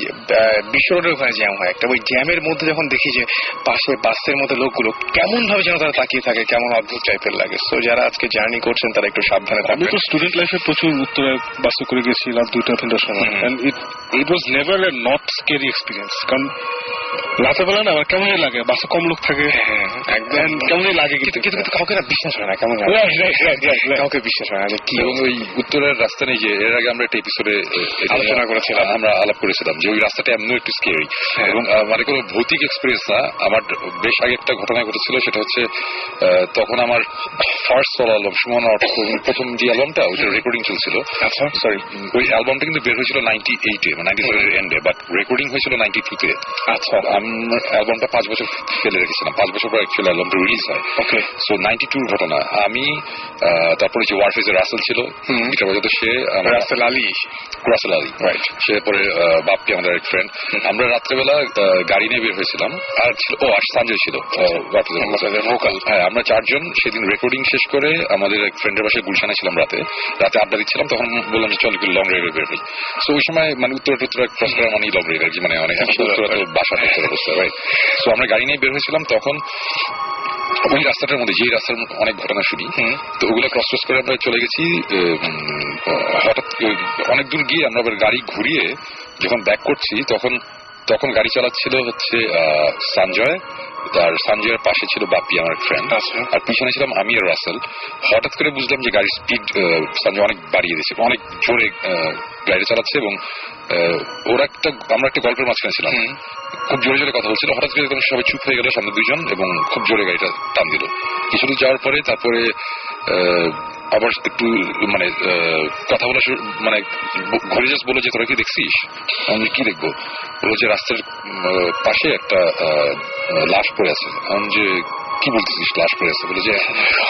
বিশ্ব রোডের ওখানে জ্যাম হয় একটা। ওই জ্যামের মধ্যে যখন দেখি যে পাশে বাসের মধ্যে লোকগুলো কেমন ভাবে যেন তারা তাকিয়ে থাকে, কেমন অদ্ভুত টাইপের লাগে। তো যারা আজকে জার্নি করছেন তারা একটু সাবধানে থাকবেন। আমি তো স্টুডেন্ট লাইফে প্রচুর উত্তরে বাসে করে গেছি রাত 2-3টার সময়, and it was never a not scary experience. কারণ রাতের বেলা না আমার কেমনই লাগে, বাসে কম লোক থাকে, একদম কেমনই লাগে, কিন্তু কাউকে না বিশ্বাস হয় না, কেমন কাউকে বিশ্বাস হয় না যে কি। এবং ওই উত্তরের রাস্তা নেই যে এর আগে আমরা একটা এপিসোডে আলোচনা করেছিলাম, আমরা আলাপ করেছিলাম যে ওই রাস্তাটা এমন একটু স্কেরি, এবং মানে কোনো ভৌতিক এক্সপিরিয়েন্স না। আমার বেশ আগে একটা ঘটনা ঘটেছিল, সেটা হচ্ছে তখন আমার ফার্স্ট সোলো অ্যালবাম সুমন প্রথম যে অ্যালবামটা ওইটা রেকর্ডিং চলছিল। আচ্ছা, সরি, ওই অ্যালবামটা কিন্তু বের হয়েছিল 98-এ, মানে 97-এর এন্ডে, বাট রেকর্ডিং হয়েছিল 92-তে। আচ্ছা, আমি অ্যালবামটা 5 বছর ফেলে রেখেছিলাম, 5 বছর পর অ্যাকচুয়ালি অ্যালবামটা রিলিজ হয়। ওকে। সো 92-র ঘটনা। আমি তারপরে যে ওয়ারফেজের রাসেল ছিল গিটার বাজাতো, সে রাসেল আলী, রাইট, সে পরে বাপ্পি আমাদের এক ফ্রেন্ড। আমরা রাত্রেবেলা গাড়ি নিয়ে বের হয়েছিলাম, আর ছিল আর সঞ্জয় ছিল ভোকাল। হ্যাঁ, আমরা 4 জন সেদিন রেকর্ডিং শেষ করে আমাদের এক ফ্রেন্ডের বাসায় গুলশানে ছিলাম, রাতে আড্ডা দিচ্ছিলাম। তখন বললাম যে চল একটু লং রাইডে বের হই। সো ওই সময় মানে উত্তরা ক্রস করা মানে লং রাইড আর কি, মানে অনেক উত্তরা তো বাসা অবস্থা, রাইট। সো আমরা গাড়ি নিয়ে বের হয়েছিলাম, তখন ওই রাস্তাটার মধ্যে যেই রাস্তার অনেক ঘটনা শুনি, তো ওগুলো ক্রস করে আমরা চলে গেছি। হঠাৎ অনেক দূর গিয়ে আমরা আবার গাড়ি ঘুরিয়ে যখন ব্যাক করছি, তখন গাড়ি চালাচ্ছিল হচ্ছে সঞ্জয়, আর সঞ্জয়ের পাশে ছিল বাপ্পি আমার ফ্রেন্ড, আর পিছনে ছিলাম আমি আর রাসেল। হঠাৎ করে বুঝলাম যে গাড়ির স্পিড সঞ্জয় অনেক বাড়িয়ে দিয়েছে, অনেক জোরে গাড়ি চালাচ্ছে, এবং আমরা একটা গল্পের মাঝখানে ছিলাম, খুব জোরে জোরে কথা বলছিল। হঠাৎ করে সবাই চুপ হয়ে গেল সামনে 2 জন, এবং খুব জোরে গাড়িটা টান দিল। কিছু দূর যাওয়ার পরে তারপরে আবার একটু মানে কথা বলা মানে ঘুরে যাস, বলে যে তোরা কি দেখছিস? আমি কি দেখবো? বললো যে রাস্তার পাশে একটা লাশ পড়ে আছে। আমি যে কি বলতেছিস, লাশ পড়ে আছে? বলে যে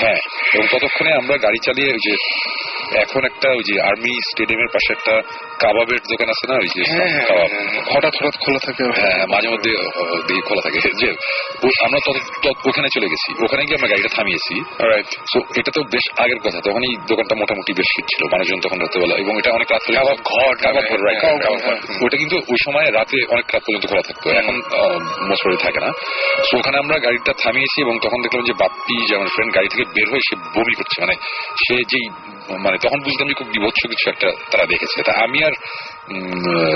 হ্যাঁ। এবং ততক্ষণে আমরা গাড়ি চালিয়ে ওই যে এখন একটা ওই যে আর্মি স্টেডিয়ামের পাশে একটা কাবাবের দোকান আছে না, ওই যে কাবাব হঠাৎ খোলা থাকে, হ্যাঁ মাঝে মধ্যে দিয়ে খোলা থাকে, যে আমরা ওখানে চলে গেছি। ওখানে গিয়ে আমরা গাড়িটা থামিয়েছি। সো এটা তো বেশ আগের কথা, তখন এই দোকানটা মোটামুটি বেশ হিট ছিল, মানুষজন তখন রাত্রেবেলা, এবং এটা অনেক রাত ওটা কিন্তু ওই সময় রাতে অনেক রাত পর্যন্ত খোলা থাকতো, এখন মোস্ট প্রবাবলি থাকে না। সো ওখানে আমরা গাড়িটা থামিয়েছি, এবং তখন দেখলাম যে বাপ্পি যে আমার ফ্রেন্ড গাড়ি থেকে বের হয়ে সে বমি করছে, মানে সে যেই মানে মানে তখন বুঝলাম যে খুব বিভৎস কিছু একটা তারা দেখেছে। তা আমি আর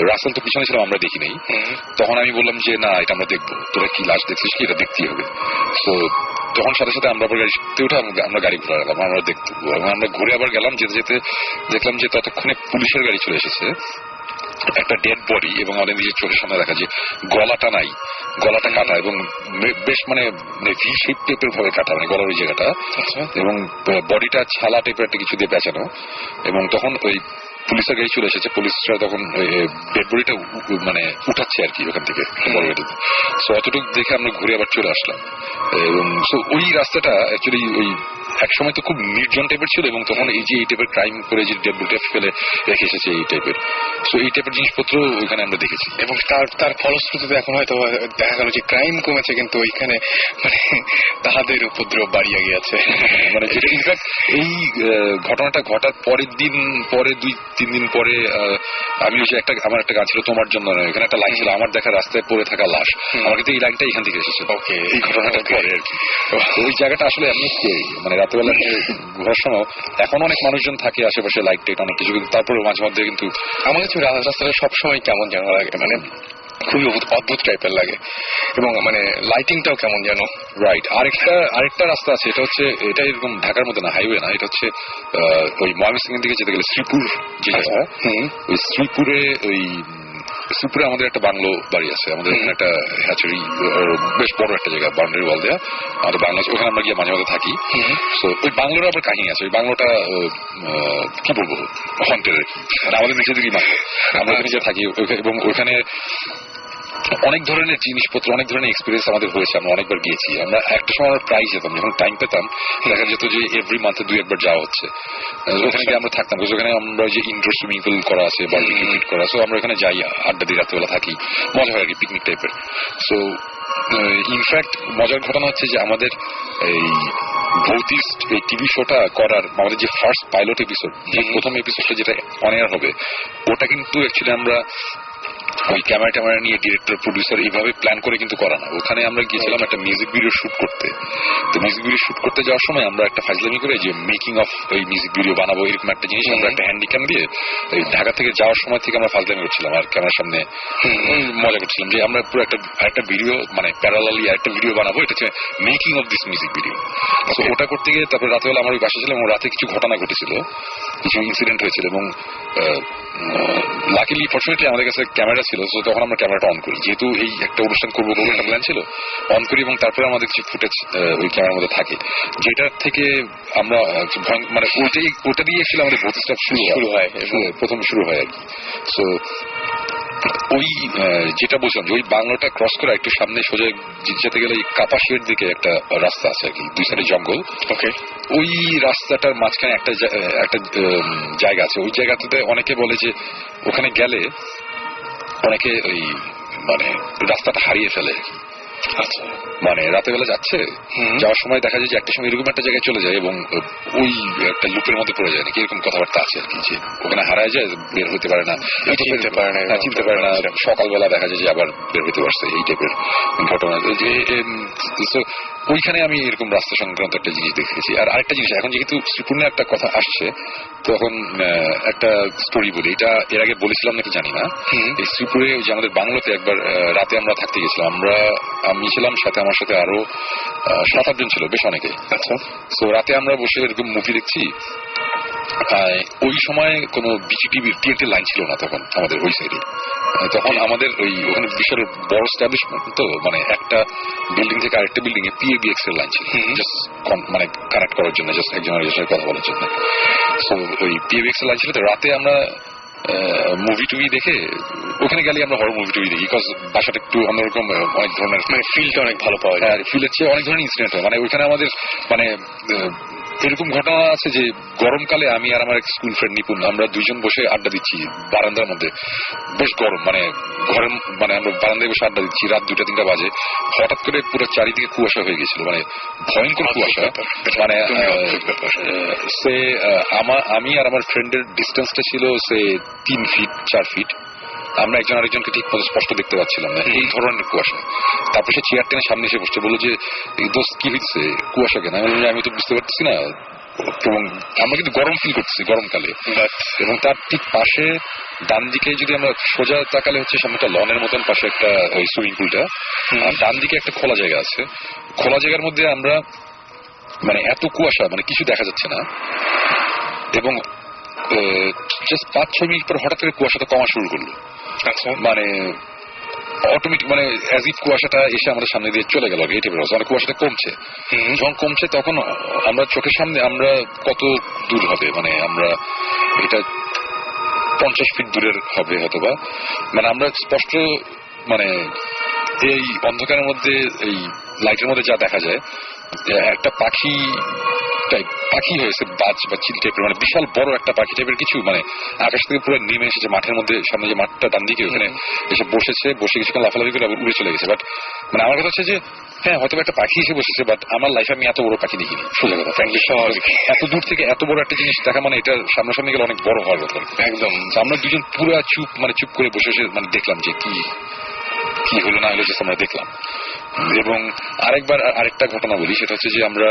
রাসেল তো পিছনে ছিলাম, আমরা দেখি নাই। তখন আমি বললাম যে না এটা আমরা দেখবো, তোরা কি লাশ দেখছিস কি, এটা দেখতেই হবে। তো তখন সাথে সাথে আমরা আবার গাড়িতে উঠে আমরা গাড়ি ঘুরে গেলাম, আমরা দেখতে। আমরা ঘুরে আবার গেলাম, যেতে যেতে দেখলাম যে ততক্ষণে পুলিশের গাড়ি চলে এসেছে, একটা ডেড বডি, এবং আমাদের নিজের চোখের সামনে দেখা যে গলাটা নাই, গলাটা কাটা, এবং বেশ মানে ভি শেপ টাইপের ভাবে কাটা, মানে গলার ওই জায়গাটা, এবং বডিটা ছালা টাইপের একটা কিছু দিয়ে বেঁচানো। এবং তখন ওই পুলিশের গাড়ি চলে এসেছে, পুলিশরা তখন ডেড বডিটা মানে উঠাচ্ছে আর কি ওখান থেকে বড় গাড়িতে। সো অতটুকু দেখে আমরা ঘুরে আবার চলে আসলাম। এবং ওই রাস্তাটা অ্যাকচুয়ালি ওই এক সময় তো খুব নির্জন টাইপের ছিল, এবং তখন এই যে এই টাইপের ক্রাইম করে যে ডেড বডিটা ফেলে রেখে এসেছে এই টাইপের, সো এই টাইপের জিনিসপত্র ওইখানে আমরা দেখেছি। এবং তার ফলশ্রুতিতে এখন হয়তো দেখা গেল যে ক্রাইম কমেছে, কিন্তু ওইখানে মানে তাহাদের উপদ্রব বাড়িয়ে গিয়েছে। মানে ইনফ্যাক্ট এই ঘটনাটা ঘটার পরের দিন পরে 2-3 দিন পরে আমি ওই যে আমার একটা গান ছিল তোমার জন্য, এখানে একটা লাইন ছিল আমার দেখা রাস্তায় পড়ে থাকা লাশ, আমার কিন্তু এই লাইনটা এখান থেকে এসেছে এই ঘটনাটার পরে আর কি। ওই জায়গাটা আসলে এমনি মানে রাতেবেলা ঘোরার সময় এখন অনেক মানুষজন থাকে আশেপাশে, লাইট টাইট অনেক কিছু, কিন্তু তারপরে মাঝে মধ্যে কিন্তু আমার কাছে রাস্তাটা সবসময় কেমন যেন লাগে, মানে খুবই অদ্ভুত টাইপের লাগে, এবং মানে লাইটিংটাও কেমন যেন। রাইট। আরেকটা রাস্তা আছে, এটা হচ্ছে এটা এরকম ঢাকার মধ্যে না, হাইওয়ে না, এটা হচ্ছে ওই ময়মনসিংহের দিকে যেতে গেলে শ্রীপুর যে জায়গা, ওই শ্রীপুরে আমাদের একটা বাংলো বাড়ি আছে, আমাদের এখানে একটা হ্যাচারি, বেশ বড় একটা জায়গা, বাউন্ডারি ওয়াল দেওয়া আমাদের বাংলা, ওখানে আমরা গিয়ে মাঝে মাঝে থাকি। তো ওই বাংলোর আবার কাহিনী আছে, ওই বাংলোটা কি বলবো হন্টের আর কি, আমাদের নিজেদেরই বাংলো, আমরা ওখানে গিয়ে থাকি, এবং ওখানে অনেক ধরনের জিনিসপত্র, অনেক ধরনের এক্সপিরিয়েন্স আমাদের হয়েছে, আমরা অনেকবার গিয়েছি। আমরা একটা সময় আমরা প্রায় যেতাম, যখন টাইম পেতাম দেখা যেত যে এভরি মান্থে 2-1 বার যাওয়া হচ্ছে, ওখানে গিয়ে আমরা থাকতাম, ওখানে আমরা যে ইনডোর সুইমিং পুল করা আছে, বারবিকিউ পিট করা, সো আমরা ওখানে যাই, আড্ডা দিই, রাত্রেবেলা থাকি, মজা হয় আর কি, পিকনিক টাইপের। সো ইনফ্যাক্ট মজার ঘটনা হচ্ছে যে আমাদের এই ভৌতিস্ট এই টিভি শোটা করার আমাদের যে ফার্স্ট পাইলট এপিসোড, প্রথম এপিসোডটা যেটা অন এয়ার হবে, ওটা কিন্তু অ্যাকচুয়ালি আমরা ওই ক্যামেরা নিয়ে ডিরেক্টর প্রডিউসার এইভাবে প্ল্যান করে কিন্তু করা না। ওখানে আমরা গিয়েছিলাম একটা মিউজিক ভিডিও শুট করতে। তো মিউজিক ভিডিও শুট করতে যাওয়ার সময় আমরা একটা ফাজলামি করে যে মেকিং অফ ওই মিউজিক ভিডিও বানাবো এরকম একটা জিনিস আমরা একটা হ্যান্ডি ক্যাম দিয়ে এই ঢাকা থেকে যাওয়ার সময় থেকে আমরা ফাজলামি করছিলাম আর ক্যামেরার সামনে মজা করছিলাম যে আমরা পুরো একটা ভিডিও মানে প্যারালালি একটা ভিডিও বানাবো, এটা হচ্ছে making of this music video. তো ওটা করতে গিয়ে তারপরে রাতেবেলা আমার ওই বাসা ছিলাম এবং রাতে কিছু ঘটনা ঘটেছিল, কিছু ইনসিডেন্ট হয়েছিল এবং লাকিলি ফরচুনেটলি আমাদের কাছে ক্যামেরা ছিল। তো তখন আমরা ক্যামেরাটা অন করি, যেহেতু এই একটা অনুষ্ঠান করবো একটা প্ল্যান ছিল, অন করি এবং তারপরে আমাদের কিছু ফুটেজ ওই ক্যামেরার মধ্যে থাকে, যেটার থেকে আমরা মানে ওটা দিয়ে ছিল আমাদের ভৌতিকটা শুরু হয়, প্রথম শুরু হয় আর কি। সো ওই যেটা বলছিলাম যে ওই বাংলাটা ক্রস করে একটু সামনে সোজা যেতে গেলে এই কাপাসিয়ার দিকে একটা রাস্তা আছে আর কি, দুই সাইডে জঙ্গল। ওকে, ওই রাস্তাটার মাঝখানে একটা জায়গা আছে, ওই জায়গাটাতে অনেকে বলে যে ওখানে গেলে অনেকে ওই মানে রাস্তাটা হারিয়ে ফেলে আর কি। আচ্ছা, মানে রাতের বেলা যাচ্ছে, যাওয়ার সময় দেখা যায় যে একটা সময় এরকম একটা জায়গায় চলে যায় এবং ওই একটা লুপের মধ্যে পড়ে যায় নাকি, এরকম কথাবার্তা আছে আর কি, যে ওখানে হারায় যায়, বের হতে পারে না, চিনতে পারে না, সকালবেলা দেখা যায় যে আবার বের হতে পারছে, এই টাইপের ঘটনা। ওইখানে আমি এরকম রাস্তা সংক্রান্ত একটা জিনিস দেখেছি। আর আরেকটা জিনিস, এখন যেহেতু শ্রীপুরে একটা কথা আসছে, তখন একটা স্টোরি বলি, এটা এর আগে বলেছিলাম নাকি জানি না। এই শ্রীপুরে যে আমাদের বাংলোতে একবার রাতে আমরা থাকতে গেছিলাম, আমি ছিলাম, সাথে আমার সাথে আরো 7-8 জন ছিল, বেশ অনেকে। আচ্ছা, তো রাতে আমরা বসে এরকম মুভি দেখছি। ওই সময় কোন বিজিটিভির টিএনটি লাইন ছিল না তখন আমাদের ওই সাইডে। তখন আমাদের ওই ওখানে বিশাল বড় এস্টাবলিশমেন্ট, তো মানে একটা বিল্ডিং থেকে আরেকটা বিল্ডিং এ পিএবিএক্স এর লাইন ছিল, জাস্ট মানে কানেক্ট করার জন্য, জাস্ট একজন আরেকজনের সাথে কথা বলার জন্য। সো ওই পিএবিএক্স এর লাইন ছিল। তো রাতে আমরা মুভি টুভি দেখে ওখানে গেলে আমরা হরর মুভি টুভি দেখি, বিকজ বাসাটা একটু অন্যরকম, অনেক ধরনের মানে ফিলটা অনেক ভালো পাওয়া যায়। ফিলের চেয়ে অনেক ধরনের ইনসিডেন্ট হয়, মানে ওইখানে আমাদের মানে এরকম ঘটনা আছে যে গরমকালে আমি আর আমার এক স্কুল ফ্রেন্ড নিপুণ, আমরা দুইজন বসে আড্ডা দিচ্ছি বারান্দার মধ্যে, বেশ গরম, মানে ঘরের মানে আমরা বারান্দায় বসে আড্ডা দিচ্ছি, রাত 2-3টা বাজে, হঠাৎ করে পুরো চারিদিকে কুয়াশা হয়ে গেছিল, মানে ভয়ঙ্কর কুয়াশা। মানে সে আমি আর আমার ফ্রেন্ডের ডিস্টেন্সটা ছিল সে 3 ফিট 4 ফিট, আমরা একজন আরেকজনকে ঠিক মতো স্পষ্ট দেখতে পাচ্ছিলাম না, এই ধরনের কুয়াশা। তারপর সে চেয়ার টেনে সামনে এসে বসছে, বললো যে দোস্ত কি হচ্ছে, কুয়াশা কেন? আমি তো বুঝতে পারছি না, এবং আমরা কিন্তু গরম ফিল করতেছি গরমকালে, এবং তার ঠিক পাশে ডান দিকে যদি আমরা সোজা তাকালে হচ্ছে সামনে একটা লনের মতন পাশে একটা ওই সুইমিং পুলটা, আর ডান দিকে একটা খোলা জায়গা আছে। খোলা জায়গার মধ্যে আমরা মানে এত কুয়াশা, মানে কিছু দেখা যাচ্ছে না, এবং জাস্ট 5-6 মিনিট পর হঠাৎ করে কুয়াশাটা কমা শুরু করলো। আচ্ছা, মানে অটোমেটিক মানে অ্যাজ ইফ কুয়াশাটা এসে আমাদের সামনে দিয়ে চলে গেল, এই টাইপের অবস্থা। মানে কুয়াশাটা কমছে, যখন কমছে তখন আমরা চোখের সামনে আমরা কত দূর হবে, মানে আমরা এটা 50 ফিট দূরের হবে হয়তোবা, মানে আমরা স্পষ্ট মানে এই অন্ধকারের মধ্যে এই লাইটের মধ্যে যা দেখা যায় একটা পাখি পাখি হয়েছে, বাজ বা চিল টাইপের, মানে বিশাল বড় একটা পাখি টাইপের কিছু, মানে আকাশ থেকে পুরো নেমে এসেছে মাঠের মধ্যে, সামনে যে মাঠটা ডান দিকে ওখানে এসে বসেছে, বসে কিছুক্ষণ লাফালাফি করে আবার উড়ে চলে গেছে। বাট মানে আমার কথা হচ্ছে যে হ্যাঁ হয়তো একটা পাখি এসে বসেছে, বাট আমার লাইফে আমি এত বড় পাখি দেখিনি, সোজা কথা ফ্র্যাঙ্কলি। এত দূর থেকে এত বড় একটা জিনিস দেখা মানে এটা সামনাসামনি গেলে অনেক বড় হওয়ার কথা একদম। আমরা দুজন পুরো চুপ করে বসে বসে মানে দেখলাম যে কি কি হলো না হলো, আমরা দেখলাম। এবং আরেকটা ঘটনা বলি, সেটা হচ্ছে যে আমরা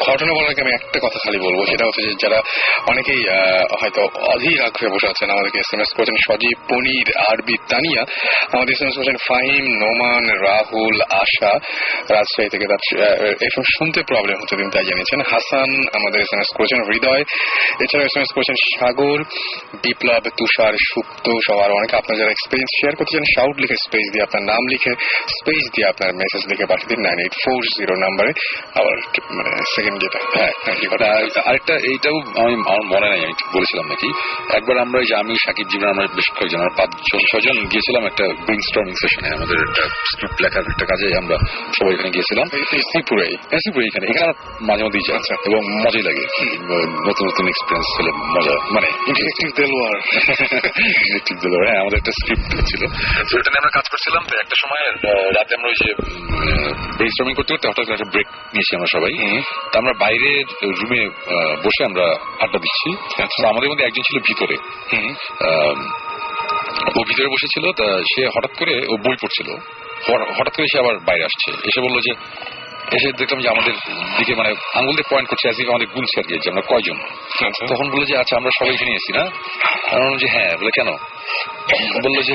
ঘটনা বলার আগে আমি একটা কথা খালি বলবো, সেটা হচ্ছে যে যারা অনেকেই হয়তো অধীর আগ্রহে বসে আছেন, আমাদেরকে SMS করেছেন সজীব, পনির, আরবি, তানিয়া, আমাদের SMS করেছেন ফাহিম, নোমান, রাহুল, আশা, রাজশাহী থেকে এফএম শুনতে প্রবলেম হচ্ছে তিনি তাই জানিয়েছেন। হাসান আমাদের SMS করেছেন, হৃদয়, এছাড়াও SMS করেছেন সাগর, বিপ্লব, তুষার, সুপ্ত সহ আরো অনেকে। আপনার যারা এক্সপিরিয়েন্স শেয়ার করতে চান শাউট লিখে স্পেস দিয়ে আপনার নাম লিখে স্পেস দিয়ে আপনার মেসেজ লিখে পাঠিয়ে দিন 9840 নাম্বারে। আবার মানে সেকেন্ড যেটা আরেকটা, এইটাও আমার মনে নাই আমি বলেছিলাম নাকি, একবার আমরা আমি সাকিব জীবন আমরা বেশ কয়েকজন, আমরা 5-6 জন গিয়েছিলাম একটা ব্রেইনস্টর্মিং সেশনে, আমাদের একটা স্ক্রিপ্ট লেখার একটা কাজে আমরা সবাই এখানে গিয়েছিলাম, এসিপুরে এখানে মাঝে মধ্যেই যাই এবং মজাই লাগে, নতুন নতুন এক্সপিরিয়েন্স হলে মজা, মানে ডিটেকটিভ দেলোয়ার। হ্যাঁ, আমাদের একটা স্ক্রিপ্ট ছিল, তো এটা নিয়ে আমরা কাজ করছিলাম। তো একটা সময় রাতে আমরা ওই যে ব্রেইনস্টর্মিং করতে করতে হঠাৎ একটা ব্রেক নিয়েছি আমরা সবাই, তা আমরা বাইরের রুমে বসে আমরা আড্ডা দিচ্ছি। আমাদের মধ্যে একজন ছিল ভিতরে, ও ভিতরে বসেছিল, তা সে হঠাৎ করে ও বই পড়ছিল, হঠাৎ করে সে আবার বাইরে আসছে, এসে বললো যে, এসে দেখলাম যে আমাদের দিকে মানে আঙুল দিয়ে পয়েন্ট করছে, আজকে আমাদের গুনছে আর কি যে আমরা কয়জন। তখন বললো যে আচ্ছা আমরা সবাই এখানে এসেছি না? আমরা বললাম যে হ্যাঁ। বলে কেন? বললো যে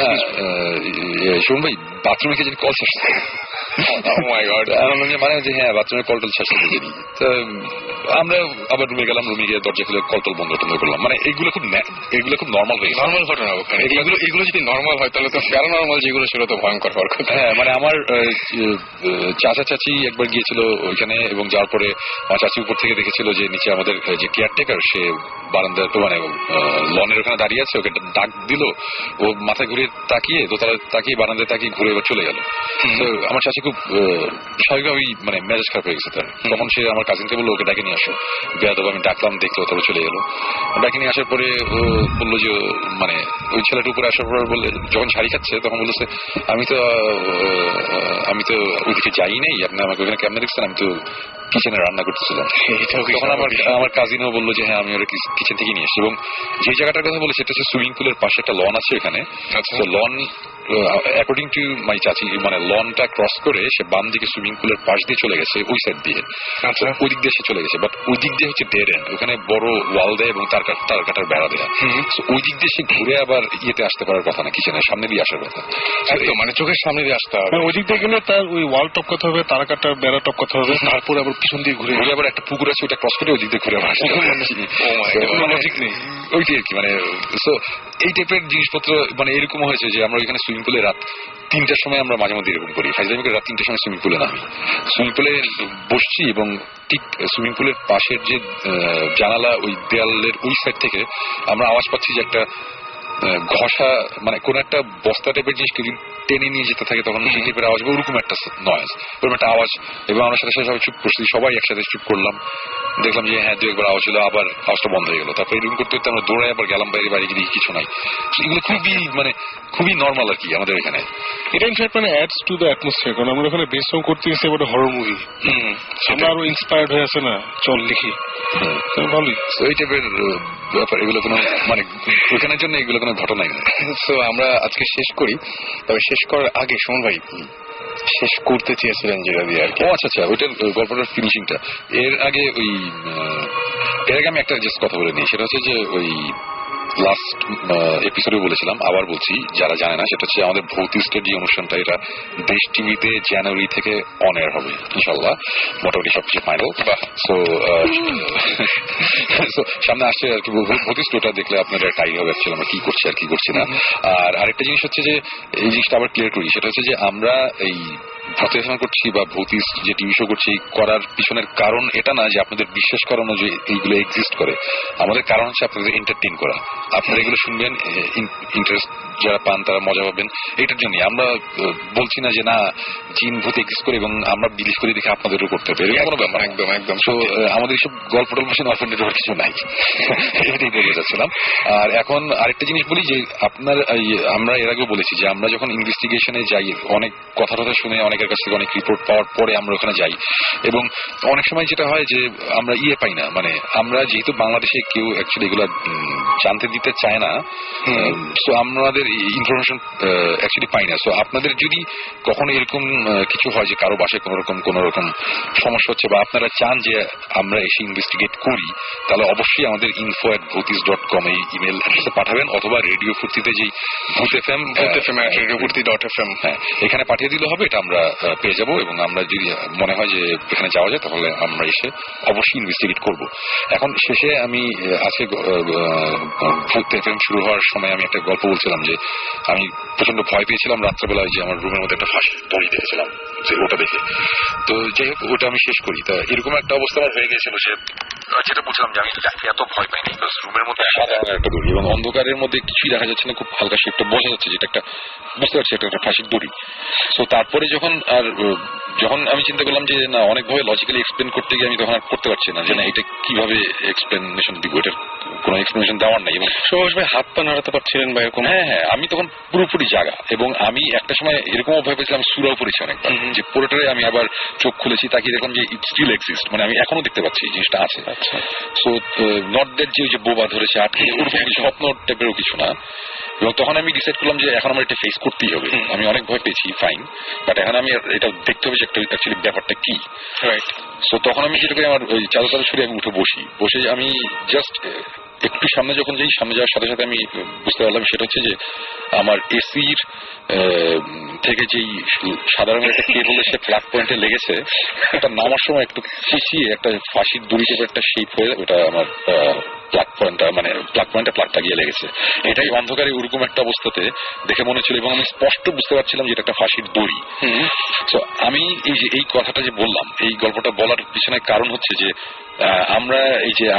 না শুনুন ভাই, বাথরুমে কে যদি কল শেষ মানে যে হ্যাঁ বাথরুমের কলটল শেষ করতে জানি। তো আমরা আবার রুমে গেলাম, রুমে গিয়ে দরজা খুলে কলটল বন্ধ করলাম। মানে এগুলো খুব নর্মাল হয়ে গেছে, নর্মাল ঘটনা। এগুলো যদি নর্মাল হয় তাহলে তো প্যারানর্মাল যেগুলো ছিল তো ভয়ঙ্কর হওয়ার কথা। হ্যাঁ, মানে আমার চাচা চাচি একবার গিয়েছিল ওইখানে, এবং যাওয়ার পরে আমার চাচি উপর থেকে দেখেছিল যে নিচে আমাদের যে কেয়ারটেকার সে বারান্দা তো মানে লনের ওখানে দাঁড়িয়ে আছে, ওকে ডাক দিল, ও মাথা ঘুরিয়ে তাকিয়ে দোতলা তাকিয়ে বারান্দায় তাকিয়ে ঘুরে এবার চলে গেল। তো আমার চাচি খুব স্বাভাবিকভাবেই মানে মেজাজ খারাপ হয়ে গেছে তার। তখন সে আমার কাজিনকে বললো ওকে ডাকে নিয়ে আসো, বেয়াদব। আমি ডাকলাম, দেখলো, তারপরে চলে গেল। ডাকে নিয়ে আসার পরে ও বললো যে মানে ওই ছেলেটা উপরে আসার পর বললে, যখন ঝাড়ি খাচ্ছে তখন বলেছে আমি তো ওইদিকে যাই নাই, আপনি আমাকে ওখানে কেমনে দেখছেন, আমি তো কিচেনে রান্না করতেছিলাম। তখন আমার কাজিনও বললো যে হ্যাঁ আমি ওরা কিচেন থেকে নিয়ে এসেছি। এবং যে জায়গাটার কথা বলে সেটা হচ্ছে সুইমিং পুলের পাশে একটা লন আছে এখানে। তো লন অ্যাকর্ডিং টু মাই চাচি, মানে লনটা ক্রস করে সে বাম দিকে সুইমিং পুলের পাশ দিয়ে চলে গেছে, ওই সাইড দিয়ে, ওই দিক দিয়ে সে চলে গেছে। বাট ওই দিক দিয়ে হচ্ছে ডেড এন্ড, ওখানে বড় ওয়াল দেয় এবং তার কাটার বেড়া দেয়। ওই দিক দিয়ে সে ঘুরে আবার ইয়েতে আসতে পারার কথা না, কিচেনের সামনে দিয়ে আসার কথা। মানে চোখের সামনে দিয়ে আসতে হবে। ওই দিক দিয়ে গেলে তার ওই ওয়াল টপকাতে হবে, তার কাটার বেড়া টপকাতে হবে, তারপরে আবার পিছন দিয়ে ঘুরে আবার একটা পুকুর আছে, ওটা ক্রস করে ওই দিক দিয়ে ঘুরে আবার আসতে হবে। লজিক নেই ওইটাই আর কি। মানে এই টাইপের জিনিসপত্র মানে এরকম হয়েছে যে আমরা ওইখানে সুইমিং পুলে রাত 3টার সময় আমরা মাঝে মধ্যে এরকম করি, ফাইজলামি করে রাত 3টার সময় সুইমিং পুলে নামি, সুইমিং পুলে বসছি এবং ঠিক সুইমিং পুলের পাশের যে জানালা ওই দেয়ালের ওই সাইড থেকে আমরা আওয়াজ পাচ্ছি যে একটা ঘষা, মানে কোন একটা বস্তা টাইপের জিনিস টেনে নিয়ে যেতে থাকে, তখন সেই টাইপের আওয়াজ, ওরকম একটা নয়েজ, ওরকম একটা আওয়াজ। এবং আমরা সাথে সাথে সবাই চুপ করছি, সবাই একসাথে চুপ করলাম, দেখলাম যে হ্যাঁ 2-1 বার আওয়াজ হলো, আবার আওয়াজটা বন্ধ হয়ে গেল। তারপরে এরকম করতে করতে আমরা দৌড়াই আবার গেলাম বাইরে গিয়ে কিছু নাই। এগুলো খুবই নর্মাল আর কি আমাদের এখানে। এটা ইনফ্যাক্ট মানে অ্যাডস টু দ্য অ্যাটমসফিয়ার, কারণ আমরা ওখানে বেস্ট করতে গেছি একটা হরর মুভি, আমরা আরো ইন্সপায়ার্ড হয়ে আছে না, চল লিখি। ভালোই এই টাইপের ব্যাপার, এগুলো কোনো মানে ওইখানের জন্য এগুলো কোনো ঘটনাই না। তো আমরা আজকে শেষ করি, তবে শেষ করার আগে সুমন ভাই শেষ করতে চেয়েছিলেন যেটা দিয়ে আর কি। ও আচ্ছা আচ্ছা, ওইটার গল্পটার ফিনিশিংটা এর আগে আমি একটা জাস্ট কথা বলে নিই, সেটা হচ্ছে যে ওই লাস্ট এপিসোডে বলেছিলাম, আবার বলছি যারা জানে না, সেটা হচ্ছে আমাদের ভৌতিষ্কের যে অনুষ্ঠানটা, এটা দেশ টিভিতে জানুয়ারি থেকে অন এয়ার হবে ইনশাল্লাহ, মোটামুটি সবকিছু ফাইনাল। সো সামনে আসছে আর কি ভৌতিষ্ক, ওটা দেখলে আপনাদের একটা আইডিয়া হবে অ্যাকচুয়ালি আমরা কি করছি আর কি করছি না। আর আরেকটা জিনিস হচ্ছে যে এই জিনিসটা আবার ক্লিয়ার করি, সেটা হচ্ছে যে আমরা এই ভৌতিক করছি বা ভৌতিক যে টিভি শো করছি, করার পিছনের কারণ এটা না যে আপনাদের বিশ্বাস করানো যে এইগুলো এক্সিস্ট করে। আমাদের কারণ হচ্ছে আপনাদের এন্টারটেইন করা। আপনারা এগুলো শুনবেন, ইন্টারেস্ট যারা পান তারা মজা পাবেন, এটার জন্যই। আমরা বলছি না যে না জিন ভূত এক্সিস্ট করে এবং আমরা বিলিভ করি দেখে আপনাদেরও করতে হবে, এরকম কোনো ব্যাপার। একদম একদম। তো আমাদের এইসব গল্প টল্প শুনে অফেন্ডেড হওয়ার কিছু নাই, এটাই বলতে চাচ্ছিলাম। আর এখন আরেকটা জিনিস বলি যে আমরা এর আগেও বলেছি যে আমরা যখন ইনভেস্টিগেশনে যাই, অনেক কথা টথা শুনে অনেকের কাছ থেকে অনেক রিপোর্ট পাওয়ার পরে আমরা ওখানে যাই, এবং অনেক সময় যেটা হয় যে আমরা পাই না, মানে আমরা যেহেতু বাংলাদেশে কেউ অ্যাকচুয়ালি এগুলো জানতে দিতে চায় না, সো আমাদের ইনফরমেশন অ্যাকচুয়ালি পাই না। সো আপনাদের যদি কখনো এরকম কিছু হয় যে কারো বাসায় কোন রকম সমস্যা হচ্ছে বা আপনারা চান যে আমরা এসে ইনভেস্টিগেট করি, তাহলে অবশ্যই আমাদের info@bhutis.com এই ইমেল অ্যাড্রেসে পাঠাবেন, অথবা রেডিও ফুর্তিতে যেই ভূত এফএম radiofurti.fm এখানে পাঠিয়ে দিলে হবে, এটা আমরা পেয়ে যাবো। এবং আমরা যদি মনে হয় যে এখানে যাওয়া যায় তাহলে আমরা এসে অবশ্যই ইনভেস্টিগেট করব। এখন শেষে আমি আজকে ভূত এফএম শুরু হওয়ার সময় আমি একটা গল্প বলছিলাম যে আমি প্রচন্ড ভয় পেয়েছিলাম রাত্রেবেলায়, যে আমার রুমের মধ্যে একটা ফাঁসি দড়ি দেখেছিলাম, যে ওটা দেখে। তো যাই হোক, ওটা আমি শেষ করি। তা এরকম একটা অবস্থা আমার হয়ে গেছিল যে যেটা বলছিলাম যে আমি এত ভয় পাইনি, রুমের মধ্যে সাদা রঙের একটা দড়ি এবং অন্ধকারের মধ্যে কিছুই দেখা যাচ্ছে না, খুব হালকা শেপটা বোঝা যাচ্ছে যেটা একটা, বুঝতে পারছি এটা একটা ফাঁসির দড়ি। তো তারপরে যখন আমি চিন্তা করলাম যে না, অনেকভাবে লজিক্যালি এক্সপ্লেন করতে গিয়ে আমি তখন আর করতে পারছি না, যে না এটা কিভাবে এক্সপ্লেনেশন দিব, এটার কোনো এক্সপ্লেনেশন দেওয়ার নাই। এবং সুভাষ ভাই হাত পা নাড়াতে পারছিলেন বা এরকম? হ্যাঁ, আমি তখন পুরোপুরি জাগা, এবং আমি একটা সময় এরকম ভয় পেয়েছিলাম, আমি সুরাও পড়েছি অনেকবার, যে পুরোটাই আমি আবার চোখ খুলেছি, তাকিয়ে দেখলাম যে ইট স্টিল এক্সিস্ট, মানে আমি এখনো দেখতে পাচ্ছি জিনিসটা আছে। আচ্ছা, সো নট দ্যাট যে বোবা ধরেছে আটকে, ওরকম স্বপ্ন টাইপেরও কিছু না। এবং তখন আমি ডিসাইড করলাম যে এখন আমার এটা ফেস করতেই হবে। আমি অনেক ভয় পেয়েছি, ফাইন, বাট এখন আমি এটা দেখতে হবে যে অ্যাকচুয়ালি ব্যাপারটা কি। রাইট। সো তখন আমি যেটা করি, আমার ওই চাদর ছড়িয়ে আমি উঠে বসে আমি জাস্ট একটু সামনে যখন যাই, সামনে যাওয়ার সাথে সাথে আমি বুঝতে পারলাম সেটা হচ্ছে যে আমার এসির থেকে যেই সাদা রঙের একটা কেবল এসে প্লাগ পয়েন্টে লেগেছে, এটা নামার সময় একটু পিছিয়ে একটা ফাঁসির দড়ি থেকে একটা শেপ হয়ে ওটা আমার প্লাগ পয়েন্টে প্লাগটা গিয়ে লেগেছে। এটাই অন্ধকারে ওরকম একটা অবস্থাতে দেখে মনে হচ্ছিল, এবং আমি স্পষ্ট বুঝতে পারছিলাম যে এটা একটা ফাঁসির দড়ি। তো আমি এই কথাটা যে বললাম, এই গল্পটা বলার পিছনে কারণ হচ্ছে যে আমরা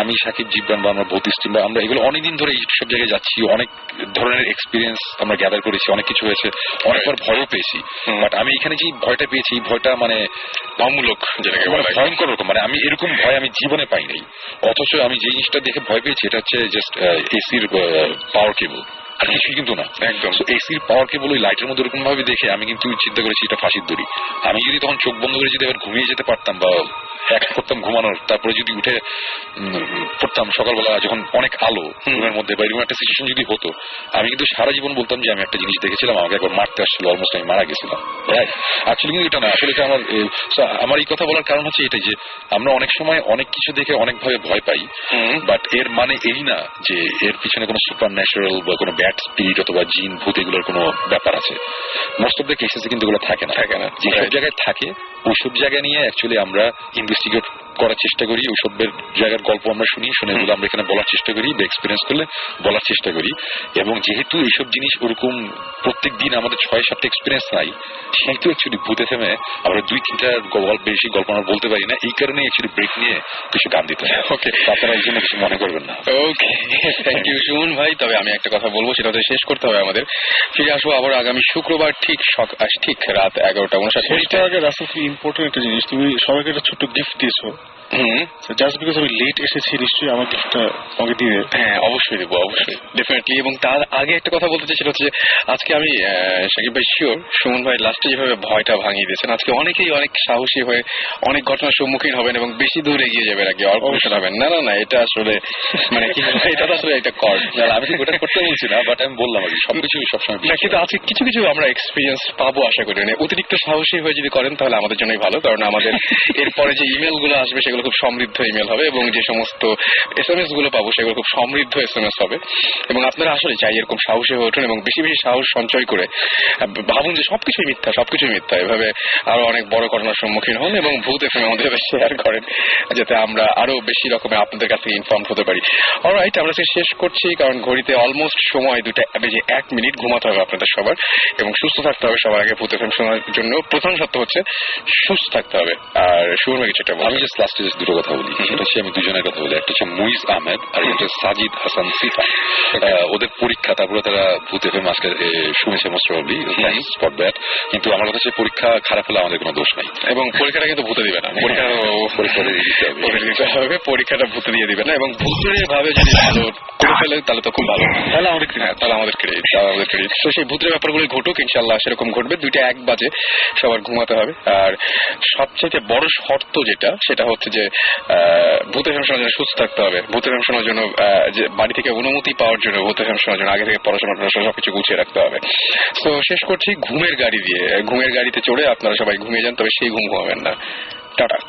আমি সাকিব জিব্রান বা আমরা ভৌতিক টিম বা আমরা এগুলো অনেকদিন ধরে সব জায়গায় যাচ্ছি, অনেক ধরনের এক্সপিরিয়েন্স আমরা গ্যাদার করেছি, অনেক কিছু হয়েছে, অনেকবার ভয়ও পেয়েছি। বাট আমি এখানে যে ভয়টা পেয়েছি, এই ভয়টা মানে অমূলক, যেটাকে ভয়ঙ্কর রকম, মানে আমি এরকম ভয় আমি জীবনে পাই নাই। অথচ আমি যে জিনিসটা দেখে ভয় পেয়েছি, এটা হচ্ছে জাস্ট এসির পাওয়ার কেবল, আর কিছুই কিন্তু না। একদম এসির পাওয়ার কেবল ওই লাইটের মধ্যে এরকম ভাবে দেখে আমি কিন্তু চিন্তা করেছি এটা ফাঁসির দড়ি। আমি যদি তখন চোখ বন্ধ করে যদি আবার ঘুমিয়ে যেতে পারতাম বা এক করতাম ঘুমানোর, তারপরে যদি উঠে পড়তাম সকালবেলা যখন অনেক আলো রুমের মধ্যে, বা এরকম একটা সিচুয়েশন যদি হতো, আমি কিন্তু সারা জীবন বলতাম যে আমি একটা জিনিস দেখেছিলাম, আমাকে একবার মারতে আসছিল, অলমোস্ট আমি মারা গেছিলাম। অ্যাকচুয়ালি কিন্তু এটা না, আসলে এটা আমার এই কথা বলার কারণ হচ্ছে এটাই যে আমরা অনেক সময় অনেক কিছু দেখে অনেকভাবে ভয় পাই, বাট এর মানে এই না যে এর পিছনে কোনো সুপার ন্যাচারাল বা কোনো ব্যাড স্পিরিট অথবা জিন ভূত এগুলোর কোনো ব্যাপার আছে। মোস্ট অফ দ্য কেসেসে কিন্তু এগুলো থাকে না। যেসব জায়গায় থাকে ওইসব জায়গায় নিয়ে অ্যাকচুয়ালি আমরা ইনভেস্টিগেট করার চেষ্টা করি, ওইসব জায়গার গল্প আমরা শুনে এগুলো আমরা এখানে বলার চেষ্টা করি, বা এক্সপিরিয়েন্স করলে বলার চেষ্টা করি। এবং যেহেতু এইসব জিনিস ওরকম প্রত্যেক দিন আমাদের 6-7টা এক্সপিরিয়েন্স নাই, সেহেতু অ্যাকচুয়ালি ভূত এফএমে আমরা 2-3টা বেশি গল্প আমরা বলতে পারি না, এই কারণে অ্যাকচুয়ালি ব্রেক নিয়ে কিছু গান দিতে হয়। ওকে, আপনারা এই জন্য কিছু মনে করবেন না। ওকে, থ্যাংক ইউ সুমন ভাই। তবে আমি একটা কথা বলবো, সেটা শেষ করতে হবে আমাদের। ফিরে আসবো আবার আগামী শুক্রবার ঠিক রাত 11:59। সেইটা আগে রাসেল, খুব ইম্পর্টেন্ট একটা জিনিস, তুমি সবাইকে একটা ছোট্ট গিফট দিয়েছো, জাস্ট বিকজ আমি লেট এসেছি নিশ্চয়ই আমার গিফটটা আমাকে দিয়ে। হ্যাঁ, অবশ্যই দেবো, অবশ্যই, ডেফিনেটলি। এবং তার আগে একটা কথা বলতে চাই, সেটা হচ্ছে আজকে আমি সাকিব ভাই শিওর সুমন ভাই লাস্টে যেভাবে ভয়টা ভাঙিয়ে দিয়েছেন, আজকে অনেকেই অনেক সাহসী হয়ে অনেক ঘটনার সম্মুখীন হবেন এবং বেশি দূর এগিয়ে যাবেন আগে অল্প হবেন। না না না, এটা আসলে মানে কি, এটা তো আসলে এটা কর। আমি ওটা করতে বলছি না, বাট আমি বললাম আর কি সবকিছু সবসময় না, কিন্তু আছে কিছু কিছু আমরা এক্সপিরিয়েন্স পাবো আশা করি। মানে অতিরিক্ত সাহসী হয়ে যদি করেন তাহলে আমাদের জন্যই ভালো, কারণ আমাদের এরপরে যে ইমেল গুলো আসবে সেগুলো খুব সমৃদ্ধ ইমেল হবে এবং যে সমস্ত SMS গুলো পাবো সেগুলো খুব সমৃদ্ধ SMS হবে। এবং আপনারা আসলে চাই এরকম সাহসী হয়ে উঠুন এবং বেশি বেশি সাহস সঞ্চয় করে ভাবুন যে সবকিছুই মিথ্যা, এভাবে আরো অনেক বড় ঘটনার সম্মুখীন হন এবং ভূত FM আমাদের শেয়ার করেন যাতে আমরা আরো বেশি রকমের আপনাদের কাছ থেকে ইনফর্ম হতে পারি। অলরাইট, আমরা শেষ করছি কারণ ঘড়িতে অলমোস্ট সময় 2:01 ঘুমাতে হবে আপনাদের সবার এবং সুস্থ থাকতে হবে। সবার আগে ভূত FM শোনার জন্য প্রথম সত্য হচ্ছে সুস্থ থাকতে হবে। আর শুরু হয়ে গেছে, আমি জাস্ট লাস্টে দুটো কথা বলি, সেটা হচ্ছে আমি দুজনের কথা বলি। একটা হচ্ছে মুইজ আহমেদ আর একটা সাজিদ হাসান সিফা। ওদের পরীক্ষা, তারপরে তারা ভূত FM আজকে শুনেছে মোস্ট প্রবাবলি, স্পট ব্যাট। কিন্তু আমার কথা হচ্ছে পরীক্ষা খারাপ হলে আমাদের কোনো দোষ নাই এবং পরীক্ষাটা কিন্তু ভূতে দিবে না, পরীক্ষাটা ভূতে দিয়ে দিবে না এবং ভূতের ভাবে যদি ভালো করে ফেলে তাহলে তো খুব ভালো, তাহলে আমাদের ক্রেডিট। তো সেই ভূতের ব্যাপারগুলো ঘটুক, ইনশাল্লাহ সেরকম ঘটবে। 2:01 সবার ঘুমাতে হবে। আর সবচেয়ে বড় শর্ত যেটা, সেটা হচ্ছে যে ভূত FM শোনার জন্য সুস্থ থাকতে হবে। ভূত FM শোনার জন্য যে বাড়ি থেকে অনুমতি পাওয়ার জন্য ভূত FM শোনার জন্য আগে থেকে পড়াশোনা সবকিছু গুছিয়ে রাখতে হবে। তো শেষ করছি ঘুমের গাড়ি দিয়ে। ঘুমের গাড়িতে চড়ে আপনারা সবাই ঘুমিয়ে যান, তবে সেই ঘুম ঘুমাবেন না। টাটা।